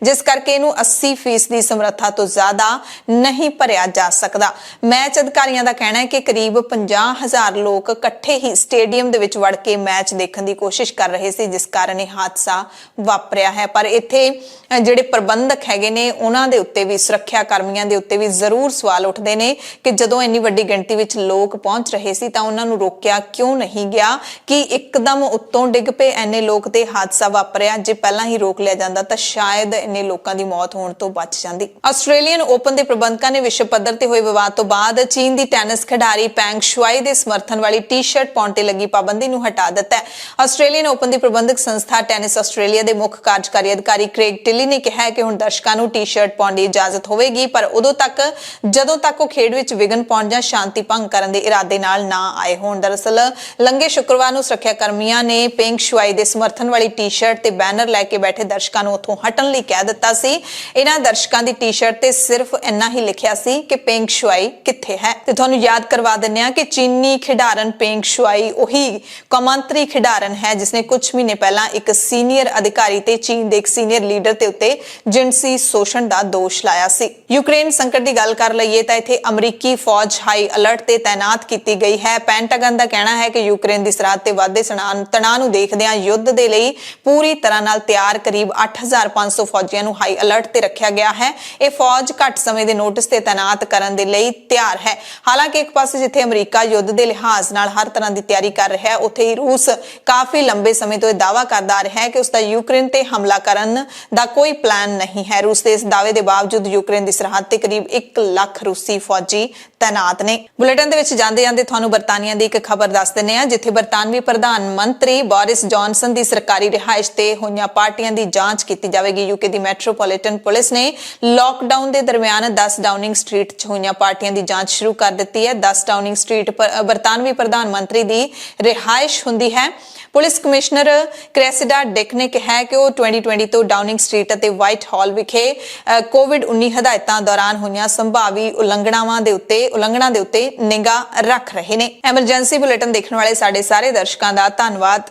ਜਿਸ ਕਰਕੇ ਇਹਨੂੰ 80% ਦੀ ਸਮਰੱਥਾ ਤੋਂ ਜ਼ਿਆਦਾ ਨਹੀਂ ਭਰਿਆ ਜਾ ਸਕਦਾ। ਮੈਚ ਅਧਿਕਾਰੀਆਂ ਦਾ ਕਹਿਣਾ ਹੈ ਕਿ ਕਰੀਬ 50,000 ਲੋਕ ਇਕੱਠੇ ਹੀ ਸਟੇਡੀਅਮ ਦੇ ਵਿੱਚ ਵੜ ਕੇ ਮੈਚ ਦੇਖਣ ਦੀ ਕੋਸ਼ਿਸ਼ ਕਰ ਰਹੇ ਸੀ, ਜਿਸ ਕਾਰਨ ਇਹ ਹਾਦਸਾ ਵਾਪਰਿਆ ਹੈ। ਪਰ ਇੱਥੇ ਜਿਹੜੇ ਪ੍ਰਬੰਧਕ ਹੈਗੇ ਨੇ, ਉਹਨਾਂ ਦੇ ਉੱਤੇ ਵੀ, ਸੁਰੱਖਿਆ ਕਰਮੀਆਂ ਦੇ ਉੱਤੇ ਵੀ ਜ਼ਰੂਰ ਸਵਾਲ ਉੱਠਦੇ ਨੇ ਕਿ ਜਦੋਂ ਇੰਨੀ ਵੱਡੀ ਗਿਣਤੀ ਵਿੱਚ ਲੋਕ ਪਹੁੰਚ ਰਹੇ ਸੀ ਤਾਂ ਉਹਨਾਂ ਨੂੰ ਰੋਕਿਆ ਕਿਉਂ ਨਹੀਂ ਗਿਆ, ਕਿ ਇੱਕਦਮ ਉੱਤੋਂ ਡਿੱਗ ਪਏ ਇੰਨੇ ਲੋਕ ਤੇ ਹਾਦਸਾ ਵਾਪਰਿਆ। ਜੇ ਪਹਿਲਾਂ ਹੀ ਰੋਕ ਲਿਆ ਜਾਂਦਾ ਤਾਂ ਸ਼ਾਇਦ ਇੰਨੇ ਲੋਕਾਂ ਦੀ ਮੌਤ ਹੋਣ ਤੋਂ ਬਚ ਜਾਂਦੀ। ਆਸਟ੍ਰੇਲੀਅਨ ਓਪਨ ਦੇ ਪ੍ਰਬੰਧਕਾਂ ਨੇ ਵਿਸ਼ਵ ਪੱਧਰ ਤੇ ਹੋਏ ਵਿਵਾਦ ਤੋਂ ਬਾਅਦ ਚੀਨ ਦੀ ਟੈਨਿਸ ਖਿਡਾਰੀ ਪੈਂਗ ਸ਼ੂਆਈ ਦੇ ਸਮਰਥਨ ਵਾਲੀ ਟੀ-ਸ਼ਰਟ ਪਾਉਣ ਤੇ ਲੱਗੀ ਪਾਬੰਦੀ ਨੂੰ ਹਟਾ ਦਿੱਤਾ ਹੈ। ਆਸਟ੍ਰੇਲੀਅਨ ਓਪਨ ਦੀ ਪ੍ਰਬੰਧਕ ਸੰਸਥਾ ਟੈਨਿਸ ਆਸਟ੍ਰੇਲੀਆ ਦੇ ਮੁੱਖ ਕਾਰਜਕਾਰੀ ਅਧਿਕਾਰੀ ਕ੍ਰੇਗ ਟਿਲੀ ਨੇ ਕਿਹਾ ਹੈ ਕਿ ਹੁਣ ਦਰਸ਼ਕਾਂ ਨੂੰ ਟੀ-ਸ਼ਰਟ ਪਾਉਣ ਦੀ ਇਜਾਜ਼ਤ ਹੋਵੇਗੀ, ਪਰ ਉਦੋਂ ਤੱਕ ਜਦੋਂ ਤੱਕ ਉਹ ਖੇਡ ਵਿੱਚ ਵਿਘਨ ਪਾਉਣ ਜਾਂ ਸ਼ਾਂਤੀ ਭੰਗ ਕਰਨ ਦੇ ਇਰਾਦੇ ਨਾਲ ਨਾ ਆਏ ਹੋਣ। ਦਰਅਸਲ ਲੰਘੇ ਸ਼ੁੱਕਰਵਾਰ ਨੂੰ ਸੁਰੱਖਿਆ ਕਰਮੀਆਂ ਨੇ ਪੈਂਗ ਸ਼ੂਆਈ ਦੇ ਸਮਰਥਨ ਵਾਲੀ ਟੀ-ਸ਼ਰਟ ਤੇ ਬੈਨਰ ਲੈ ਕੇ ਬੈਠੇ ਦਰਸ਼ਕਾਂ ਨੂੰ ਉੱਥੋਂ ਹਟਣ ਲਈ ਕਹਿ ਕਹਿ ਦਿੱਤਾ ਸੀ। ਇਹਨਾਂ ਦਰਸ਼ਕਾਂ ਦੀ ਟੀ-ਸ਼ਰਟ ਤੇ ਸਿਰਫ ਇੰਨਾ ਹੀ ਲਿਖਿਆ ਸੀ ਕਿ ਪੈਂਗ ਸ਼ੂਆਈ ਕਿੱਥੇ ਹੈ। ਤੇ ਤੁਹਾਨੂੰ ਯਾਦ ਕਰਵਾ ਦਿੰਦੇ ਹਾਂ ਕਿ ਚੀਨੀ ਖਿਡਾਰਨ ਪੈਂਗ ਸ਼ੂਆਈ ਉਹੀ ਕੌਮਾਂਤਰੀ ਖਿਡਾਰਨ ਹੈ ਜਿਸਨੇ ਕੁਝ ਮਹੀਨੇ ਪਹਿਲਾਂ ਇੱਕ ਸੀਨੀਅਰ ਅਧਿਕਾਰੀ ਤੇ ਚੀਨ ਦੇ ਇੱਕ ਸੀਨੀਅਰ ਲੀਡਰ ਤੇ ਉੱਤੇ ਜਿਨਸੀ ਸ਼ੋਸ਼ਣ ਦਾ ਦੋਸ਼ ਲਾਇਆ ਸੀ। ਯੂਕਰੇਨ ਸੰਕਟ ਦੀ ਗੱਲ ਕਰ ਲਈਏ ਤਾਂ ਇੱਥੇ ਅਮਰੀਕੀ ਫੌਜ ਹਾਈ ਅਲਰਟ ਤੇ ਤਾਇਨਾਤ ਕੀਤੀ ਗਈ ਹੈ। ਪੈਂਟਾਗਨ ਦਾ ਕਹਿਣਾ ਹੈ ਕਿ ਯੂਕਰੇਨ ਦੀ ਸਰਹੱਦ ਤੇ ਵਾਧੇ ਤਣਾਅ ਨੂੰ ਦੇਖਦਿਆਂ ਯੁੱਧ ਦੇ ਲਈ ਪੂਰੀ ਤਰ੍ਹਾਂ ਨਾਲ ਤਿਆਰ ਕਰੀਬ 8500 ਫੌਜੀਆਂ ਨੂੰ ਹਾਈ ਅਲਰਟ ਤੇ ਰੱਖਿਆ ਗਿਆ ਹੈ। ਇਹ ਫੌਜ ਘੱਟ ਸਮੇਂ ਦੇ ਨੋਟਿਸ ਤੇ ਤਾਇਨਾਤ ਕਰਨ ਦੇ ਲਈ ਤਿਆਰ ਹੈ। ਹਾਲਾਂਕਿ ਇੱਕ ਪਾਸੇ ਜਿੱਥੇ ਅਮਰੀਕਾ ਯੁੱਧ ਦੇ ਲਿਹਾਜ਼ ਨਾਲ ਹਰ ਤਰ੍ਹਾਂ ਦੀ ਤਿਆਰੀ ਕਰ ਰਿਹਾ ਹੈ, ਉੱਥੇ ਹੀ ਰੂਸ ਕਾਫੀ ਲੰਬੇ ਸਮੇਂ ਤੋਂ ਇਹ ਦਾਅਵਾ ਕਰਦਾ ਆ ਰਿਹਾ ਹੈ ਕਿ ਉਸਦਾ ਯੂਕਰੇਨ ਤੇ ਹਮਲਾ ਕਰਨ ਦਾ ਕੋਈ ਪਲਾਨ ਨਹੀਂ ਹੈ। ਰੂਸ ਦੇ ਇਸ ਦਾਅਵੇ ਦੇ ਬਾਵਜੂਦ ਯੂਕਰੇਨ ਦੀ ਸਰਹੱਦ ਤੇ ਕਰੀਬ 1 ਲੱਖ ਰੂਸੀ ਫੌਜੀ ਤਾਇਨਾਤ ਨੇ। ਬੁਲੇਟਿਨ ਦੇ ਵਿੱਚ ਜਾਂਦੇ ਤੁਹਾਨੂੰ ਬਰਤਾਨੀਆ ਦੀ ਇੱਕ ਖਬਰ ਦੱਸ ਦਿੰਦੇ ਹਾਂ, ਜਿੱਥੇ ਬਰਤਾਨਵੀ ਪ੍ਰਧਾਨ ਮੰਤਰੀ ਬੋਰਿਸ ਜੌਨਸਨ ਦੀ ਸਰਕਾਰੀ ਰਿਹਾਇਸ਼ ਤੇ ਹੋਈਆਂ ਪਾਰਟੀਆਂ ਦੀ ਜਾਂਚ ਕੀਤੀ ਜਾਵੇਗੀ। ਯੂਕੇ ਦੀ ਮੈਟਰੋਪੋਲੀਟਨ ਪੁਲਿਸ ਨੇ ਲਾਕਡਾਊਨ ਦੇ ਦਰਮਿਆਨ 10 ਡਾਊਨਿੰਗ ਸਟਰੀਟ 'ਚ ਹੋਈਆਂ ਪਾਰਟੀਆਂ ਦੀ ਜਾਂਚ ਸ਼ੁਰੂ ਕਰ ਦਿੱਤੀ ਹੈ। 10 ਡਾਊਨਿੰਗ ਸਟਰੀਟ ਬਰਤਾਨਵੀ ਪ੍ਰਧਾਨ ਮੰਤਰੀ ਦੀ ਰਿਹਾਇਸ਼ ਹੁੰਦੀ ਹੈ। ਪੁਲਿਸ ਕਮਿਸ਼ਨਰ ਕ੍ਰੈਸਿਡਾ ਡਿਕ ਨੇ ਕਿਹਾ ਕਿ ਉਹ 2020 ਤੋਂ ਡਾਊਨਿੰਗ ਸਟਰੀਟ ਅਤੇ ਵਾਈਟ ਹਾਲ ਵਿਖੇ ਕੋਵਿਡ-19 ਹਦਾਇਤਾਂ ਦੌਰਾਨ ਹੋਈਆਂ ਸੰਭਾਵੀ ਉਲੰਘਣਾਂ ਦੇ ਉੱਤੇ ਨਿਗਾਹ ਰੱਖ ਰਹੇ ਨੇ। ਐਮਰਜੈਂਸੀ ਬੁਲੇਟਿਨ ਦੇਖਣ ਵਾਲੇ ਸਾਡੇ ਸਾਰੇ ਦਰਸ਼ਕਾਂ ਦਾ ਧੰਨਵਾਦ।